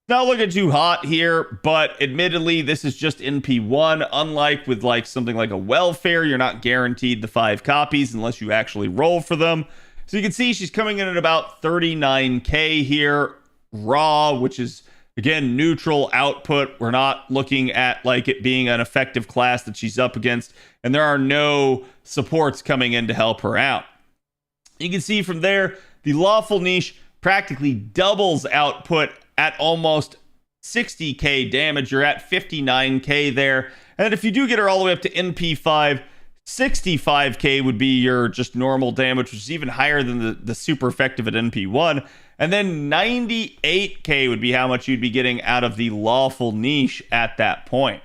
Not looking too hot here, but admittedly, this is just NP1. Unlike with like something like a welfare, you're not guaranteed the 5 copies unless you actually roll for them. So you can see she's coming in at about 39k here, raw, which is, again, neutral output. We're not looking at like it being an effective class that she's up against, and there are no supports coming in to help her out. You can see from there, the lawful niche practically doubles output at almost 60k damage. You're at 59k there. And if you do get her all the way up to NP5, 65k would be your just normal damage, which is even higher than the super effective at NP1. And then 98k would be how much you'd be getting out of the lawful niche at that point.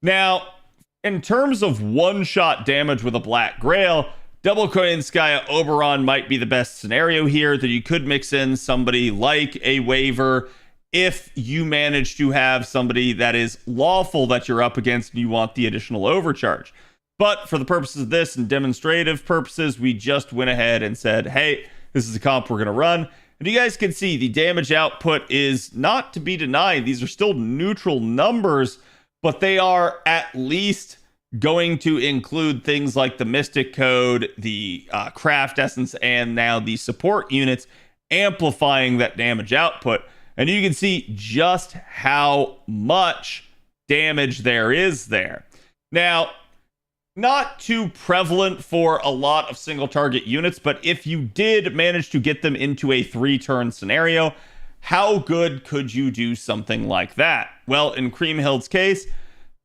Now, in terms of one-shot damage with a Black Grail, Double Koyanskaya Oberon might be the best scenario here, that you could mix in somebody like a Waver if you manage to have somebody that is lawful that you're up against and you want the additional overcharge. But for the purposes of this and demonstrative purposes, we just went ahead and said, hey, this is a comp we're going to run. And you guys can see the damage output is not to be denied. These are still neutral numbers, but they are at least going to include things like the Mystic Code, the Craft Essence, and now the support units amplifying that damage output. And you can see just how much damage there is there. Now, not too prevalent for a lot of single target units, but if you did manage to get them into a 3-turn scenario, how good could you do something like that? Well, in Kriemhild's case,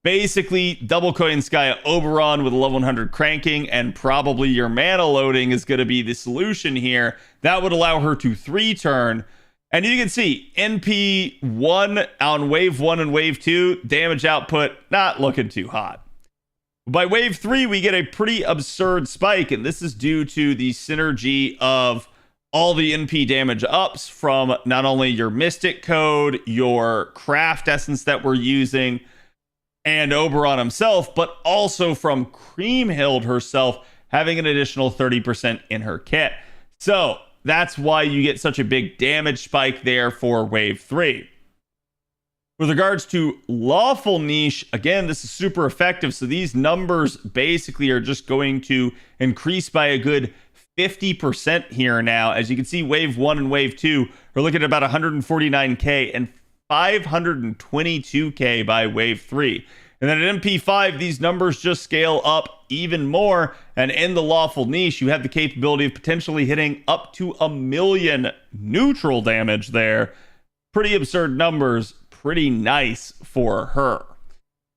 basically, Double Koyanskaya Oberon with a level 100 cranking, and probably your mana loading is going to be the solution here. That would allow her to 3-turn. And you can see NP1 on wave 1 and wave 2, damage output not looking too hot. By wave 3, we get a pretty absurd spike, and this is due to the synergy of all the NP damage ups from not only your Mystic Code, your Craft Essence that we're using, and Oberon himself, but also from Kriemhild herself having an additional 30% in her kit. So that's why you get such a big damage spike there for Wave 3. With regards to Lawful Niche, again, this is super effective. So these numbers basically are just going to increase by a good 50% here now. As you can see, Wave 1 and Wave 2 are looking at about 149k and 522k by Wave 3. And then at MP5, these numbers just scale up even more. And in the Lawful Niche, you have the capability of potentially hitting up to 1 million neutral damage there. Pretty absurd numbers. Pretty nice for her.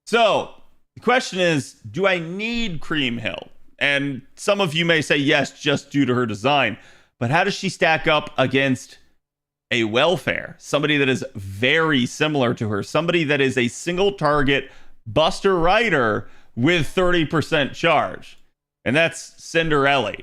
So the question is, do I need Kriemhild? And some of you may say yes, just due to her design. But how does she stack up against a Welfare? Somebody that is very similar to her. Somebody that is a single target Buster Rider with 30% charge. And that's Cinderella.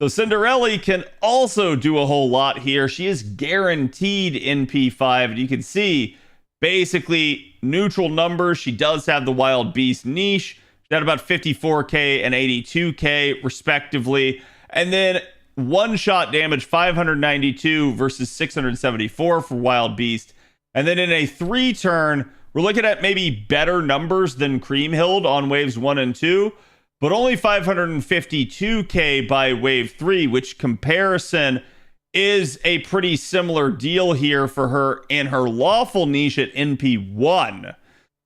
So Cinderella can also do a whole lot here. She is guaranteed in P5. And you can see basically neutral numbers. She does have the Wild Beast niche. She's at about 54k and 82k respectively. And then one-shot damage 592 versus 674 for Wild Beast. And then in a 3-turn, we're looking at maybe better numbers than Kriemhild on waves 1 and 2, but only 552k by wave 3, which comparison is a pretty similar deal here for her in her Lawful Niche at NP1.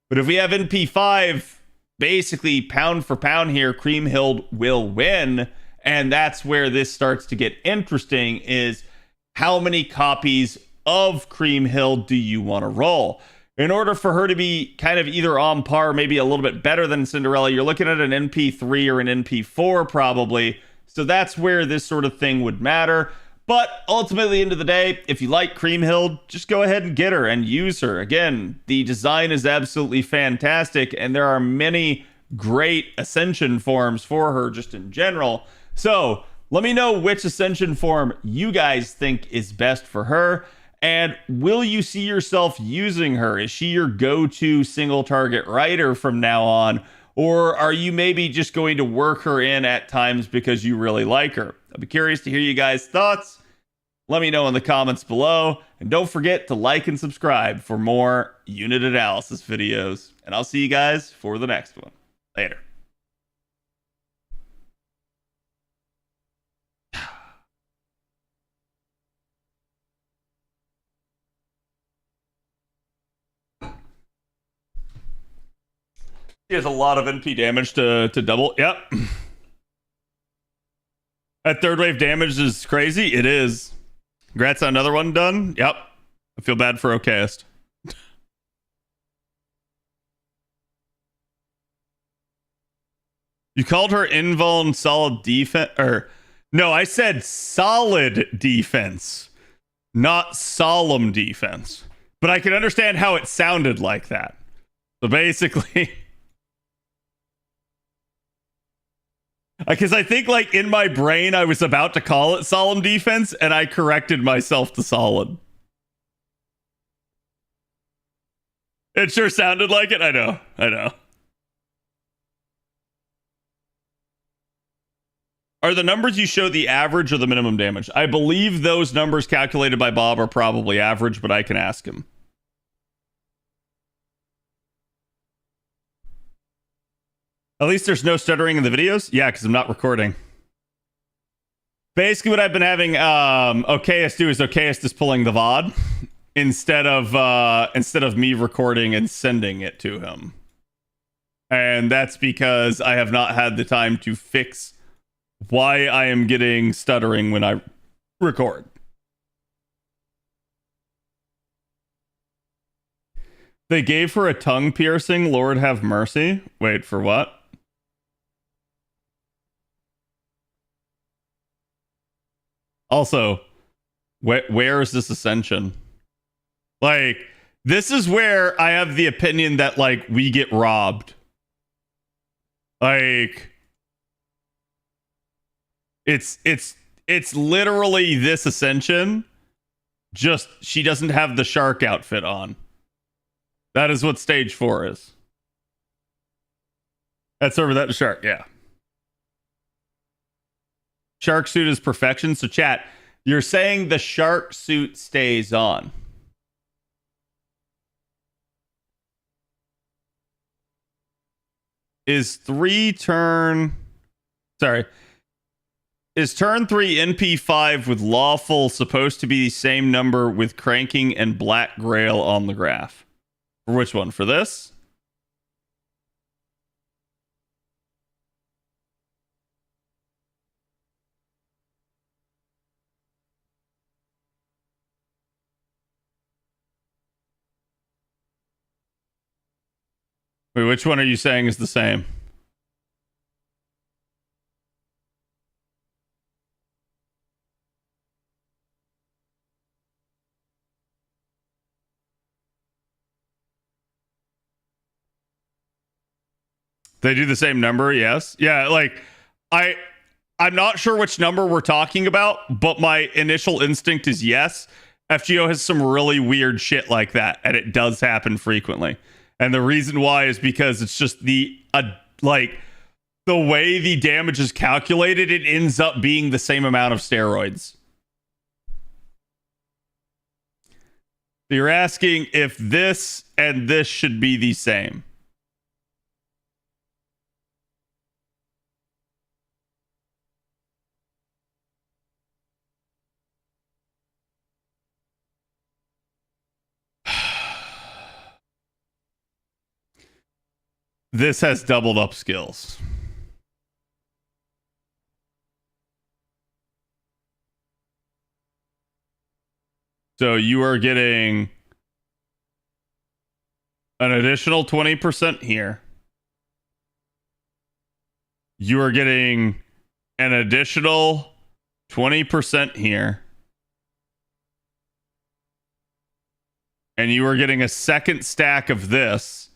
But if we have NP5, basically pound for pound here, Kriemhild will win. And that's where this starts to get interesting, is how many copies of Kriemhild do you want to roll? In order for her to be kind of either on par, maybe a little bit better than Cinderella, you're looking at an NP3 or an NP4 probably. So that's where this sort of thing would matter. But ultimately, end of the day, if you like Kriemhild, just go ahead and get her and use her. Again, the design is absolutely fantastic, and there are many great Ascension forms for her just in general. So let me know which Ascension form you guys think is best for her. And will you see yourself using her? Is she your go-to single target rider from now on? Or are you maybe just going to work her in at times because you really like her? I'd be curious to hear you guys' thoughts. Let me know in the comments below. And don't forget to like and subscribe for more unit analysis videos. And I'll see you guys for the next one. Later. He has a lot of NP damage to double. Yep. That third wave damage is crazy. It is. Congrats on another one done. Yep. I feel bad for Okayist. You called her invuln solid defense, or no, I said solid defense, not solemn defense. But I can understand how it sounded like that. So basically, because I think like in my brain I was about to call it solemn defense and I corrected myself to solid. It sure sounded like it. I know. Are the numbers you show the average or the minimum damage? I believe those numbers calculated by Bob are probably average, but I can ask him. At least there's no stuttering in the videos? Yeah, because I'm not recording. Basically what I've been having Okayist do is Okayist is pulling the VOD instead of me recording and sending it to him. And that's because I have not had the time to fix why I am getting stuttering when I record. They gave her a tongue piercing, Lord have mercy. Wait, for what? Also, where is this Ascension? Like, this is where I have the opinion that, like, we get robbed. Like, it's It's literally this ascension. Just she doesn't have the shark outfit on. That is what stage 4 is. That's over that shark, yeah. Shark suit is perfection. So chat, you're saying the shark suit stays on. Is turn 3 NP5 with lawful supposed to be the same number with cranking and black grail on the graph? For which one? For this? Wait, which one are you saying is the same? They do the same number, yes. Yeah, like I'm not sure which number we're talking about, but my initial instinct is yes. FGO has some really weird shit like that, and it does happen frequently. And the reason why is because it's just the way the damage is calculated, it ends up being the same amount of steroids. So you're asking if this and this should be the same. This has doubled up skills. So you are getting an additional 20% here. You are getting an additional 20% here. And you are getting a second stack of this,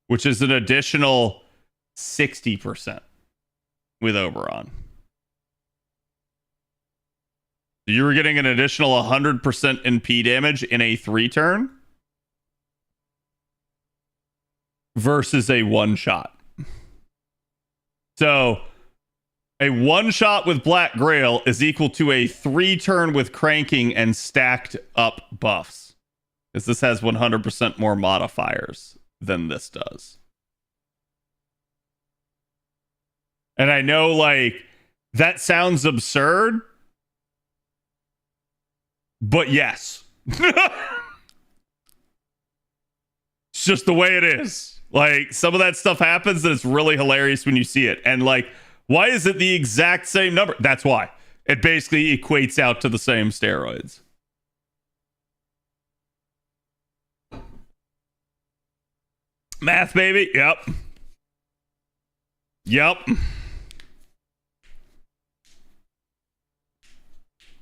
which is an additional 60% with Oberon. You were getting an additional 100% NP damage in a 3 turn versus a 1-shot. So a 1-shot with Black Grail is equal to a 3 turn with cranking and stacked up buffs, because this has 100% more modifiers than this does. And I know, like, that sounds absurd, but yes. It's just the way it is. Like, some of that stuff happens and it's really hilarious when you see it. And like, why is it the exact same number? That's why. It basically equates out to the same steroids. Math, baby. Yep.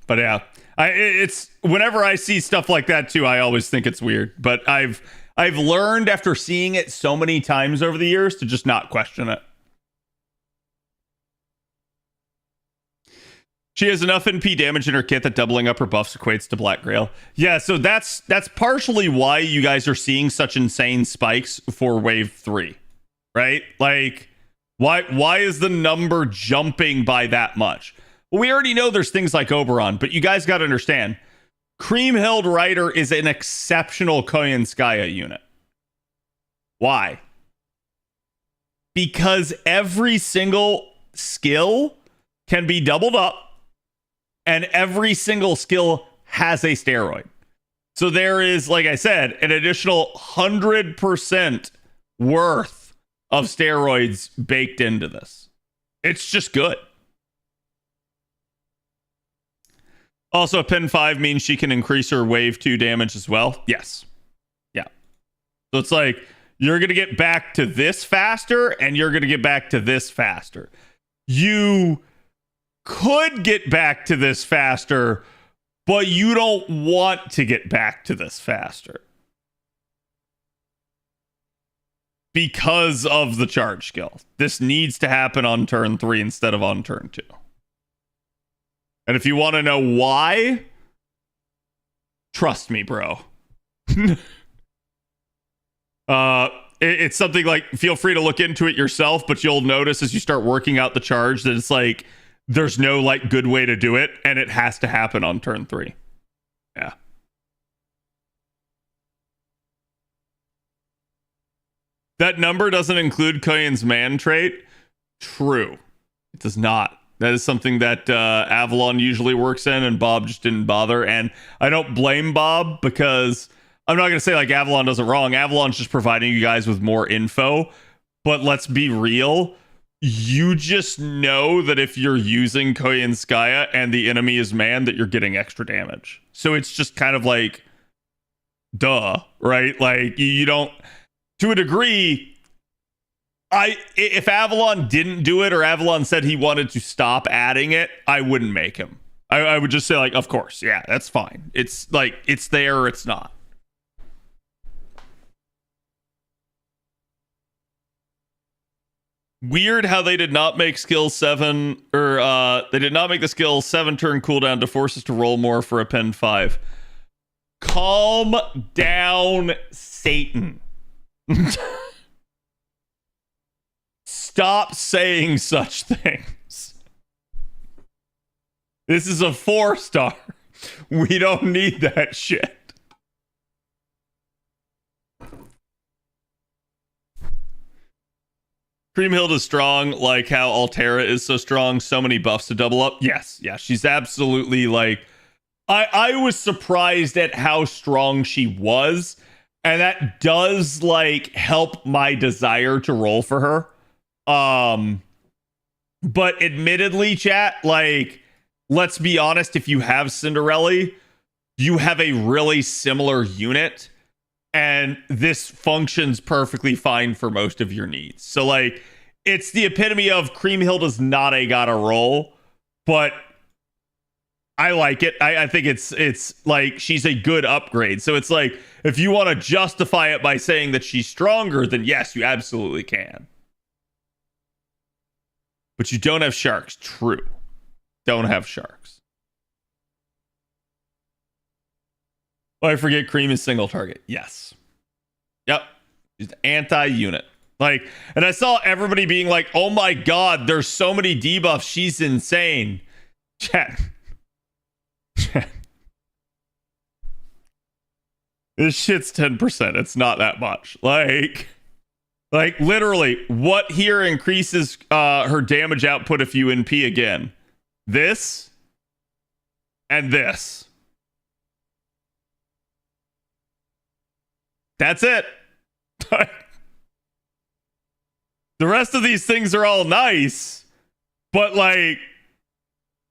But yeah, it's whenever I see stuff like that too, I always think it's weird. But I've learned after seeing it so many times over the years to just not question it. She has enough NP damage in her kit that doubling up her buffs equates to Black Grail. Yeah, so that's partially why you guys are seeing such insane spikes for wave 3, right? Like, why is the number jumping by that much? Well, we already know there's things like Oberon, but you guys got to understand, Kriemhild Rider is an exceptional Koyanskaya unit. Why? Because every single skill can be doubled up, and every single skill has a steroid. So there is, like I said, an additional 100% worth of steroids baked into this. It's just good. Also, pin 5 means she can increase her wave 2 damage as well. Yes. Yeah. So it's like, you're going to get back to this faster, and you're going to get back to this faster. You could get back to this faster, but you don't want to get back to this faster because of the charge skill. This needs to happen on turn 3 instead of on turn 2. And if you want to know why, trust me, bro. It's something like, feel free to look into it yourself, but you'll notice as you start working out the charge that it's like there's no like good way to do it, and it has to happen on turn 3. Yeah. That number doesn't include Koyan's man trait. True. It does not. That is something that Avalon usually works in, and Bob just didn't bother. And I don't blame Bob, because I'm not going to say like Avalon does it wrong. Avalon's just providing you guys with more info. But let's be real. You just know that if you're using Koyanskaya and the enemy is man, that you're getting extra damage. So it's just kind of like, duh, right? Like, you don't, to a degree, if Avalon didn't do it, or Avalon said he wanted to stop adding it, I wouldn't make him. I would just say like, of course, yeah, that's fine. It's like, it's there or it's not. Weird how they did not make skill 7, or they did not make the skill 7 turn cooldown to force us to roll more for a pen 5. Calm down, Satan. Stop saying such things. This is a 4-star. We don't need that shit. Kriemhild is strong, like how Altera is so strong. So many buffs to double up. Yes, yeah, she's absolutely like... I was surprised at how strong she was, and that does like help my desire to roll for her. But admittedly, chat, like, let's be honest, if you have Cinderella, you have a really similar unit, and this functions perfectly fine for most of your needs. So like, it's the epitome of Kriemhild is not a gotta roll, but I like it. I think it's like she's a good upgrade. So it's like, if you want to justify it by saying that she's stronger, then yes, you absolutely can. But you don't have sharks. True. Don't have sharks. Oh, I forget Cream is single target. Yes. Yep. She's anti-unit. Like, and I saw everybody being like, oh my god, there's so many debuffs. She's insane. Chat. This shit's 10%. It's not that much. Like literally, what here increases her damage output if you NP again? This and this. That's it. The rest of these things are all nice, but like,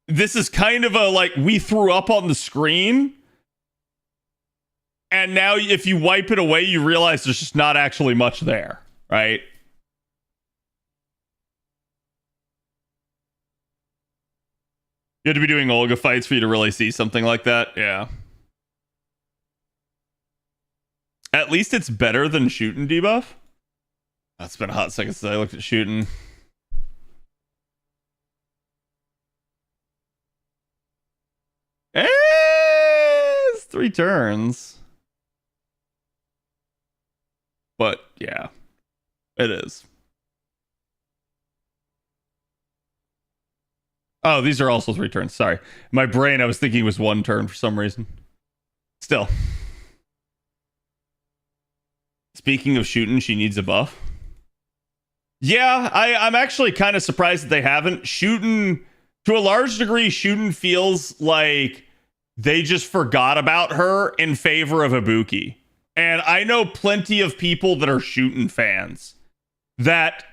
this is kind of a like, we threw up on the screen, and now if you wipe it away, you realize there's just not actually much there, right? You had to be doing Olga fights for you to really see something like that. Yeah. At least it's better than shooting debuff. That's been a hot second since I looked at shooting. It's 3 turns. But yeah, it is. Oh, these are also 3 turns. Sorry. My brain, I was thinking it was 1 turn for some reason. Still. Speaking of shooting, she needs a buff. Yeah, I'm actually kind of surprised that they haven't. Shooting, to a large degree, shooting feels like they just forgot about her in favor of Ibuki. And I know plenty of people that are shooting fans that,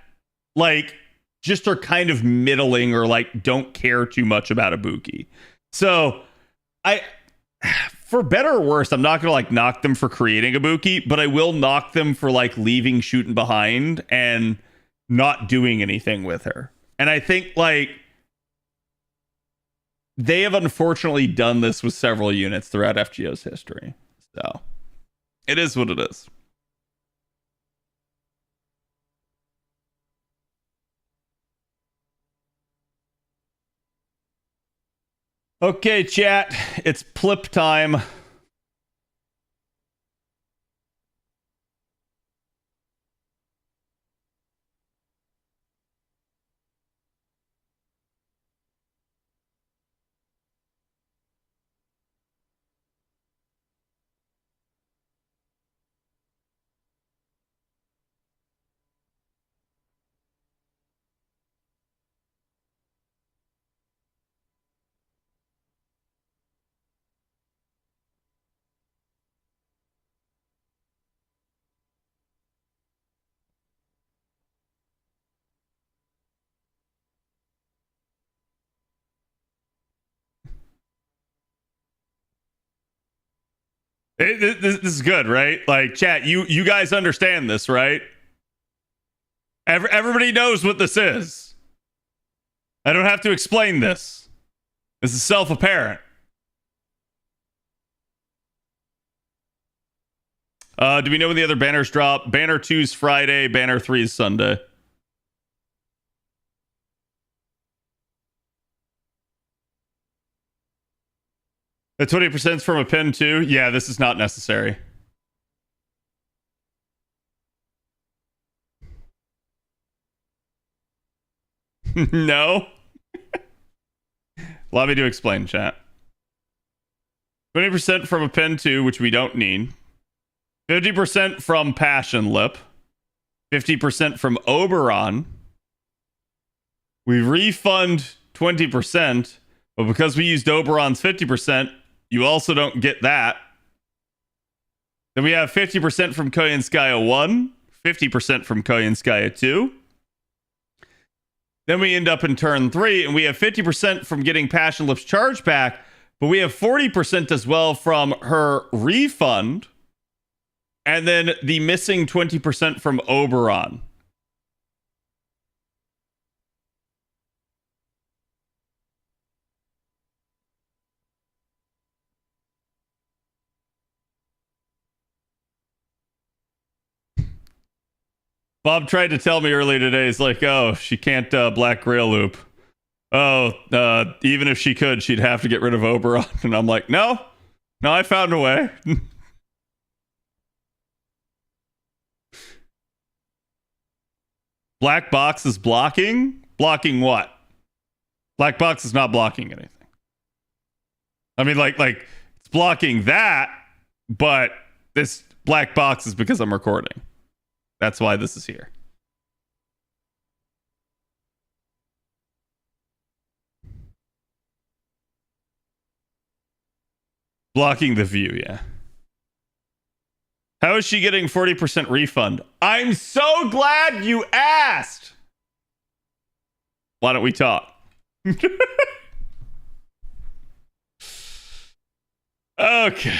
like, just are kind of middling or, like, don't care too much about Ibuki. So, for better or worse, I'm not going to, like, knock them for creating Ibuki, but I will knock them for, like, leaving shooting behind and not doing anything with her. And I think, like, they have unfortunately done this with several units throughout FGO's history. So, it is what it is. Okay, chat. It's plip time. This is good, right? Like, chat, you guys understand this, right? Everybody knows what this is. I don't have to explain this. This is self-apparent. Do we know when the other banners drop? Banner 2's Friday, Banner 3's Sunday. The 20% from a pin too? Yeah, this is not necessary. No. Allow me to explain, chat. 20% from a pin 2, which we don't need. 50% from Passion Lip. 50% from Oberon. We refund 20%, but because we used Oberon's 50%, you also don't get that. Then we have 50% from Koyanskaya 1, 50% from Koyanskaya 2. Then we end up in turn 3, and we have 50% from getting Passion Lip's charge back, but we have 40% as well from her refund, and then the missing 20% from Oberon. Bob tried to tell me earlier today, he's like, oh, she can't Black Grail loop. Oh, even if she could, she'd have to get rid of Oberon. And I'm like, no, I found a way. Black box is blocking? Blocking what? Black box is not blocking anything. I mean, like it's blocking that, but this black box is because I'm recording. That's why this is here. Blocking the view, yeah. How is she getting 40% refund? I'm so glad you asked. Why don't we talk? Okay.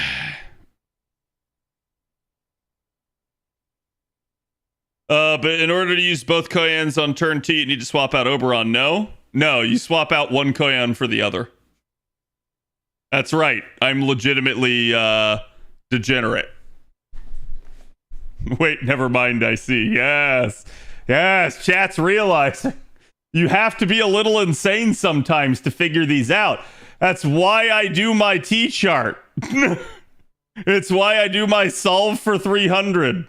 But in order to use both Koyans on turn 2, you need to swap out Oberon. No, you swap out one Koyan for the other. That's right. I'm legitimately degenerate. Wait, never mind. I see. Yes. Chat's realizing you have to be a little insane sometimes to figure these out. That's why I do my T chart. It's why I do my solve for 300.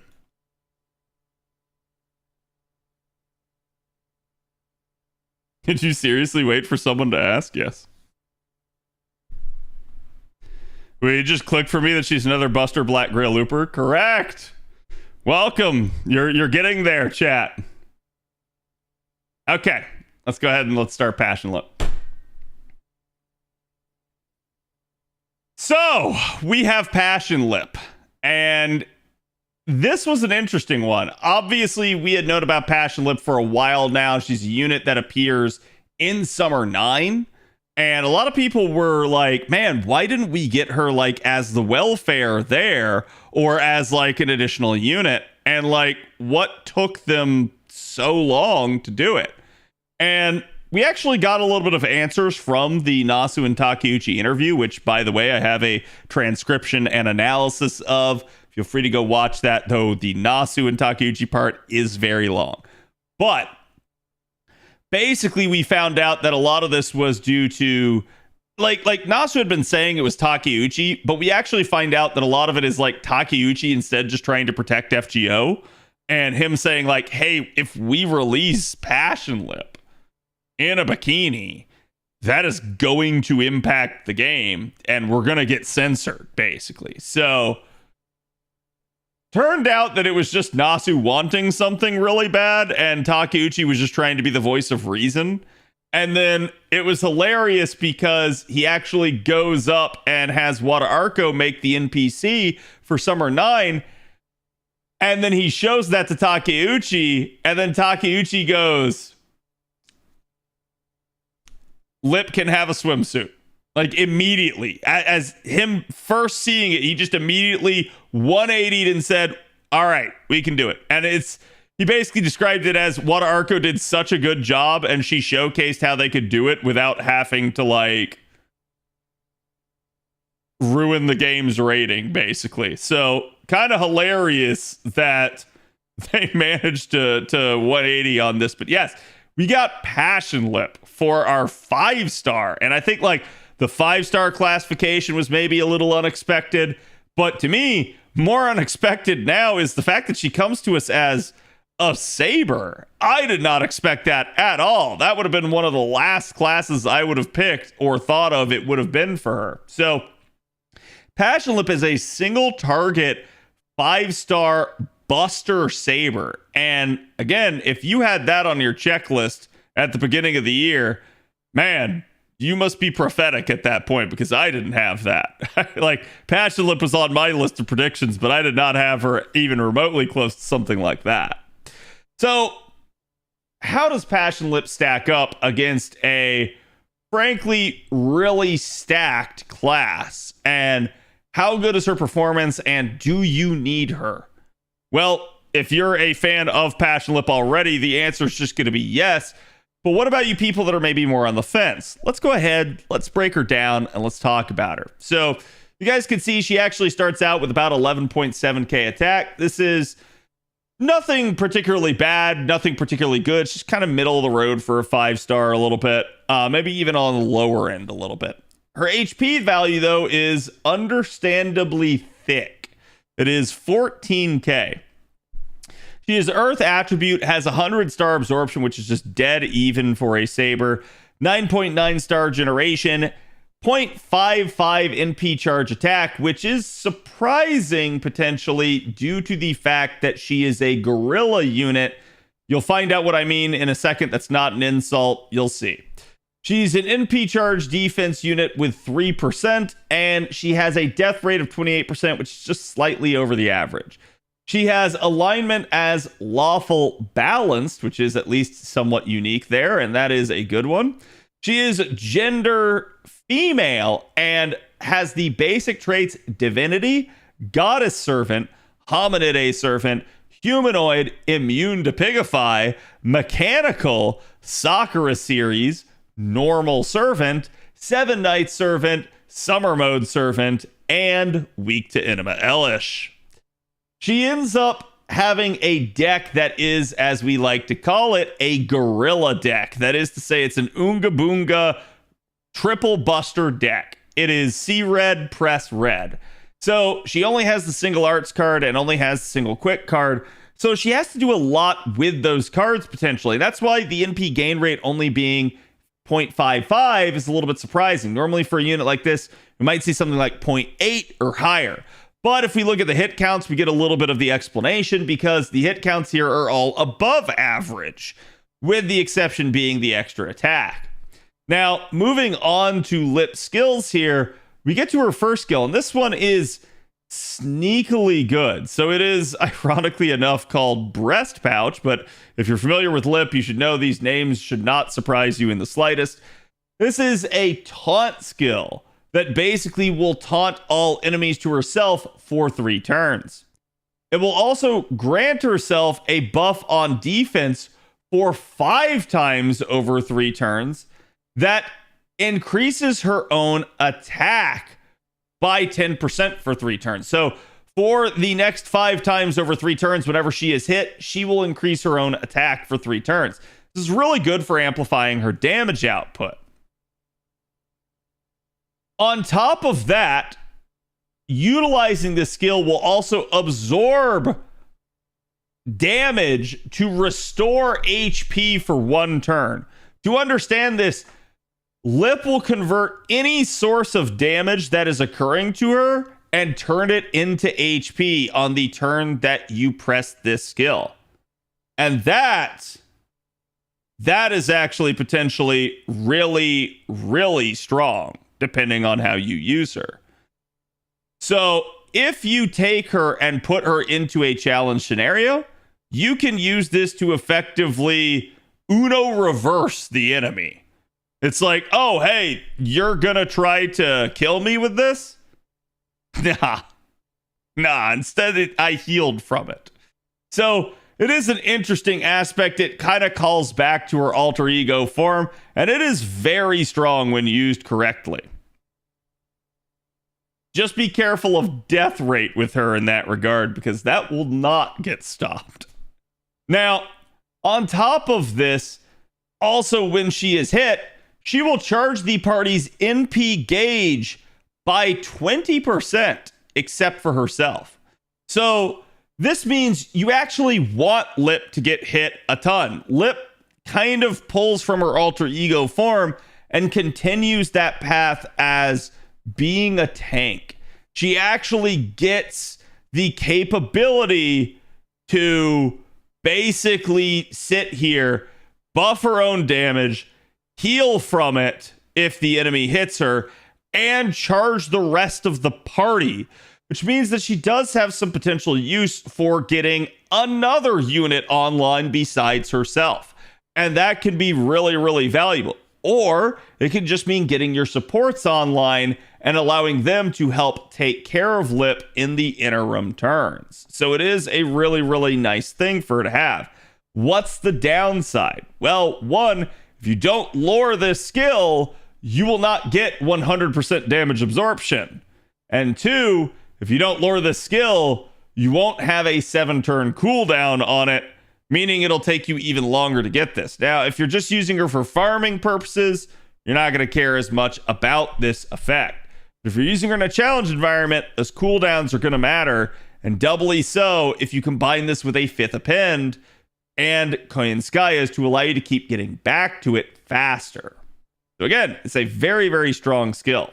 Did you seriously wait for someone to ask? Yes. Will you just click for me that she's another Buster Black Grail Looper? Correct. Welcome. You're getting there, chat. Okay. Let's go ahead and let's start Passion Lip. So, we have Passion Lip. And this was an interesting one. Obviously, we had known about Passion Lip for a while now. She's a unit that appears in Summer 9. And a lot of people were like, man, why didn't we get her like as the welfare there or as like an additional unit? And like, what took them so long to do it? And we actually got a little bit of answers from the Nasu and Takeuchi interview, which, by the way, I have a transcription and analysis of. Feel free to go watch that, though the Nasu and Takeuchi part is very long. But basically, we found out that a lot of this was due to like Nasu had been saying it was Takeuchi, but we actually find out that a lot of it is like Takeuchi instead just trying to protect FGO, and him saying like, hey, if we release Passion Lip in a bikini, that is going to impact the game and we're going to get censored, basically. So turned out that it was just Nasu wanting something really bad and Takeuchi was just trying to be the voice of reason. And then it was hilarious because he actually goes up and has Wada Arco make the NPC for Summer 9. And then he shows that to Takeuchi. And then Takeuchi goes, Lip can have a swimsuit. Like immediately. As him first seeing it, he just immediately 180'd and said, all right, we can do it. And he basically described it as Wada Arco did such a good job and she showcased how they could do it without having to like ruin the game's rating, basically. So kind of hilarious that they managed to 180 on this. But yes, we got Passion Lip for our 5-star. And I think like the 5-star classification was maybe a little unexpected. But to me, more unexpected now is the fact that she comes to us as a saber. I did not expect that at all. That would have been one of the last classes I would have picked or thought of it would have been for her. So Passion Lip is a single target 5-star Buster Saber. And again, if you had that on your checklist at the beginning of the year, man, you must be prophetic at that point because I didn't have that. Like Passion Lip was on my list of predictions, but I did not have her even remotely close to something like that. So how does Passion Lip stack up against a frankly really stacked class? And how good is her performance and do you need her? Well, if you're a fan of Passion Lip already, the answer is just going to be yes. But what about you people that are maybe more on the fence? Let's go ahead, let's break her down, and let's talk about her. So you guys can see she actually starts out with about 11.7k attack. This is nothing particularly bad, nothing particularly good. It's just kind of middle of the road for a 5-star a little bit, maybe even on the lower end a little bit. Her HP value, though, is understandably thick. It is 14k. She is Earth attribute, has 100-star absorption, which is just dead even for a saber. 9.9-star generation, 0.55 NP charge attack, which is surprising potentially due to the fact that she is a gorilla unit. You'll find out what I mean in a second. That's not an insult. You'll see. She's an NP charge defense unit with 3%, and she has a death rate of 28%, which is just slightly over the average. She has alignment as lawful balanced, which is at least somewhat unique there, and that is a good one. She is gender female and has the basic traits divinity, goddess servant, hominid servant, humanoid, immune to pigify, mechanical, Sakura series, normal servant, 7 night servant, summer mode servant, and weak to Inima Elish. She ends up having a deck that is, as we like to call it, a gorilla deck. That is to say, it's an Oonga Boonga triple buster deck. It is see red, press red. So she only has the single arts card and only has the single quick card. So she has to do a lot with those cards potentially. That's why the NP gain rate only being 0.55 is a little bit surprising. Normally for a unit like this, we might see something like 0.8 or higher. But if we look at the hit counts, we get a little bit of the explanation because the hit counts here are all above average, with the exception being the extra attack. Now, moving on to Lip skills here, we get to her first skill, and this one is sneakily good. So it is, ironically enough, called Breast Pouch, but if you're familiar with Lip, you should know these names should not surprise you in the slightest. This is a taunt skill that basically will taunt all enemies to herself for 3 turns. It will also grant herself a buff on defense for 5 times over 3 turns that increases her own attack by 10% for 3 turns. So for the next 5 times over 3 turns, whenever she is hit, she will increase her own attack for 3 turns. This is really good for amplifying her damage output. On top of that, utilizing this skill will also absorb damage to restore HP for 1 turn. To understand this, Lip will convert any source of damage that is occurring to her and turn it into HP on the turn that you press this skill. And that is actually potentially really, really strong, depending on how you use her. So if you take her and put her into a challenge scenario, you can use this to effectively Uno reverse the enemy. It's like, oh, hey, you're going to try to kill me with this? Nah, instead I healed from it. So it is an interesting aspect. It kind of calls back to her alter ego form, and it is very strong when used correctly. Just be careful of death rate with her in that regard, because that will not get stopped. Now, on top of this, also when she is hit, she will charge the party's NP gauge by 20%, except for herself. So this means you actually want Lip to get hit a ton. Lip kind of pulls from her alter ego form and continues that path as being a tank. She actually gets the capability to basically sit here, buff her own damage, heal from it if the enemy hits her, and charge the rest of the party, which means that she does have some potential use for getting another unit online besides herself. And that can be really, really valuable. Or it can just mean getting your supports online and allowing them to help take care of Lip in the interim turns. So it is a really, really nice thing for her to have. What's the downside? Well, one, if you don't lore this skill, you will not get 100% damage absorption. And two, if you don't lore this skill, you won't have a 7-turn cooldown on it, meaning it'll take you even longer to get this. Now, if you're just using her for farming purposes, you're not going to care as much about this effect. But if you're using her in a challenge environment, those cooldowns are going to matter, and doubly so if you combine this with a 5th append and Koyanskaya to allow you to keep getting back to it faster. So again, it's a very, very strong skill.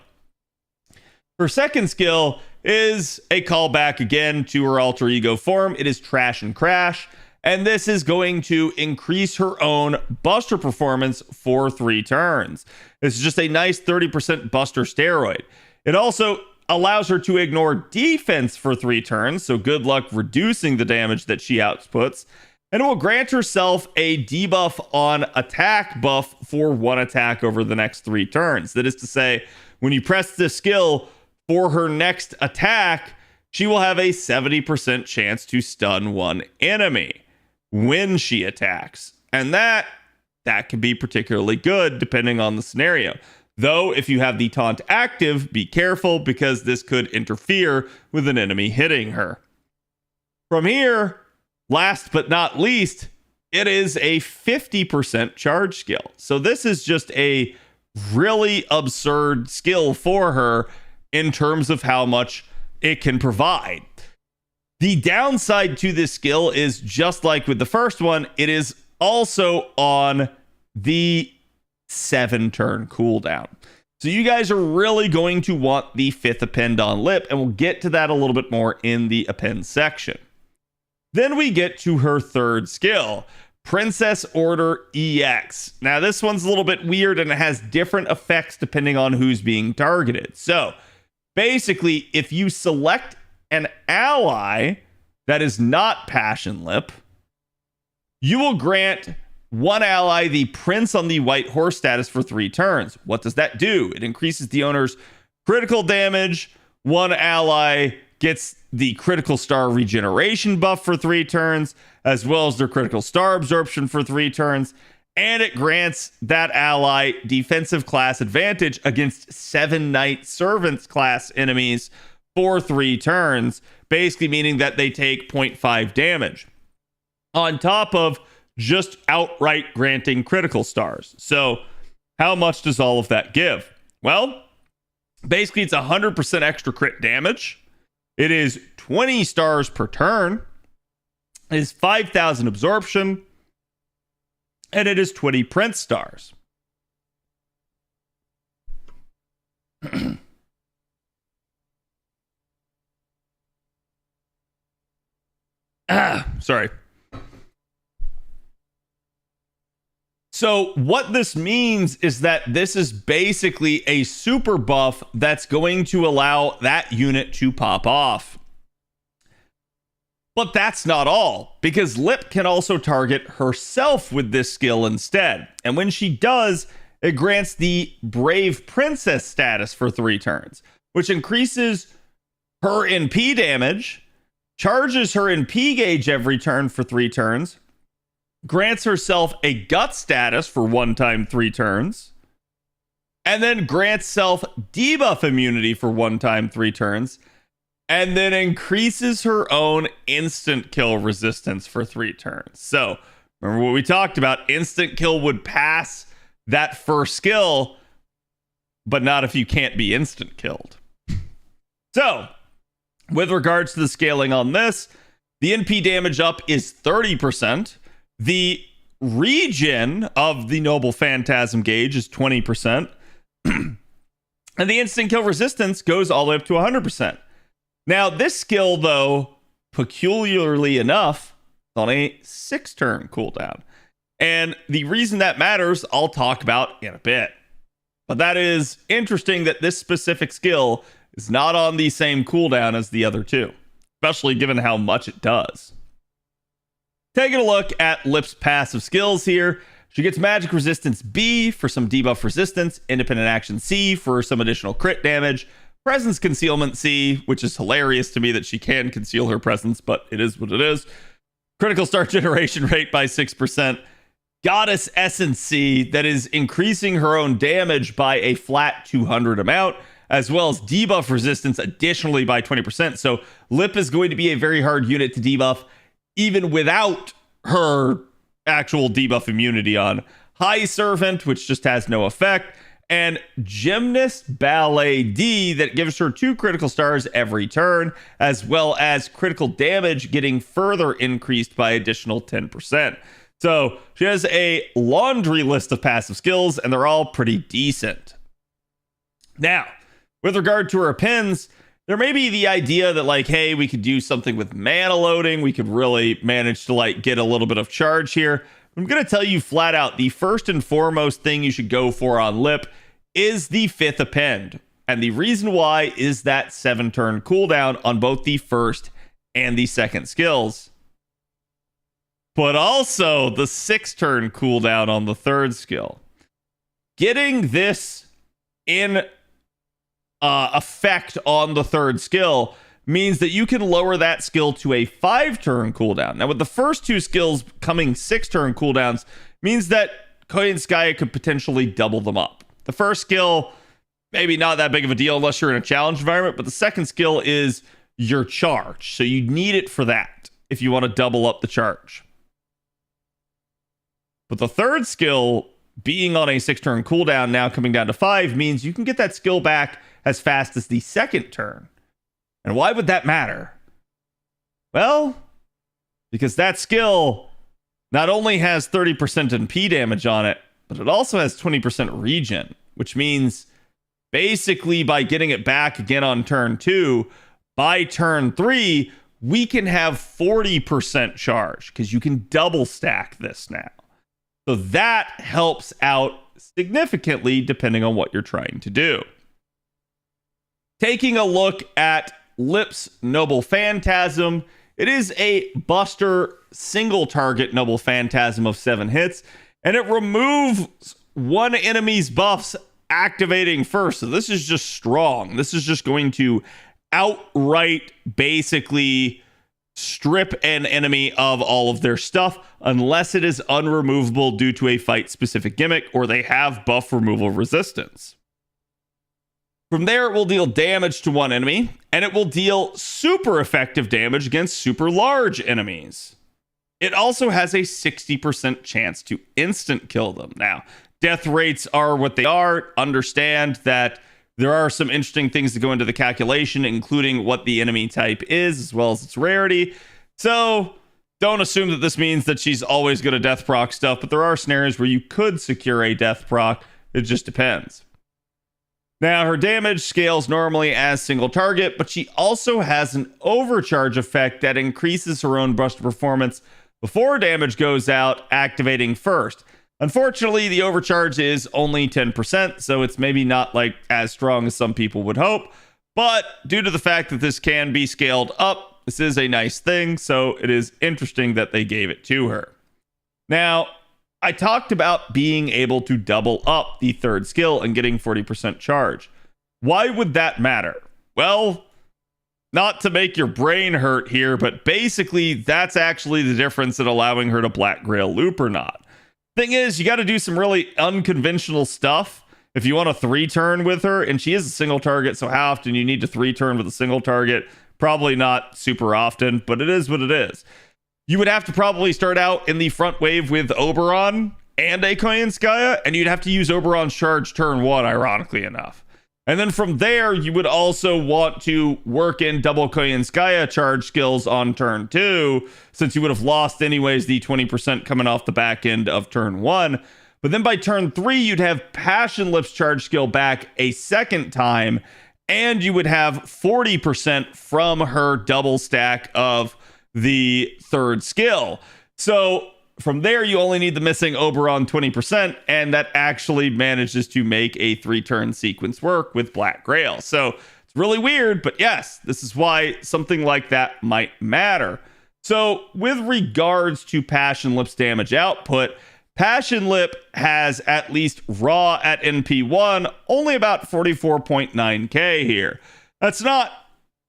Her second skill is a callback again to her alter ego form. It is Trash and Crash, and this is going to increase her own buster performance for 3 turns. This is just a nice 30% buster steroid. It also allows her to ignore defense for 3 turns, so good luck reducing the damage that she outputs. And it will grant herself a debuff on attack buff for 1 attack over the next 3 turns. That is to say, when you press this skill for her next attack, she will have a 70% chance to stun 1 enemy when she attacks. And that can be particularly good depending on the scenario. Though, if you have the taunt active, be careful because this could interfere with an enemy hitting her. From here, last but not least, it is a 50% charge skill. So this is just a really absurd skill for her in terms of how much it can provide. The downside to this skill is just like with the first one, it is also on the 7-turn cooldown. So you guys are really going to want the 5th append on Lip, and we'll get to that a little bit more in the append section. Then we get to her third skill, Princess Order EX. Now this one's a little bit weird and it has different effects depending on who's being targeted. So basically, if you select an ally that is not Passion Lip, you will grant 1 ally the Prince on the White Horse status for 3 turns. What does that do? It increases the owner's critical damage. 1 ally gets the critical star regeneration buff for 3 turns, as well as their critical star absorption for 3 turns. And it grants that ally defensive class advantage against 7 Knight Servants class enemies for 3 turns, basically meaning that they take 0.5 damage. On top of just outright granting critical stars. So how much does all of that give? Well, Basically, it's 100% extra crit damage. It is 20 stars per turn. It is 5,000 absorption. And it is 20 Prince stars. Sorry. So what this means is that this is basically a super buff that's going to allow that unit to pop off. But that's not all, because Lip can also target herself with this skill instead. And when she does, it grants the Brave Princess status for 3 turns, which increases her NP damage, charges her NP gauge every turn for 3 turns, grants herself a gut status for 1 time 3 turns, and then grants self debuff immunity for 1 time 3 turns, and then increases her own instant kill resistance for 3 turns. So remember what we talked about, instant kill would pass that first skill, but not if you can't be instant killed. So with regards to the scaling on this, the NP damage up is 30%. The regen of the Noble Phantasm gauge is 20%. And the instant kill resistance goes all the way up to 100%. Now, this skill, though, peculiarly enough, is on a 6-turn cooldown. And the reason that matters, I'll talk about in a bit. But that is interesting that this specific skill is not on the same cooldown as the other 2, especially given how much it does. Taking a look at Lip's passive skills here, she gets Magic Resistance B for some debuff resistance, Independent Action C for some additional crit damage, Presence Concealment C, which is hilarious to me that she can conceal her presence, but it is what it is. Critical Star Generation rate by 6%. Goddess Essence C, that is increasing her own damage by a flat 200 amount, as well as debuff resistance additionally by 20%. So Lip is going to be a very hard unit to debuff, even without her actual debuff immunity on. High Servant, which just has no effect, and Gymnast Ballet D, that gives her 2 critical stars every turn, as well as critical damage getting further increased by additional 10%. So she has a laundry list of passive skills, and they're all pretty decent. Now, with regard to her pins, there may be the idea that, like, hey, we could do something with mana loading. We could really manage to, like, get a little bit of charge here. I'm going to tell you flat out, the first and foremost thing you should go for on Lip is the 5th append. And the reason why is that 7-turn cooldown on both the first and the second skills. But also the 6-turn cooldown on the third skill. Getting this in effect on the third skill means that you can lower that skill to a 5-turn cooldown. Now, with the first 2 skills coming 6-turn cooldowns, means that Koyanskaya could potentially double them up. The first skill, maybe not that big of a deal unless you're in a challenge environment, but the second skill is your charge. So you need it for that if you want to double up the charge. But the third skill, being on a 6-turn cooldown, now coming down to 5, means you can get that skill back as fast as the second turn. And why would that matter? Well, because that skill not only has 30% NP damage on it, but it also has 20% regen, which means basically by getting it back again on turn 2, by turn 3, we can have 40% charge because you can double stack this now. So that helps out significantly depending on what you're trying to do. Taking a look at Lip's Noble Phantasm, it is a Buster single target Noble Phantasm of 7 hits, and it removes one enemy's buffs activating first. So this is just strong. This is just going to outright basically strip an enemy of all of their stuff unless it is unremovable due to a fight-specific gimmick or they have buff removal resistance. From there, it will deal damage to one enemy, and it will deal super effective damage against super large enemies. It also has a 60% chance to instant kill them. Now, death rates are what they are. Understand that There are some interesting things to go into the calculation, including what the enemy type is, as well as its rarity. So don't assume that this means that she's always going to death proc stuff, but there are scenarios where you could secure a death proc. It just depends. Now, her damage scales normally as single target, but she also has an overcharge effect that increases her own burst performance before damage goes out, activating first. Unfortunately, the overcharge is only 10%, so it's maybe not like as strong as some people would hope. But due to the fact that this can be scaled up, this is a nice thing, so it is interesting that they gave it to her. Now, I talked about being able to double up the third skill and getting 40% charge. Why would that matter? Well, not to make your brain hurt here, but basically that's actually the difference in allowing her to Black Grail loop or not. Thing is, you got to do some really unconventional stuff if you want to 3-turn with her, and she is a single target, so how often you need to 3-turn with a single target? Probably not super often, but it is what it is. You would have to probably start out in the front wave with Oberon and a Kriemhild, and you'd have to use Oberon's charge turn 1, ironically enough. And then from there, you would also want to work in double Kriemhild charge skills on turn 2, since you would have lost anyways the 20% coming off the back end of turn 1. But then by turn 3, you'd have Passion Lips charge skill back a second time, and you would have 40% from her double stack of the third skill. So from there, you only need the missing Oberon 20%, and that actually manages to make a 3-turn sequence work with Black Grail. So it's really weird, but yes, this is why something like that might matter. So with regards to Passion Lip's damage output, Passion Lip has, at least raw at NP1, only about 44.9k here. That's not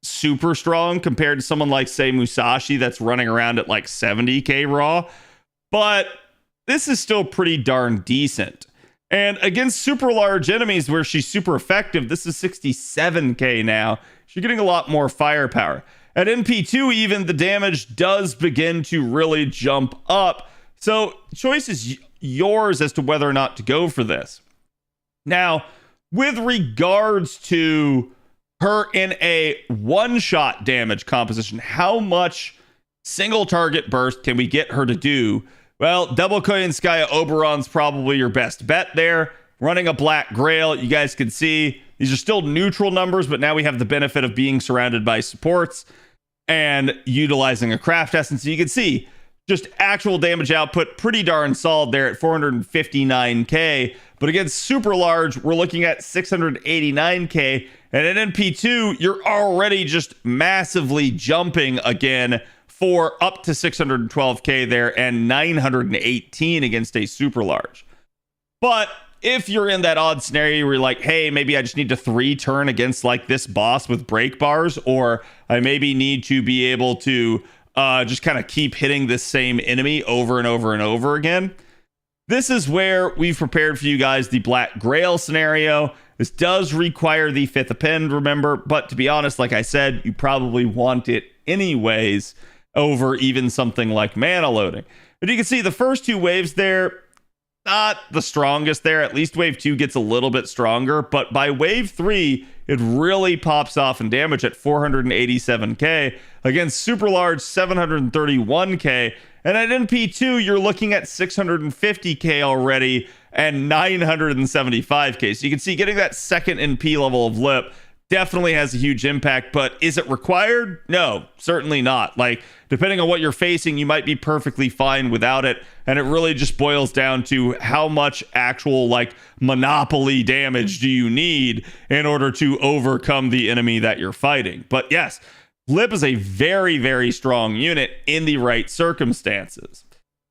super strong compared to someone like, say, Musashi that's running around at like 70k raw, but this is still pretty darn decent. And against super large enemies where she's super effective, this is 67k now. She's getting a lot more firepower. At NP2 even, the damage does begin to really jump up, so choice is yours as to whether or not to go for this. Now, with regards to her in a one-shot damage composition, how much single target burst can we get her to do? Well, double Kriemhild Oberon's probably your best bet there. Running a Black Grail, you guys can see these are still neutral numbers, but now we have the benefit of being surrounded by supports and utilizing a craft essence. So you can see just actual damage output pretty darn solid there at 459k. But against super large, we're looking at 689k. And at NP2, you're already just massively jumping again for up to 612k there and 918 against a super large. But if you're in that odd scenario where you're like, hey, maybe I just need to 3-turn against like this boss with break bars, or I maybe need to be able to just kind of keep hitting this same enemy over and over and over again, this is where we've prepared for you guys the Black Grail scenario. This does require the 5th append, remember, but to be honest, like I said, you probably want it anyways over even something like mana loading. But you can see the first 2 waves there, not the strongest there. At least wave 2 gets a little bit stronger, but by wave 3, it really pops off in damage at 487k against super large 731k. And at NP2, you're looking at 650k already and 975k. So you can see getting that second NP level of lip definitely has a huge impact, but is it required? No, certainly not. Like, depending on what you're facing, you might be perfectly fine without it, and it really just boils down to how much actual, like, monopoly damage do you need in order to overcome the enemy that you're fighting. But yes, Lip is a very, very strong unit in the right circumstances.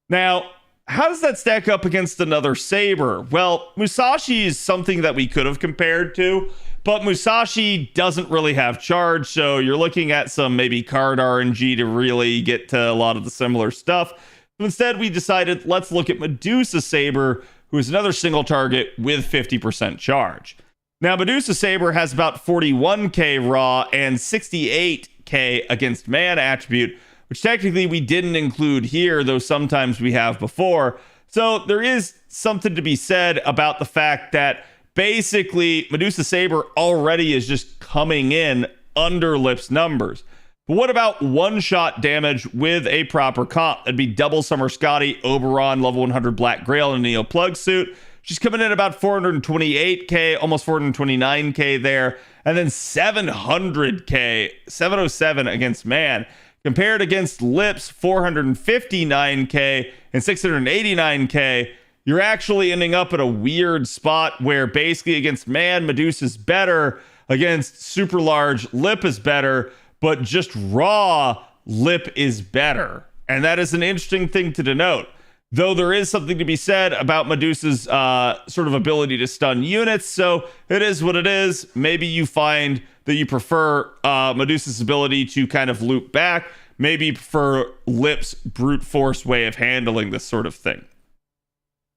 Now, how does that stack up against another Saber? Well, Musashi is something that we could have compared to, but Musashi doesn't really have charge, so you're looking at some maybe card RNG to really get to a lot of the similar stuff. So instead, we decided let's look at Medusa Saber, who is another single target with 50% charge. Now, Medusa Saber has about 41k raw and 68k against man attribute, which technically we didn't include here, though sometimes we have before. So there is something to be said about the fact that basically Medusa Saber already is just coming in under Lip's numbers. But what about one-shot damage with a proper comp? That'd be double Summer Scotty, Oberon, level 100 Black Grail, and a Neo Plug suit. She's coming in about 428k, almost 429k there. And then 700k, 707 against Man. Compared against Lip's 459k and 689k, you're actually ending up at a weird spot where basically against Man, Medusa's better. Against super large, Lip is better. But just raw, Lip is better. And that is an interesting thing to denote. Though there is something to be said about Medusa's sort of ability to stun units. So it is what it is. Maybe you find that you prefer Medusa's ability to kind of loop back. Maybe you prefer Lip's brute force way of handling this sort of thing.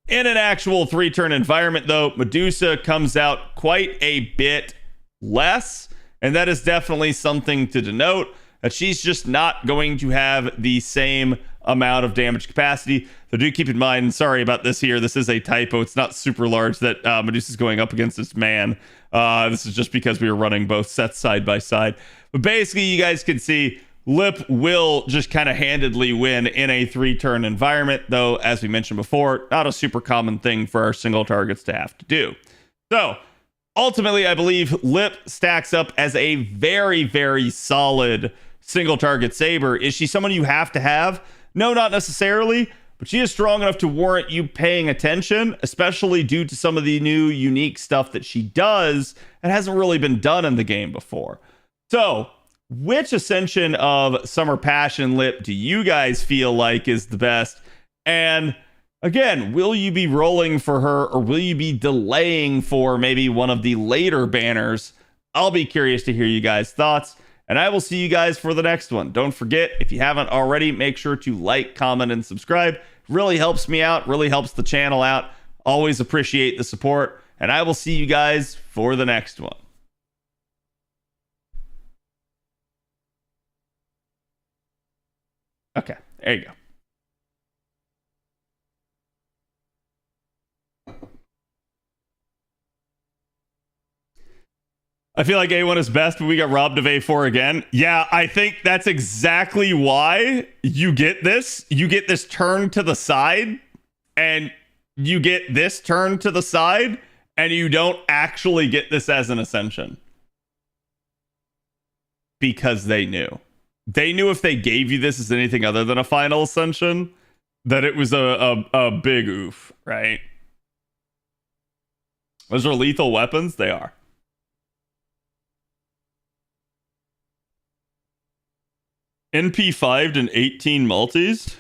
In an actual 3-turn environment, though, Medusa comes out quite a bit less. And that is definitely something to denote, that she's just not going to have the same amount of damage capacity. So do keep in mind, sorry about this here, this is a typo. It's not super large that Medusa's going up against this Man. This is just because we were running both sets side by side. But basically, you guys can see Lip will just kind of handedly win in a 3-turn environment, though, as we mentioned before, not a super common thing for our single targets to have to do. So, ultimately, I believe Lip stacks up as a very, very solid single target Saber. Is she someone you have to have? No, not necessarily, but she is strong enough to warrant you paying attention, especially due to some of the new unique stuff that she does that hasn't really been done in the game before. So, which Ascension of Summer Passion Lip do you guys feel like is the best? And again, will you be rolling for her, or will you be delaying for maybe one of the later banners? I'll be curious to hear you guys' thoughts, and I will see you guys for the next one. Don't forget, if you haven't already, make sure to like, comment, and subscribe. Really helps me out, really helps the channel out. Always appreciate the support, and I will see you guys for the next one. Okay, there you go. I feel like A1 is best, but we got robbed of A4 again. Yeah, I think that's exactly why you get this. You get this turn to the side, and you get this turn to the side, and you don't actually get this as an Ascension. Because they knew. They knew if they gave you this as anything other than a final Ascension, that it was a big oof, right? Those are lethal weapons? They are. NP5'd and 18 multis?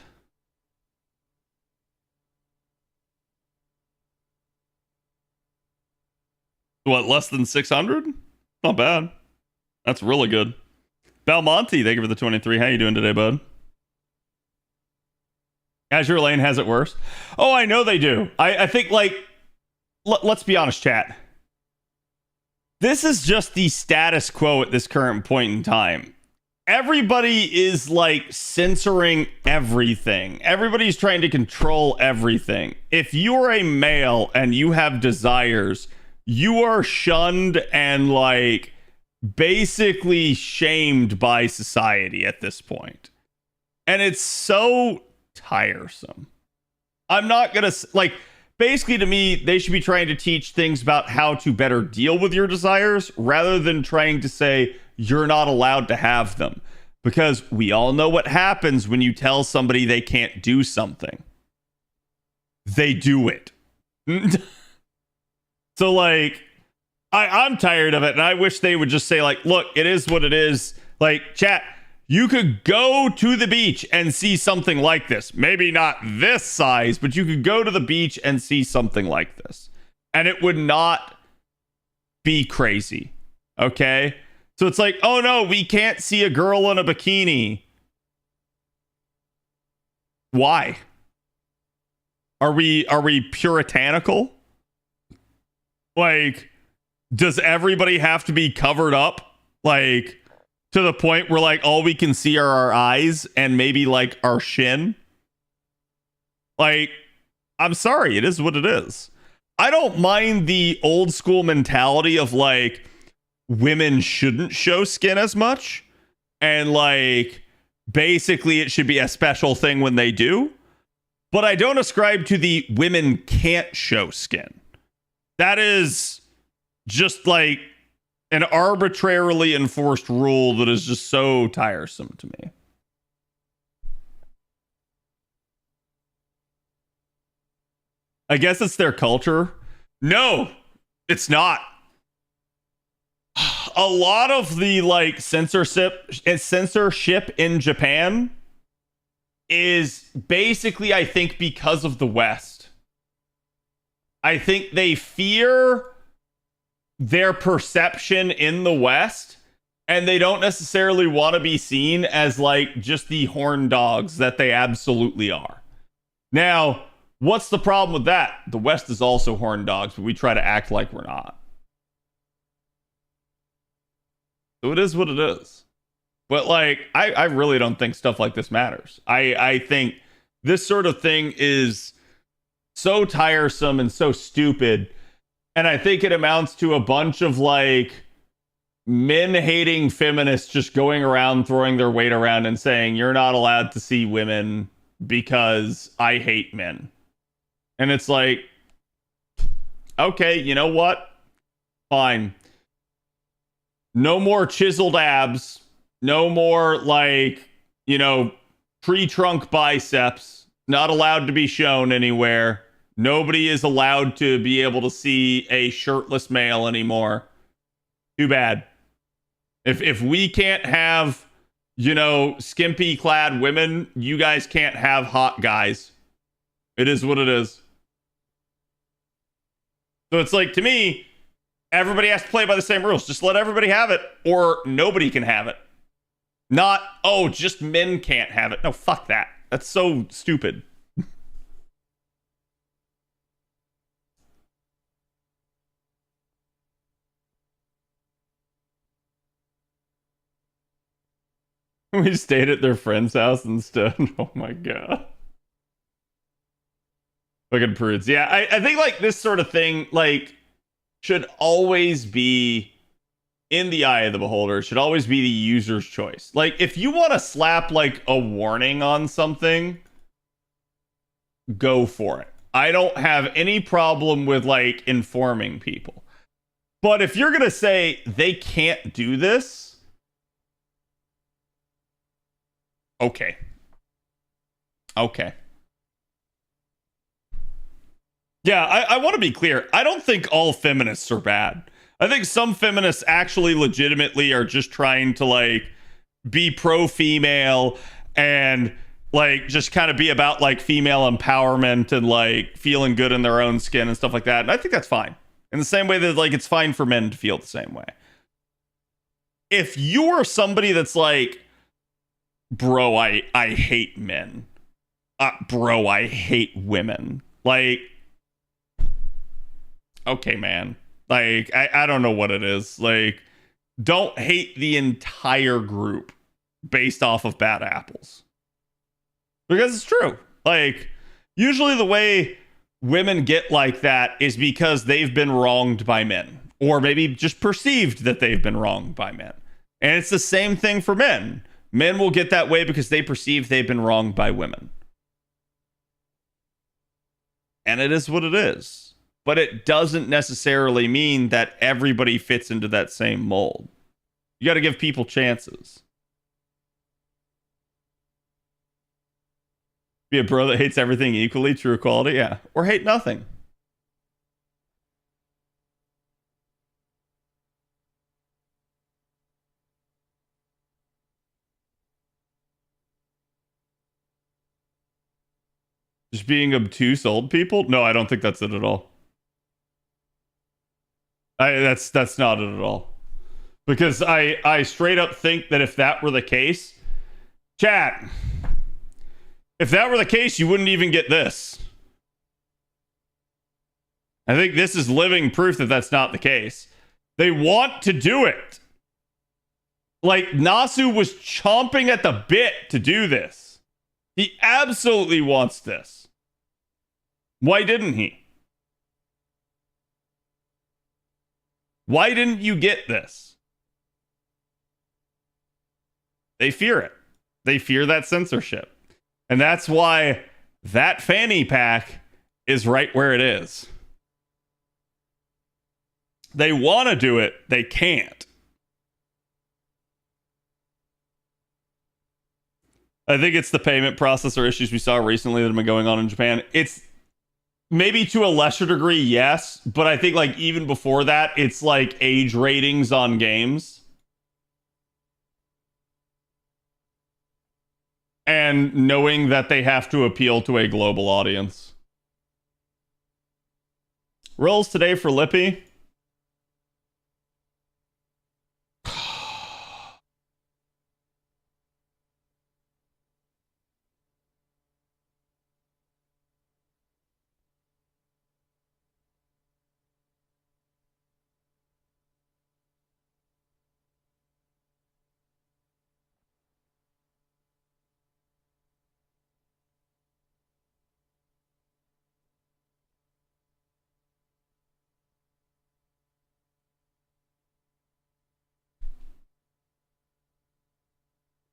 What, less than 600? Not bad. That's really good. Belmonte, thank you for the 23. How you doing today, bud? Azure Lane has it worse. Oh, I know they do. I think, like, let's be honest, chat. This is just the status quo at this current point in time. Everybody is like censoring everything. Everybody's trying to control everything. If you're a male and you have desires, you are shunned and like basically shamed by society at this point. And it's so tiresome. I'm not gonna like, basically to me, they should be trying to teach things about how to better deal with your desires rather than trying to say you're not allowed to have them, because we all know what happens when you tell somebody they can't do something. They do it. So like, I'm tired of it, and I wish they would just say like, look, it is what it is. Like, chat, you could go to the beach and see something like this. Maybe not this size, but you could go to the beach and see something like this. And it would not be crazy. Okay? So it's like, oh no, we can't see a girl in a bikini. Why? Are we puritanical? Like, does everybody have to be covered up? Like, to the point where like all we can see are our eyes and maybe like our shin? Like, I'm sorry, it is what it is. I don't mind the old school mentality of like women shouldn't show skin as much, and like basically it should be a special thing when they do. But I don't ascribe to the women can't show skin. That is just like an arbitrarily enforced rule that is just so tiresome to me. I guess it's their culture. No, it's not. A lot of the like censorship in Japan is basically, I think, because of the West. I think they fear their perception in the West, and they don't necessarily want to be seen as like just the horn dogs that they absolutely are. Now, what's the problem with that? The West is also horn dogs, but we try to act like we're not. So it is what it is. But like, I really don't think stuff like this matters. I think this sort of thing is so tiresome and so stupid. And I think it amounts to a bunch of like men-hating feminists just going around throwing their weight around and saying, you're not allowed to see women because I hate men. And it's like, okay, you know what? Fine. No more chiseled abs. No more like, you know, tree trunk biceps. Not allowed to be shown anywhere. Nobody is allowed to be able to see a shirtless male anymore. Too bad. If we can't have, you know, skimpy clad women, you guys can't have hot guys. It is what it is. So it's like, to me, everybody has to play by the same rules. Just let everybody have it, or nobody can have it. Not, oh, just men can't have it. No, fuck that. That's so stupid. We stayed at their friend's house instead. Oh my god. Fucking prudes. Yeah, I think like this sort of thing like should always be in the eye of the beholder. It should always be the user's choice. Like if you want to slap like a warning on something, go for it. I don't have any problem with like informing people. But if you're going to say they can't do this, okay. Yeah, I want to be clear. I don't think all feminists are bad. I think some feminists actually legitimately are just trying to like be pro-female and like just kind of be about like female empowerment and like feeling good in their own skin and stuff like that. And I think that's fine. In the same way that like it's fine for men to feel the same way. If you are somebody that's like, bro, I hate men. Bro, I hate women. Like, okay, man. Like, I don't know what it is. Like, don't hate the entire group based off of bad apples. Because it's true. Like, usually the way women get like that is because they've been wronged by men. Or maybe just perceived that they've been wronged by men. And it's the same thing for men. Men will get that way because they perceive they've been wronged by women. And it is what it is. But it doesn't necessarily mean that everybody fits into that same mold. You got to give people chances. Be a bro that hates everything equally, true equality, yeah. Or hate nothing. Just being obtuse old people? No, I don't think that's it at all. That's not it at all. Because I straight up think that if that were the case, chat, if that were the case, you wouldn't even get this. I think this is living proof that that's not the case. They want to do it. Like, Nasu was chomping at the bit to do this. He absolutely wants this. Why didn't he? Why didn't you get this? They fear it. They fear that censorship. And that's why that fanny pack is right where it is. They want to do it, they can't. I think it's the payment processor issues we saw recently that have been going on in Japan. It's maybe to a lesser degree, yes, but I think like even before that, it's like age ratings on games. And knowing that they have to appeal to a global audience. Rolls today for Lippy.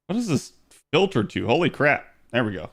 What is this filtered to? Holy crap. There we go.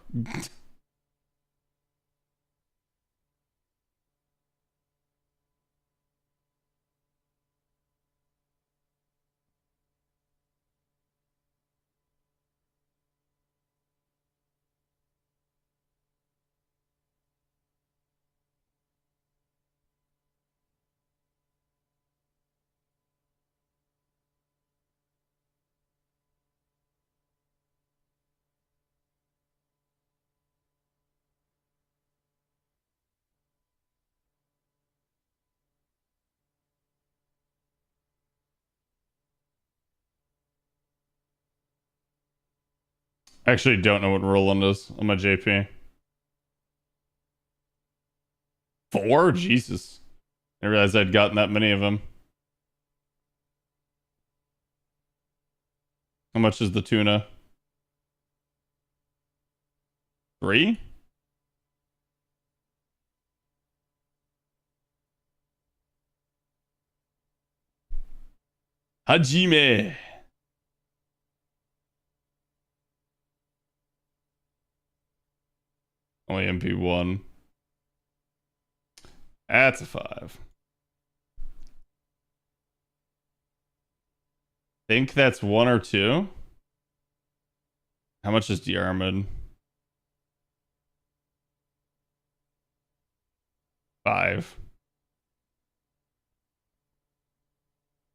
I actually don't know what Roland is on my JP. 4? Jesus. I realized I'd gotten that many of them. How much is the tuna? 3? Hajime. Only MP1. That's a 5. Think that's 1 or 2. How much is Diarmid? 5.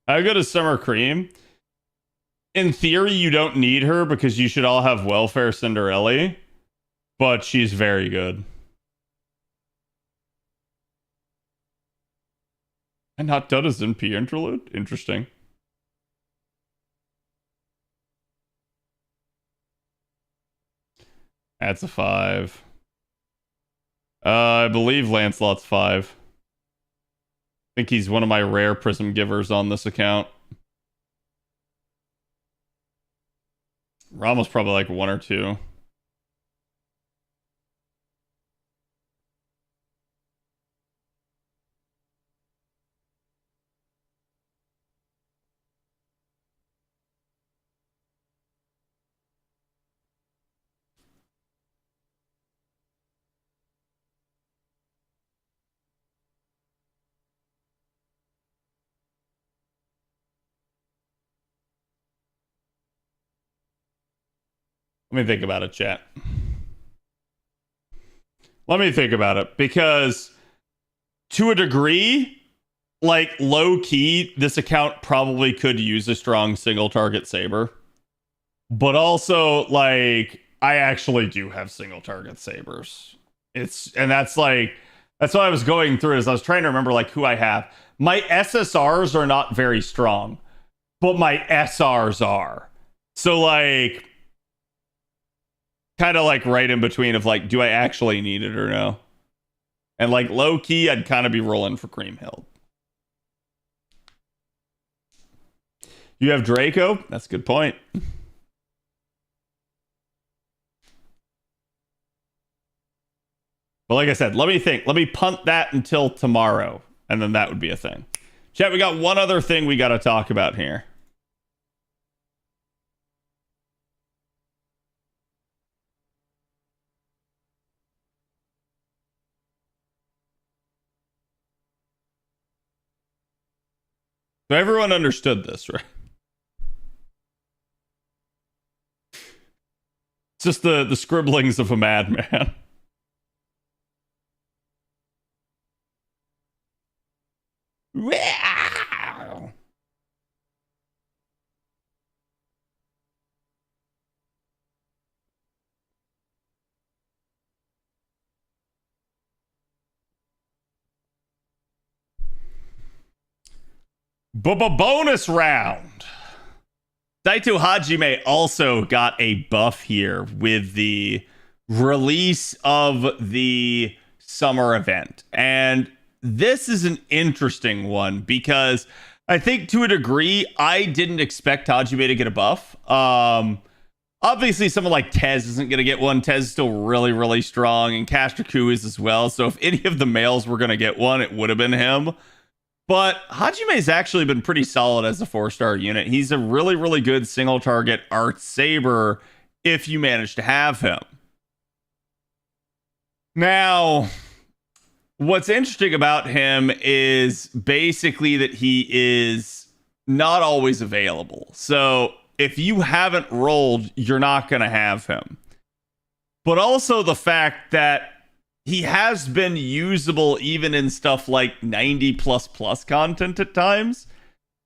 How good is Summer Cream? In theory, you don't need her because you should all have welfare Cinderella, but she's very good. And not done as NP interlude? Interesting. That's a 5. I believe Lancelot's 5. I think he's one of my rare prism givers on this account. Rama's probably like 1 or 2. Let me think about it, chat. Let me think about it, because to a degree, like low key, this account probably could use a strong single target saber. But also, like, I actually do have single target sabers. That's what I was going through as I was trying to remember like who I have. My SSRs are not very strong, but my SRs are. So like kind of like right in between of like, do I actually need it or no? And like low key, I'd kind of be rolling for Kriemhild. You have Draco? That's a good point. But like I said, let me think. Let me punt that until tomorrow, and then that would be a thing. Chat, we got one other thing we got to talk about here. So everyone understood this, right? It's just the scribblings of a madman. Wow. Bonus round. Daito Hajime also got a buff here with the release of the summer event. And this is an interesting one because I think to a degree, I didn't expect Hajime to get a buff. Obviously, someone like Tez isn't going to get one. Tez is still really, really strong, and Castraku is as well. So if any of the males were going to get one, it would have been him. But Hajime's actually been pretty solid as a 4-star unit. He's a really, really good single target Art Saber if you manage to have him. Now, what's interesting about him is basically that he is not always available. So if you haven't rolled, you're not going to have him. But also the fact that he has been usable even in stuff like 90++ content at times.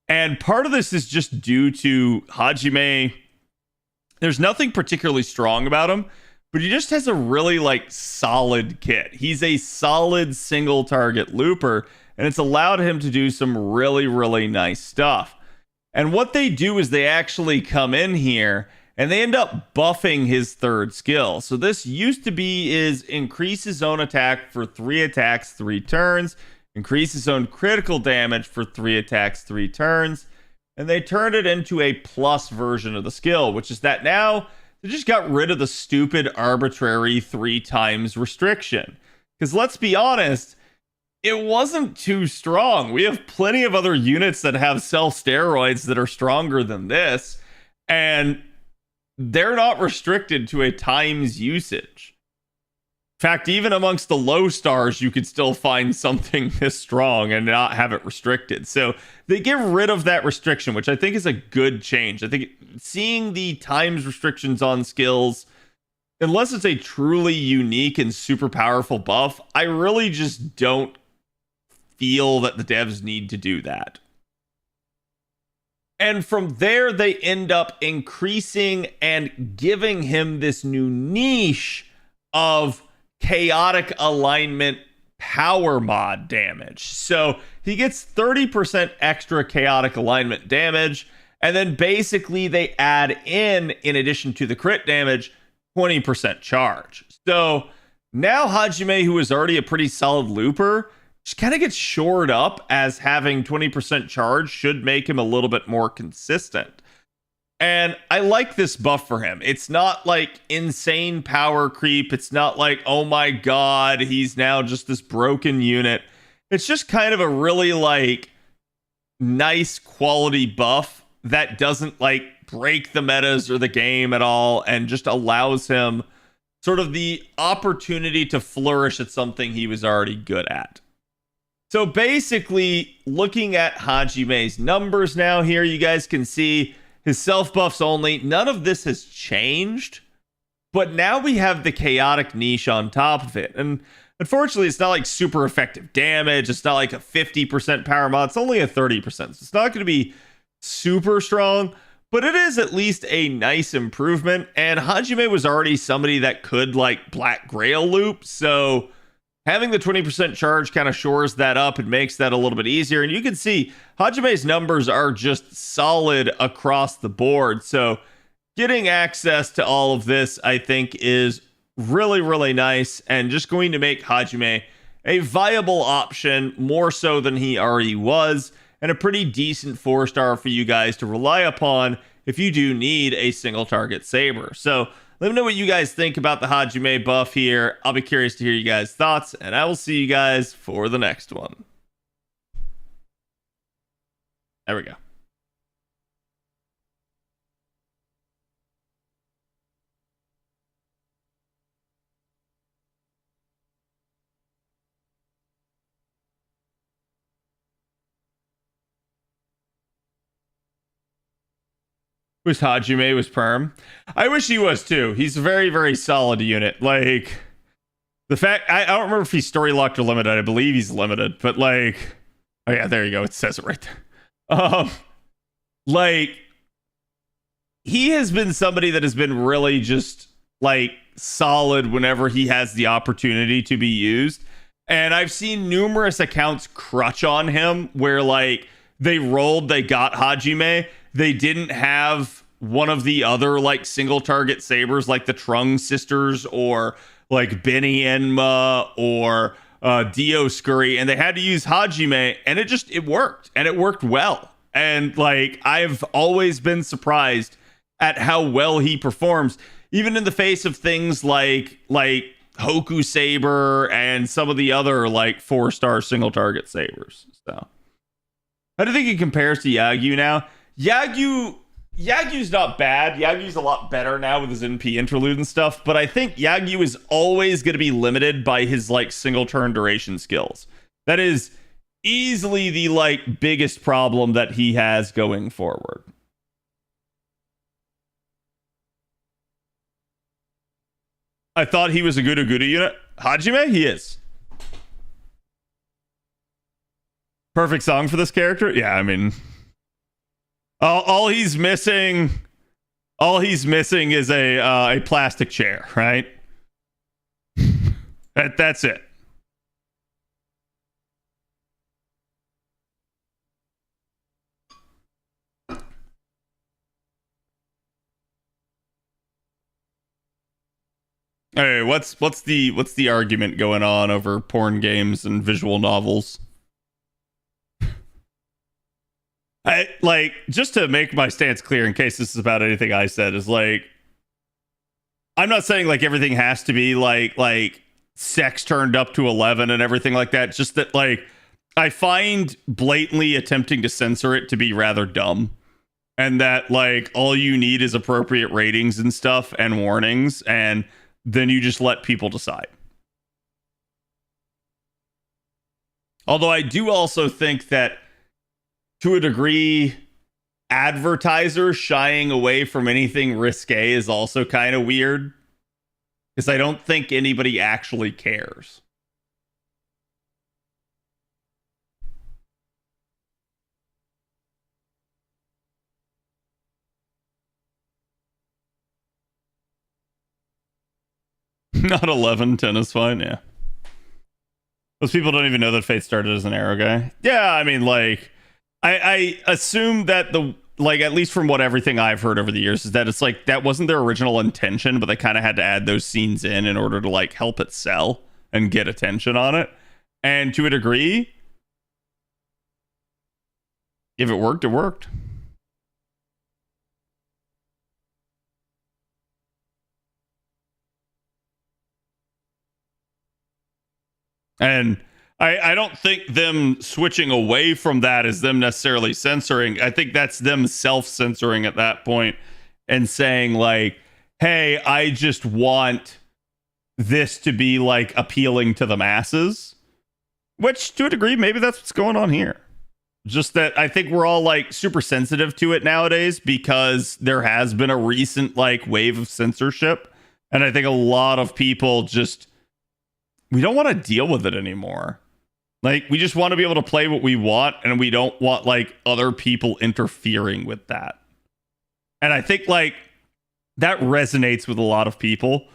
And part of this is just due to Hajime. There's nothing particularly strong about him, but he just has a really solid kit. He's a solid single target looper, and it's allowed him to do some really, really nice stuff. And what they do is they actually come in here and they end up buffing his third skill. So this used to be is increase his own attack for 3 attacks, 3 turns, increase his own critical damage for 3 attacks, 3 turns. And they turned it into a plus version of the skill, which is that now they just got rid of the stupid arbitrary 3 times restriction. Because let's be honest, it wasn't too strong. We have plenty of other units that have self-steroids that are stronger than this. And they're not restricted to a times usage. In fact, even amongst the low stars, you could still find something this strong and not have it restricted. So they get rid of that restriction, which I think is a good change. I think seeing the times restrictions on skills, unless it's a truly unique and super powerful buff, I really just don't feel that the devs need to do that. And from there, they end up increasing and giving him this new niche of chaotic alignment power mod damage. So he gets 30% extra chaotic alignment damage. And then basically they add in addition to the crit damage, 20% charge. So now Hajime, who is already a pretty solid looper, just kind of gets shored up as having 20% charge should make him a little bit more consistent. And I like this buff for him. It's not like insane power creep. It's not like, oh my god, he's now just this broken unit. It's just kind of a really nice quality buff that doesn't break the metas or the game at all and just allows him sort of the opportunity to flourish at something he was already good at. So basically, looking at Hajime's numbers now here, you guys can see his self buffs only. None of this has changed, but now we have the chaotic niche on top of it. And unfortunately, it's not super effective damage. It's not a 50% power mod. It's only a 30%. So it's not going to be super strong, but it is at least a nice improvement. And Hajime was already somebody that could Black Grail loop. So having the 20% charge kind of shores that up and makes that a little bit easier. And you can see Hajime's numbers are just solid across the board. So getting access to all of this, I think, is really, really nice and just going to make Hajime a viable option more so than he already was, and a pretty decent 4-star for you guys to rely upon if you do need a single target saber. So let me know what you guys think about the Hajime buff here. I'll be curious to hear you guys' thoughts, and I will see you guys for the next one. There we go. Wish Hajime was perm. I wish he was too. He's a very, very solid unit. Like, the fact, I don't remember if he's story locked or limited. I believe he's limited, but like, oh yeah, there you go. It says it right there. Like, he has been somebody that has been really just like solid whenever he has the opportunity to be used. And I've seen numerous accounts crutch on him where like they got Hajime. They didn't have one of the other like single target sabers like the Trung sisters or like Benny Enma or Dio Scurry, and they had to use Hajime, and it worked, and it worked well. And like, I've always been surprised at how well he performs, even in the face of things like Hoku Saber and some of the other like 4-star single target sabers. So how do you think he compares to Yagyu now? Yagyu's not bad. Yagyu's a lot better now with his NP interlude and stuff, but I think Yagyu is always going to be limited by his like single turn duration skills. That is easily the like biggest problem that he has going forward. I thought he was a good unit. Hajime, he is. Perfect song for this character? Yeah, I mean, all he's missing is a plastic chair, right? That's it. Hey, what's the argument going on over porn games and visual novels? I like, just to make my stance clear in case this is about anything I said, is like, I'm not saying like everything has to be like sex turned up to 11 and everything like that. Just that like I find blatantly attempting to censor it to be rather dumb, and that like all you need is appropriate ratings and stuff and warnings, and then you just let people decide. Although I do also think that, to a degree, advertisers shying away from anything risque is also kind of weird, because I don't think anybody actually cares. Not 11, 10 is fine, yeah. Those people don't even know that Fate started as an arrow guy. Yeah, I mean, like, I assume that at least from what everything I've heard over the years, is that it's like, that wasn't their original intention, but they kind of had to add those scenes in order to, like, help it sell and get attention on it. And to a degree, if it worked, it worked. And I don't think them switching away from that is them necessarily censoring. I think that's them self-censoring at that point and saying like, hey, I just want this to be like appealing to the masses, which to a degree, maybe that's what's going on here. Just that I think we're all like super sensitive to it nowadays because there has been a recent like wave of censorship. And I think a lot of people just, we don't want to deal with it anymore. Like, we just want to be able to play what we want, and we don't want like other people interfering with that. And I think like that resonates with a lot of people.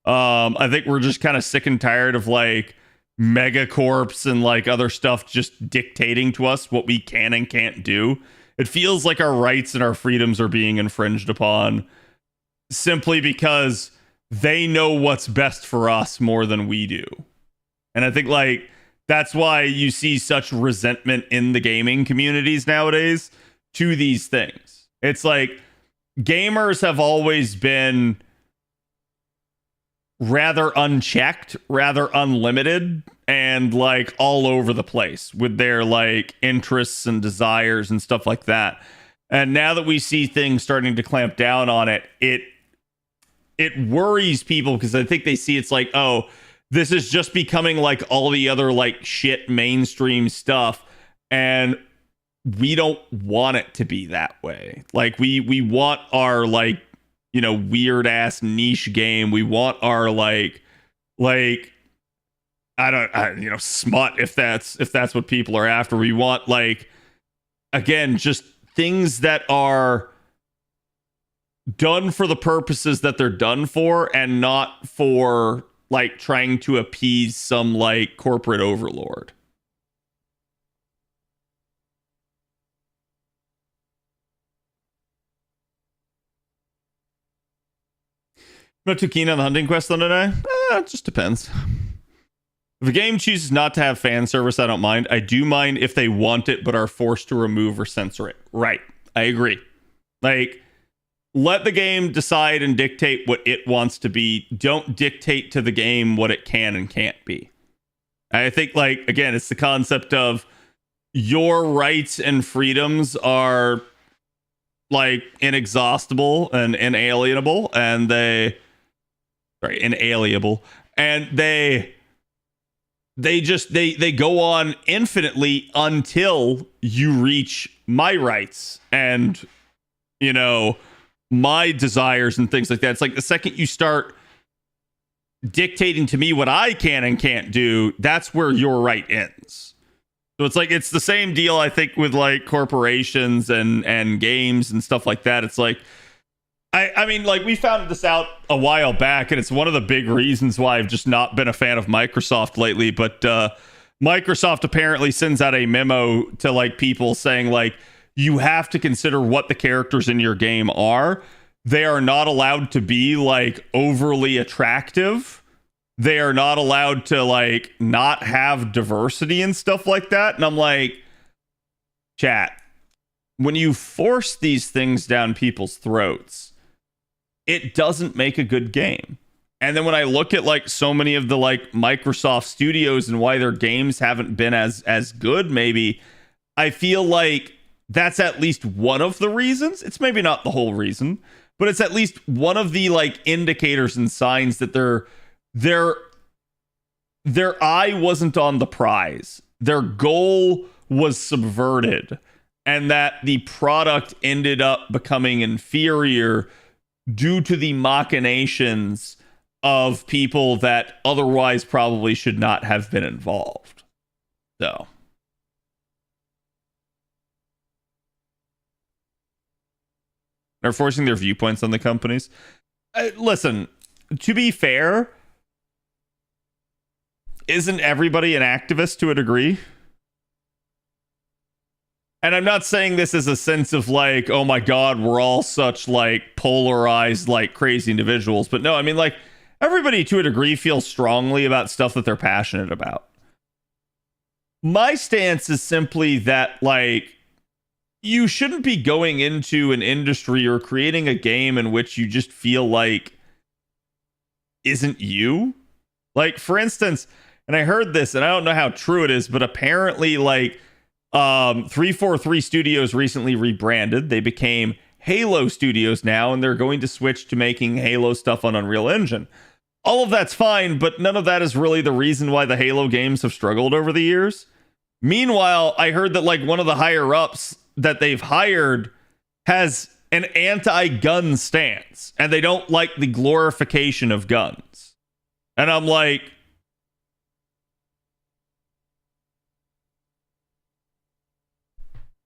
I think we're just kind of sick and tired of like megacorps and like other stuff just dictating to us what we can and can't do. It feels like our rights and our freedoms are being infringed upon simply because they know what's best for us more than we do. And I think like that's why you see such resentment in the gaming communities nowadays to these things. It's like gamers have always been rather unchecked, rather unlimited, and like all over the place with their like interests and desires and stuff like that. And now that we see things starting to clamp down on it, it worries people because I think they see it's like, oh, this is just becoming like all the other like shit mainstream stuff, and we don't want it to be that way. Like we want our like, you know, weird ass niche game. We want our like you know, smut, if that's what people are after. We want like, again, just things that are done for the purposes that they're done for, and not for like trying to appease some like corporate overlord. Not too keen on the hunting quest on today? It just depends. If a game chooses not to have fan service, I don't mind. I do mind if they want it but are forced to remove or censor it. Right. I agree. Like, let the game decide and dictate what it wants to be. Don't dictate to the game what it can and can't be. I think, like, again, it's the concept of your rights and freedoms are like inexhaustible and inalienable, and inalienable, and they go on infinitely until you reach my rights and, you know, my desires and things like that. It's like the second you start dictating to me what I can and can't do, that's where your right ends. So it's like, it's the same deal, I think, with like corporations and games and stuff like that. It's like, I mean, like, we found this out a while back, and it's one of the big reasons why I've just not been a fan of Microsoft lately. But Microsoft apparently sends out a memo to like people saying like, you have to consider what the characters in your game are. They are not allowed to be like overly attractive. They are not allowed to like not have diversity and stuff like that. And I'm like, chat, when you force these things down people's throats, it doesn't make a good game. And then when I look at like so many of the like Microsoft studios and why their games haven't been as good, maybe, I feel like that's at least one of the reasons. It's maybe not the whole reason, but it's at least one of the like indicators and signs that their eye wasn't on the prize. Their goal was subverted, and that the product ended up becoming inferior due to the machinations of people that otherwise probably should not have been involved. So, they're forcing their viewpoints on the companies. Listen, to be fair, isn't everybody an activist to a degree? And I'm not saying this as a sense of like, oh my God, we're all such like polarized, like crazy individuals. But no, I mean, like, everybody to a degree feels strongly about stuff that they're passionate about. My stance is simply that, like, you shouldn't be going into an industry or creating a game in which you just feel like isn't you. Like, for instance, and I heard this, and I don't know how true it is, but apparently, like, 343 Studios recently rebranded. They became Halo Studios now, and they're going to switch to making Halo stuff on Unreal Engine. All of that's fine, but none of that is really the reason why the Halo games have struggled over the years. Meanwhile, I heard that like one of the higher ups that they've hired has an anti-gun stance, and they don't like the glorification of guns. And I'm like,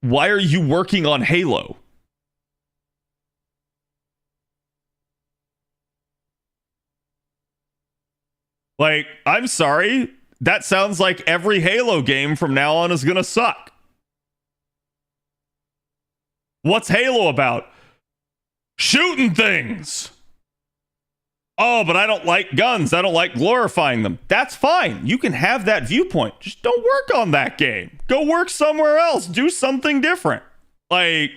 why are you working on Halo? Like, I'm sorry, that sounds like every Halo game from now on is gonna suck. What's Halo about? Shooting things. Oh, but I don't like guns. I don't like glorifying them. That's fine. You can have that viewpoint. Just don't work on that game. Go work somewhere else. Do something different. Like,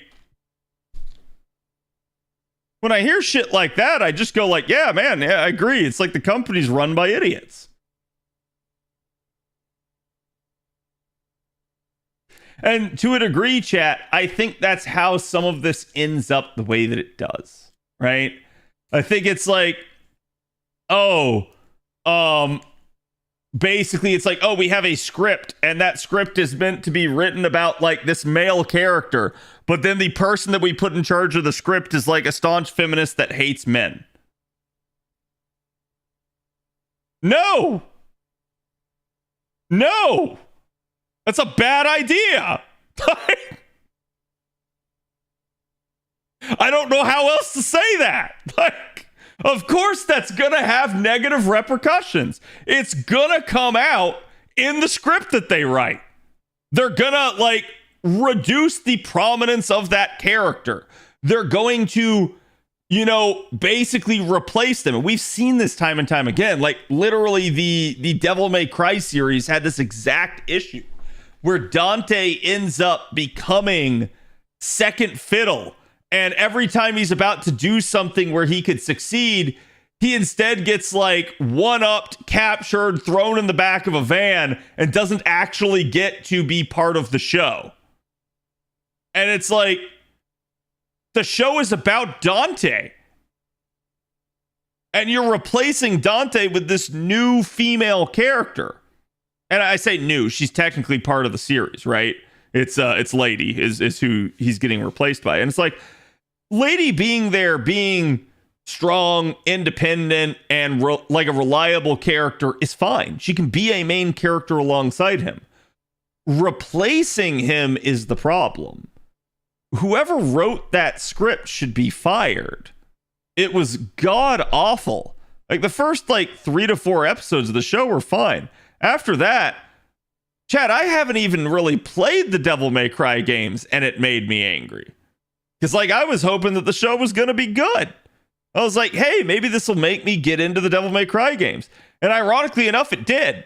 when I hear shit like that, I just go like, yeah, man, yeah, I agree. It's like the company's run by idiots. And to a degree, chat, I think that's how some of this ends up the way that it does, right? I think it's like, basically it's like, oh, we have a script, and that script is meant to be written about like this male character, but then the person that we put in charge of the script is like a staunch feminist that hates men. No, that's a bad idea. I don't know how else to say that. Like, of course that's gonna have negative repercussions. It's gonna come out in the script that they write. They're gonna like reduce the prominence of that character. They're going to, basically replace them. And we've seen this time and time again. Like literally the Devil May Cry series had this exact issue where Dante ends up becoming second fiddle. And every time he's about to do something where he could succeed, he instead gets like one-upped, captured, thrown in the back of a van, and doesn't actually get to be part of the show. And it's like, the show is about Dante. And you're replacing Dante with this new female character. And I say new, she's technically part of the series, right? It's Lady is who he's getting replaced by. And it's like, Lady being there, being strong, independent, and like a reliable character is fine. She can be a main character alongside him. Replacing him is the problem. Whoever wrote that script should be fired. It was god awful. Like the first 3 to 4 episodes of the show were fine. After that, Chad, I haven't even really played the Devil May Cry games, and it made me angry. Because I was hoping that the show was going to be good. I was like, hey, maybe this will make me get into the Devil May Cry games. And ironically enough, it did.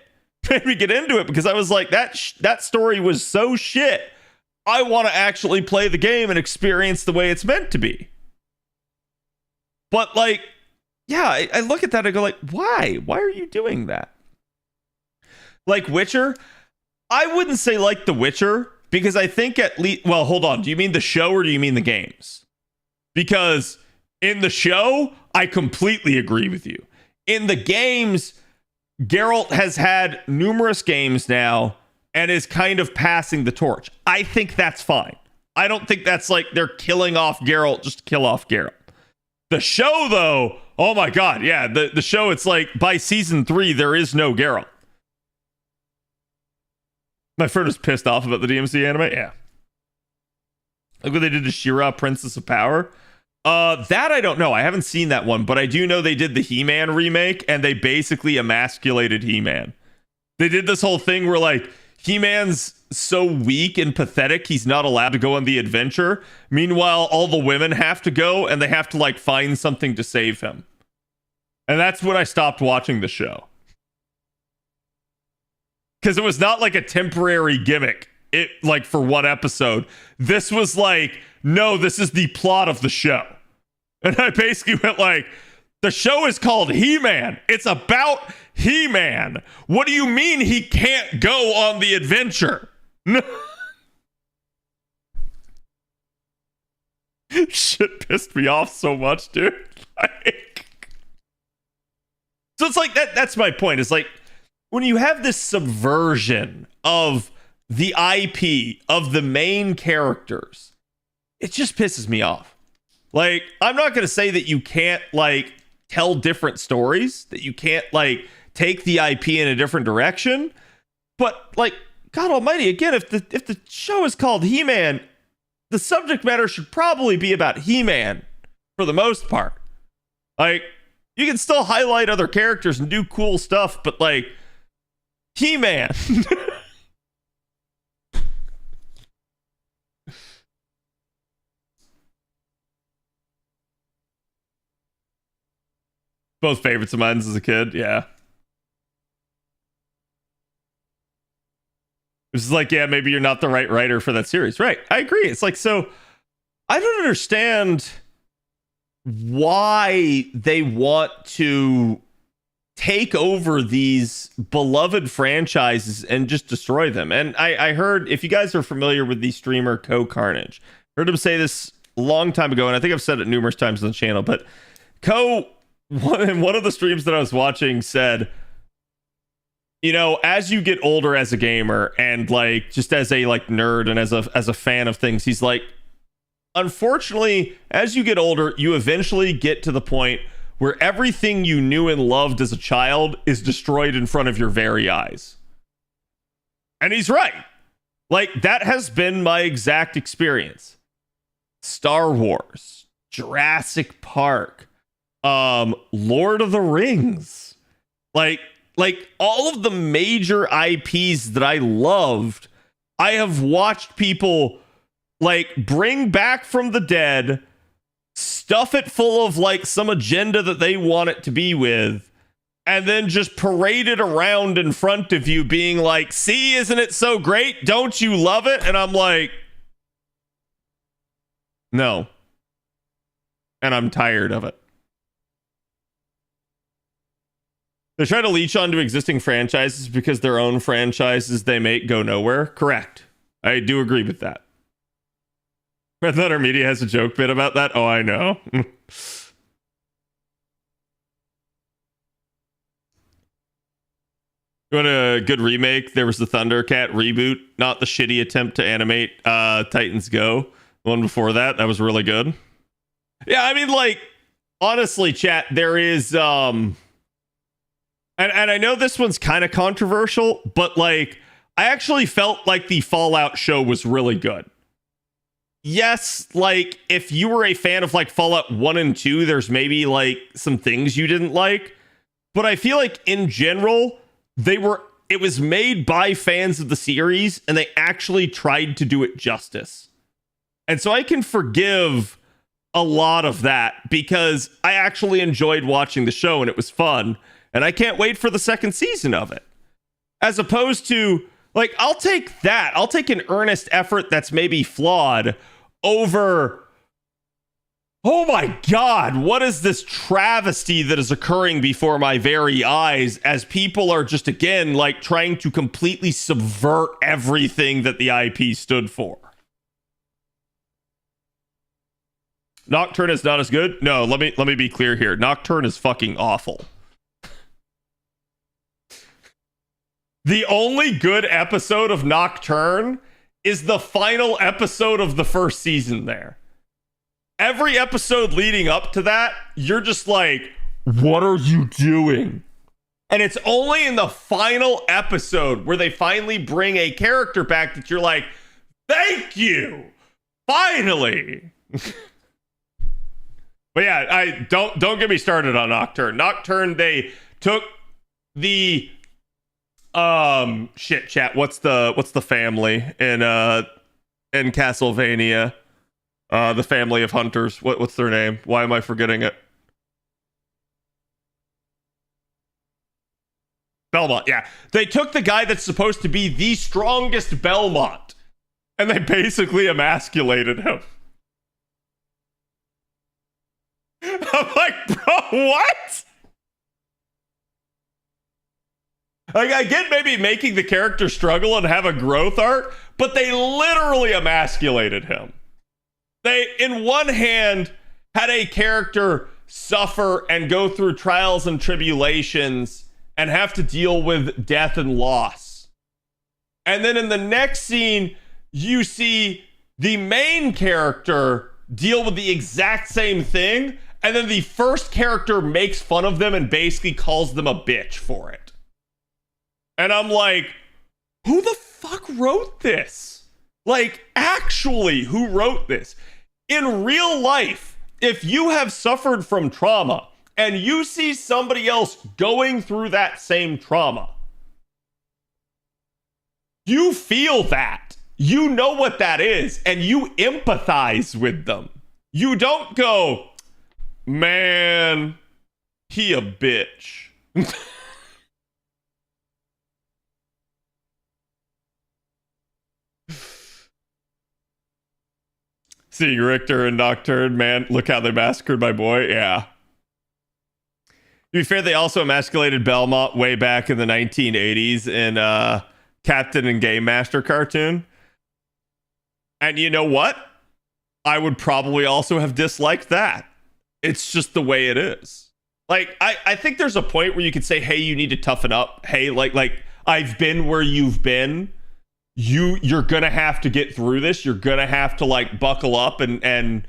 Made me get into it because I was like, that story was so shit. I want to actually play the game and experience the way it's meant to be. But yeah, I look at that and go like, why? Why are you doing that? Like Witcher? I wouldn't say like The Witcher, because I think at least, well, hold on. Do you mean the show or do you mean the games? Because in the show, I completely agree with you. In the games, Geralt has had numerous games now and is kind of passing the torch. I think that's fine. I don't think that's like they're killing off Geralt just to kill off Geralt. The show, though, oh my god, yeah, the show, it's like by season 3, there is no Geralt. My friend was pissed off about the DMC anime. Yeah. Like what they did to She-Ra, Princess of Power. That I don't know. I haven't seen that one, but I do know they did the He-Man remake, and they basically emasculated He-Man. They did this whole thing where He-Man's so weak and pathetic, he's not allowed to go on the adventure. Meanwhile, all the women have to go, and they have to find something to save him. And that's when I stopped watching the show. Because it was not a temporary gimmick. It for one episode. This was no, this is the plot of the show. And I basically went the show is called He-Man. It's about He-Man. What do you mean he can't go on the adventure? Shit pissed me off so much, dude. So it's that's my point. It's when you have this subversion of the IP of the main characters, it just pisses me off. I'm not going to say that you can't tell different stories, that you can't take the IP in a different direction, but God almighty, again, if the show is called He-Man, the subject matter should probably be about He-Man for the most part. You can still highlight other characters and do cool stuff, but He-Man. Both favorites of mine as a kid, yeah. It's yeah, maybe you're not the right writer for that series. Right, I agree. It's so I don't understand why they want to take over these beloved franchises and just destroy them. And I heard, if you guys are familiar with the streamer Co Carnage, heard him say this a long time ago, and I think I've said it numerous times on the channel, but Co, in one of the streams that I was watching, said, you know, as you get older as a gamer and like just as a like nerd and as a fan of things, he's like, unfortunately, as you get older, you eventually get to the point where everything you knew and loved as a child is destroyed in front of your very eyes. And he's right. Like, that has been my exact experience. Star Wars, Jurassic Park, Lord of the Rings. Like all of the major IPs that I loved, I have watched people like bring back from the dead, stuff it full of like some agenda that they want it to be with, and then just parade it around in front of you being like, see, isn't it so great? Don't you love it? And I'm like, no. And I'm tired of it. They try to leech onto existing franchises because their own franchises they make go nowhere. Correct. I do agree with that. I thought our media has a joke bit about that. Oh, I know. You want a good remake? There was the Thundercat reboot, not the shitty attempt to animate Titans Go. The one before that, that was really good. Yeah, I mean, like, honestly, chat, there is and I know this one's kind of controversial, but like, I actually felt like the Fallout show was really good. Yes, like, if you were a fan of like Fallout 1 and 2, there's maybe like some things you didn't like, but I feel like in general, it was made by fans of the series and they actually tried to do it justice. And so I can forgive a lot of that because I actually enjoyed watching the show and it was fun. And I can't wait for the second season of it. As opposed to, like, I'll take that. I'll take an earnest effort that's maybe flawed over, oh my God, what is this travesty that is occurring before my very eyes as people are just, again, like, trying to completely subvert everything that the IP stood for. Nocturne is not as good? No, let me be clear here. Nocturne is fucking awful. The only good episode of Nocturne is the final episode of the first season there. Every episode leading up to that, you're just like, what are you doing? And it's only in the final episode where they finally bring a character back that you're like, thank you! Finally! But yeah, I don't get me started on Nocturne. Nocturne, they took the shit chat. What's the family in Castlevania? The family of hunters. What's their name? Why am I forgetting it? Belmont. Yeah, they took the guy that's supposed to be the strongest Belmont, and they basically emasculated him. I'm like, bro, what? Like, I get maybe making the character struggle and have a growth arc, but they literally emasculated him. They, in one hand, had a character suffer and go through trials and tribulations and have to deal with death and loss. And then in the next scene, you see the main character deal with the exact same thing, and then the first character makes fun of them and basically calls them a bitch for it. And I'm like, who the fuck wrote this? Like, actually, who wrote this? In real life, if you have suffered from trauma and you see somebody else going through that same trauma, you feel that. You know what that is, and you empathize with them. You don't go, man, he a bitch. Seeing Richter and Nocturne, man, look how they massacred my boy. Yeah. be fair, they also emasculated Belmont way back in the 1980s in Captain and Game Master cartoon. And you know what? I would probably also have disliked that. It's just the way it is. Like, I think there's a point where you could say, hey, you need to toughen up. Hey, like I've been where you've been. You're gonna have to get through this. You're gonna have to like buckle up and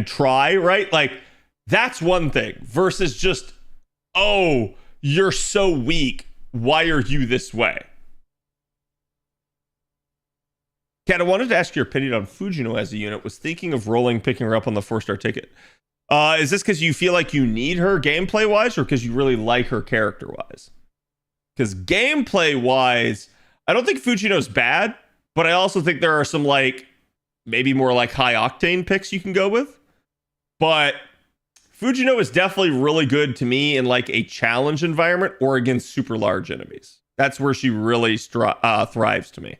try, right? Like, that's one thing versus just, oh, you're so weak. Why are you this way? Kat, I wanted to ask your opinion on Fujino as a unit. Was thinking of picking her up on the 4-star ticket. Is this because you feel like you need her gameplay wise, or because you really like her character wise? Because gameplay wise, I don't think Fujino's bad, but I also think there are some like maybe more like high octane picks you can go with. But Fujino is definitely really good to me in like a challenge environment or against super large enemies. That's where she really thrives to me.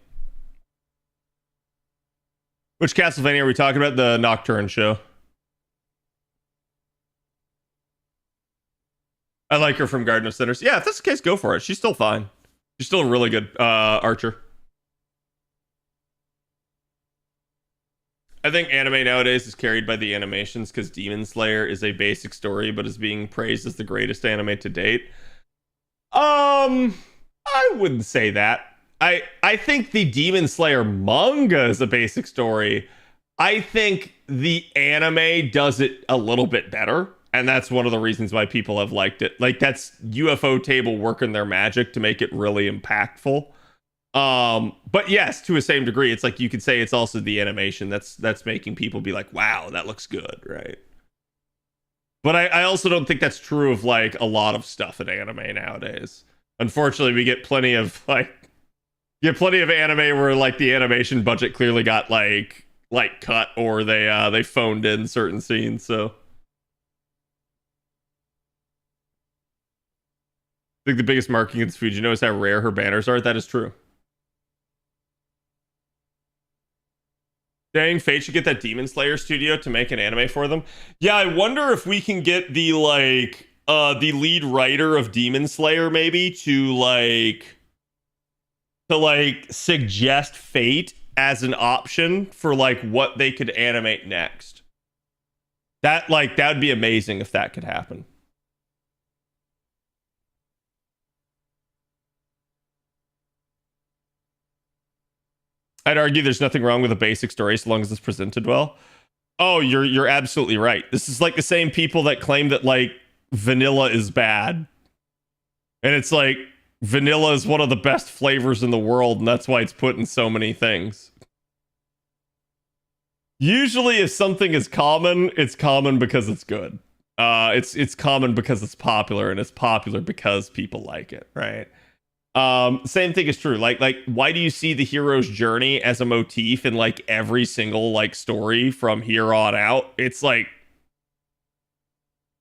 Which Castlevania are we talking about? The Nocturne show. I like her from Garden of Sinners. Yeah, if that's the case, go for it. She's still fine. She's still a really good archer. I think anime nowadays is carried by the animations because Demon Slayer is a basic story, but is being praised as the greatest anime to date. I wouldn't say that. I think the Demon Slayer manga is a basic story. I think the anime does it a little bit better. And that's one of the reasons why people have liked it. Like, that's UFO Table working their magic to make it really impactful. But yes, to a same degree, it's like you could say it's also the animation that's making people be like, wow, that looks good, right? But I also don't think that's true of like a lot of stuff in anime nowadays. Unfortunately, we get plenty of anime where like the animation budget clearly got like cut, or they phoned in certain scenes, so I think the biggest marking against Fujino is how rare her banners are. That is true. Dang, Fate should get that Demon Slayer studio to make an anime for them. Yeah, I wonder if we can get the lead writer of Demon Slayer maybe to suggest Fate as an option for like what they could animate next. That would be amazing if that could happen. I'd argue there's nothing wrong with a basic story so long as it's presented well. Oh, you're absolutely right. This is like the same people that claim that like vanilla is bad. And it's like vanilla is one of the best flavors in the world, and that's why it's put in so many things. Usually if something is common, it's common because it's good. It's common because it's popular, and it's popular because people like it, right? Same thing is true. Like why do you see the hero's journey as a motif in like every single like story from here on out? It's like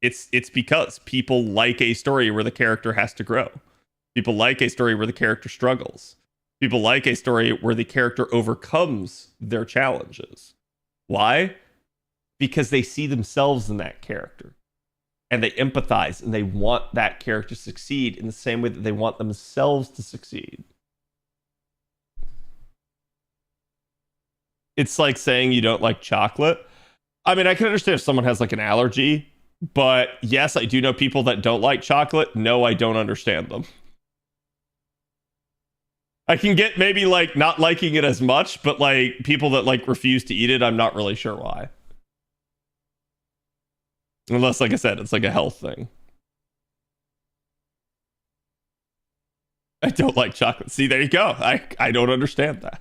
it's because people like a story where the character has to grow. People like a story where the character struggles. People like a story where the character overcomes their challenges. Why? Because they see themselves in that character. And they empathize, and they want that character to succeed in the same way that they want themselves to succeed. It's like saying you don't like chocolate. I mean, I can understand if someone has like an allergy, but yes, I do know people that don't like chocolate. No, I don't understand them. I can get maybe like not liking it as much, but like people that like refuse to eat it, I'm not really sure why. Unless, like I said, it's like a health thing. I don't like chocolate. See, there you go. I don't understand that.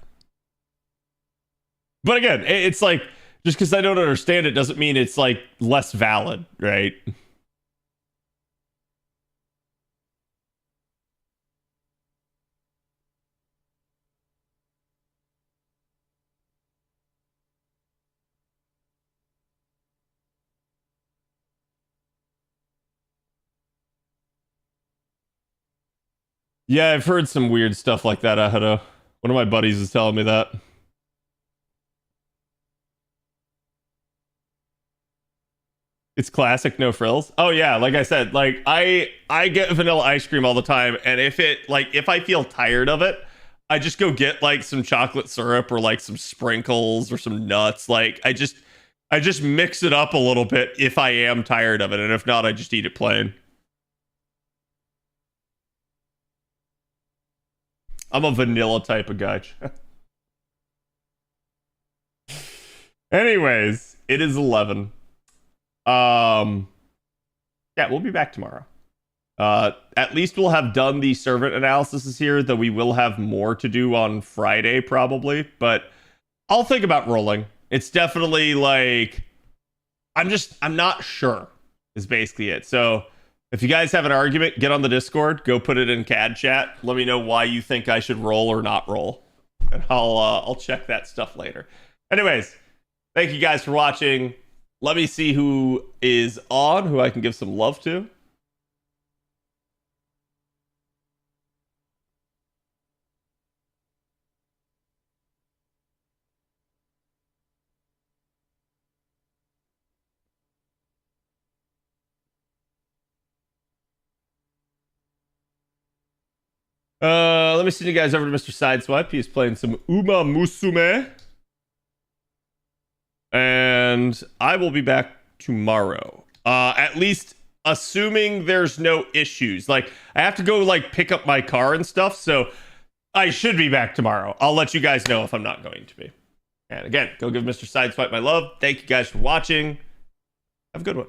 But again, it's like, just because I don't understand it doesn't mean it's like less valid, right? Yeah, I've heard some weird stuff like that, Ahado. One of my buddies is telling me that. It's classic, no frills. Oh yeah, like I said, like I get vanilla ice cream all the time, and if I feel tired of it, I just go get like some chocolate syrup or like some sprinkles or some nuts. Like I just mix it up a little bit if I am tired of it, and if not, I just eat it plain. I'm a vanilla type of guy. Anyways, it is 11. Yeah, we'll be back tomorrow. At least we'll have done the servant analysis here, though we will have more to do on Friday probably, but I'll think about rolling. It's definitely like I'm not sure is basically it. So if you guys have an argument, get on the Discord, go put it in CAD chat. Let me know why you think I should roll or not roll, and I'll check that stuff later. Anyways, thank you guys for watching. Let me see who is on, who I can give some love to. Let me send you guys over to Mr. Sideswipe. He's playing some Uma Musume. And I will be back tomorrow. At least assuming there's no issues. Like, I have to go, like, pick up my car and stuff, so I should be back tomorrow. I'll let you guys know if I'm not going to be. And again, go give Mr. Sideswipe my love. Thank you guys for watching. Have a good one.